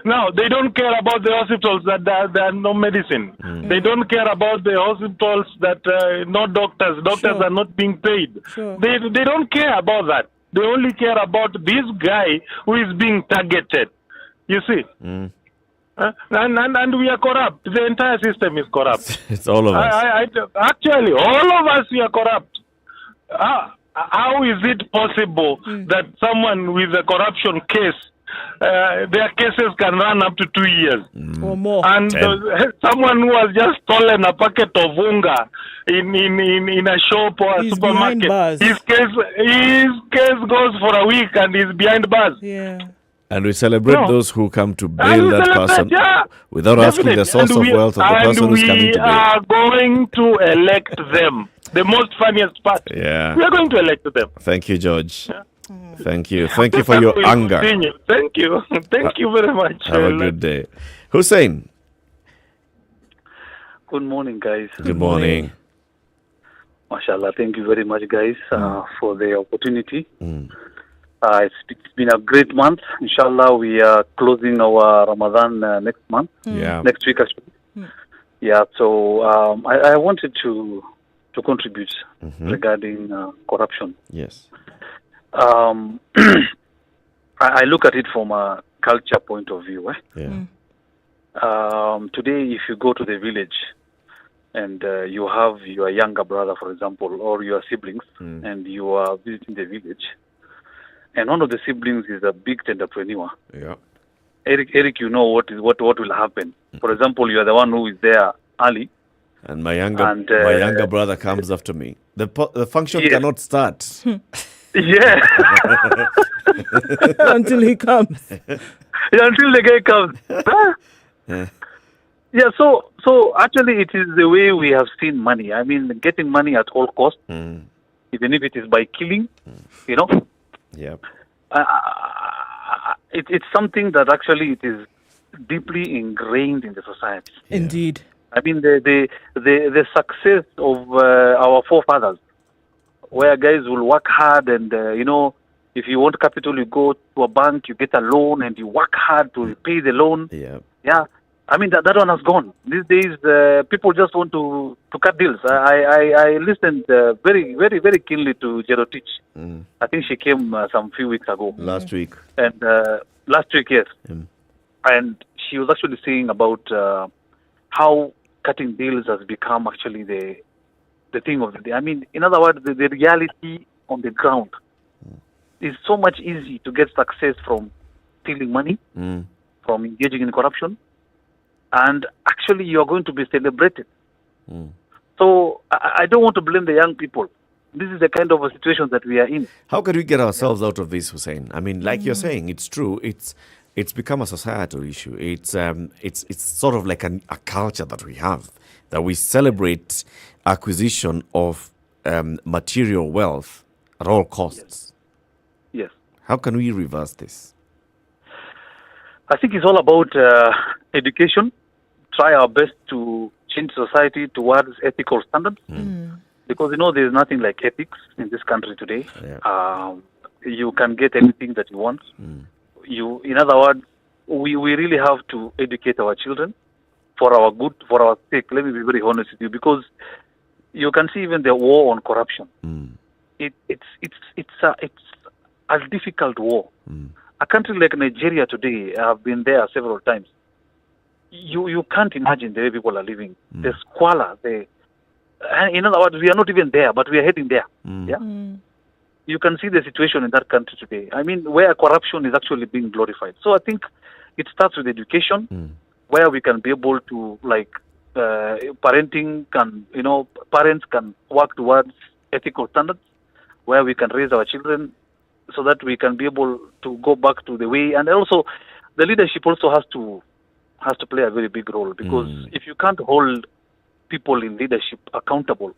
Now, they don't care about the hospitals that there are no medicine. They don't care about the hospitals that no doctors are not being paid. They don't care about that. They only care about this guy who is being targeted. You see? And we are corrupt. The entire system is corrupt. It's all of us. Actually, all of us, we are corrupt. How is it possible that someone with a corruption case, their cases can run up to 2 years? Or more. And someone who has just stolen a packet of unga in a shop or a supermarket, his case goes for a week and he's behind bars. Yeah. And we celebrate those who come to bail that person without asking the source of wealth of the person who's coming to bail. And we are going to elect them. The most funniest part. Yeah. We are going to elect them. Thank you, George. Thank you. Thank you for your anger. Thank you. Thank you very much. Have a good day. Hussein. Good morning, guys. Good morning. MashaAllah. Thank you very much, guys, for the opportunity. It's been a great month. Inshallah, we are closing our Ramadan next month. Next week, actually. Yeah, so I wanted to contribute regarding corruption. Yes. I look at it from a culture point of view. Today, if you go to the village and you have your younger brother, for example, or your siblings, and you are visiting the village, and one of the siblings is a big entrepreneur. Yeah. Eric, you know what will happen. For example, you are the one who is there early. And my younger brother comes after me. The function cannot start. Yeah. Until he comes. Until the guy comes. Yeah, so actually it is the way we have seen money. I mean, getting money at all costs, even if it is by killing, you know. Yeah. It's something that actually it is deeply ingrained in the society. Yeah. Indeed. I mean, the success of our forefathers, where guys will work hard and, you know, if you want capital, you go to a bank, you get a loan and you work hard to repay the loan. Yeah. Yeah. I mean, that one has gone. These days, people just want to cut deals. I listened very, very, very keenly to Jerotich. I think she came some few weeks ago. Last week. And last week, yes. And she was actually saying about how cutting deals has become actually the thing of the day. I mean, in other words, the reality on the ground is so much easy to get success from stealing money, from engaging in corruption, and actually you are going to be celebrated. So I don't want to blame the young people. This is the kind of a situation that we are in. How can we get ourselves out of this, Hussein? I mean, like you're saying, it's true. It's become a societal issue. It's sort of like a culture that we have, that we celebrate acquisition of material wealth at all costs. Yes. How can we reverse this? I think it's all about education. Try our best to change society towards ethical standards. Because, there's nothing like ethics in this country today. You can get anything that you want. In other words, we really have to educate our children for our good, for our sake. Let me be very honest with you, because you can see even the war on corruption. It's a difficult war. A country like Nigeria today, I've been there several times. You can't imagine the way people are living. The squalor, in other words, we are not even there, but we are heading there. You can see the situation in that country today. I mean, where corruption is actually being glorified. So I think it starts with education, where we can be able to, parenting can, parents can work towards ethical standards, where we can raise our children so that we can be able to go back to the way. And also, the leadership also has to play a very big role, because if you can't hold people in leadership accountable,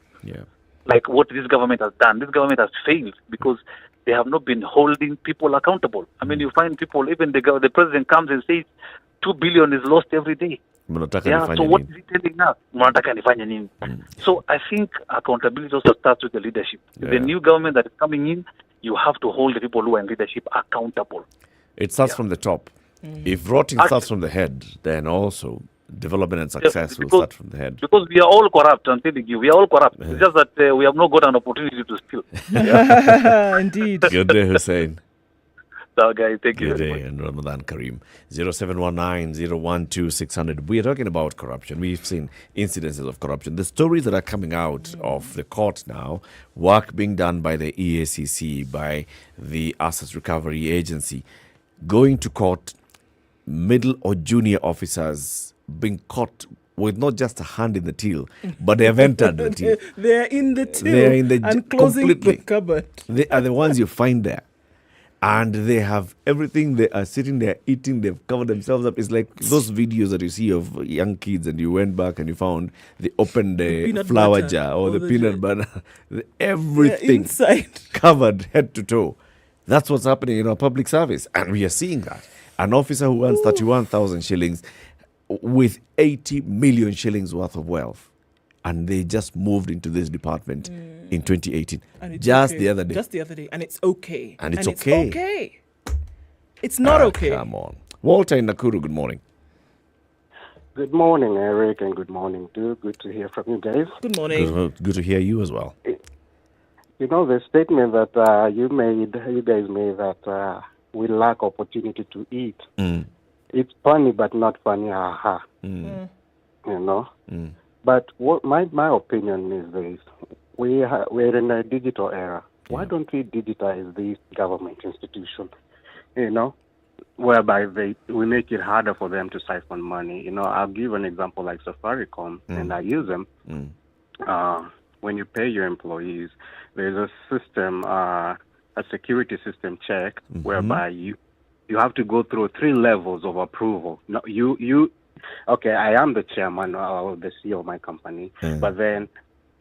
like what this government has done, this government has failed because they have not been holding people accountable. I mean, you find people, even the president comes and says 2 billion is lost every day. So what is he telling us? So I think accountability also starts with the leadership. The new government that is coming in, you have to hold the people who are in leadership accountable. It starts from the top. If rotting starts from the head, then also development and success will start from the head. Because we are all corrupt, I'm telling you. We are all corrupt. It's just that we have not got an opportunity to steal. Indeed. Good day, Hussein. Guys, thank you. Good day, and Ramadan Kareem. 0719-012-600. We are talking about corruption. We've seen incidences of corruption. The stories that are coming out of the court now, work being done by the EACC, by the Assets Recovery Agency, going to court, middle or junior officers being caught with not just a hand in the till, but they have entered the till. They're in the till and closing the cupboard. They are the ones you find there. And they have everything. They are sitting there eating. They've covered themselves up. It's like those videos that you see of young kids, and you went back and you found they opened the flour jar or the peanut butter. Everything inside, covered head to toe. That's what's happening in our public service. And we are seeing that. An officer who earns 31,000 shillings with 80 million shillings worth of wealth. And they just moved into this department in 2018. Just the other day. Just the other day. And it's okay. And it's okay. It's okay. It's not okay. Come on. Walter in Nakuru, good morning. Good morning, Eric, and good morning, too. Good to hear from you guys. Good morning. Good to hear you as well. You know, the statement that you guys made that we lack opportunity to eat. It's funny, but not funny. You know? But what my opinion is this. We're in a digital era. Why don't we digitize these government institutions, whereby we make it harder for them to siphon money? I'll give an example like Safaricom, and I use them. When you pay your employees, there's a system, a security system check, whereby you have to go through 3 levels of approval. No, okay, I am the chairman or the CEO of my company, but then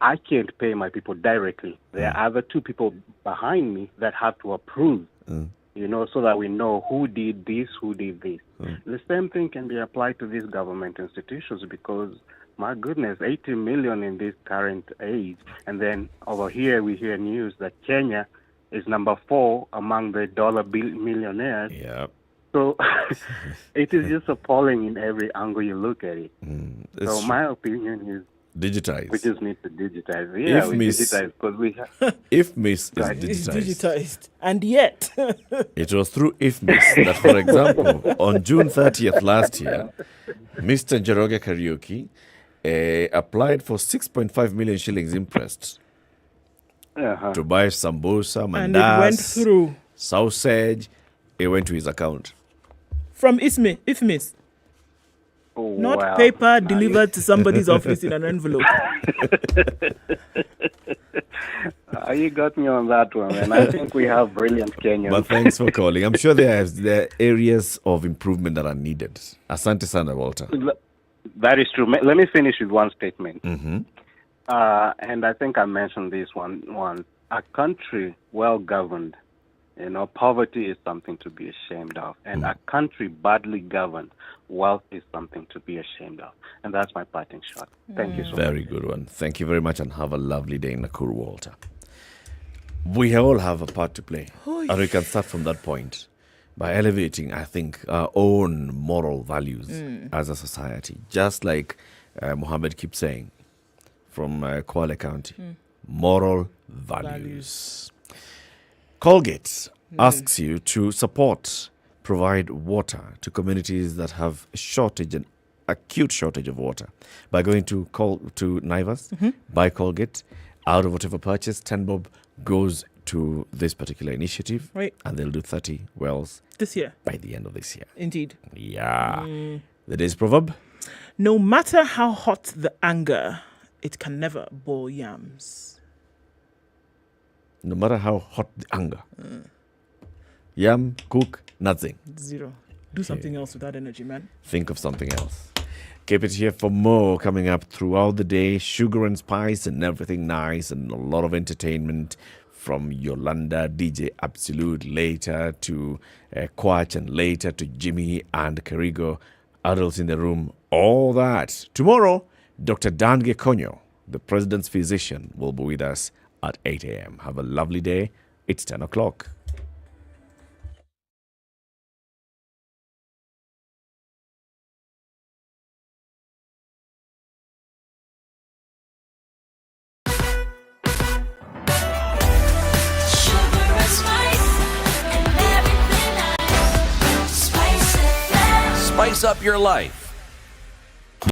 I can't pay my people directly. There are other 2 people behind me that have to approve, so that we know who did this, who did this. The same thing can be applied to these government institutions, because, my goodness, 80 million in this current age. And then over here we hear news that Kenya is number 4 among the dollar millionaires. So it is just appalling in every angle you look at it. So my opinion is digitize. We just need to digitize. Yeah, we digitize because we have. IFMIS is digitized. And yet. It was through IFMIS that, for example, on June 30th last year, Mr. Njoroge Kariuki applied for 6.5 million shillings interest to buy sambusa, mandas, and it went through. Sausage. It went to his account. From IFMIS. Not paper delivered to somebody's office in an envelope. You got me on that one, and I think we have brilliant Kenyans. But thanks for calling. I'm sure there are areas of improvement that are needed. Asante sana, Walter. That is true. Let me finish with one statement. Mm-hmm. And I think I mentioned this one once. A country well governed, poverty is something to be ashamed of. And a country badly governed, wealth is something to be ashamed of. And that's my parting shot. Thank you so much. Very good one. Thank you very much, and have a lovely day in Nakuru, Walter. We all have a part to play. And we can start from that point by elevating, I think, our own moral values as a society. Just like Mohammed keeps saying from Kwale County. Moral values. Colgate asks you to provide water to communities that have an acute shortage of water by going to Naivas, buy Colgate. Out of whatever purchase, 10 bob goes to this particular initiative, and they'll do 30 wells this year by the end of this year. Indeed. Yeah. The day's proverb: no matter how hot the anger, it can never boil yams. No matter how hot the anger. Yam, cook, nothing. Zero. Do something else with that energy, man. Think of something else. Keep it here for more coming up throughout the day. Sugar and spice and everything nice and a lot of entertainment from Yolanda, DJ Absolute, later to Kwach, and later to Jimmy and Karigo. Adults in the room, all that. Tomorrow, Dr. Dange Konyo, the president's physician, will be with us at 8 a.m. Have a lovely day. It's 10 o'clock. Spice up your life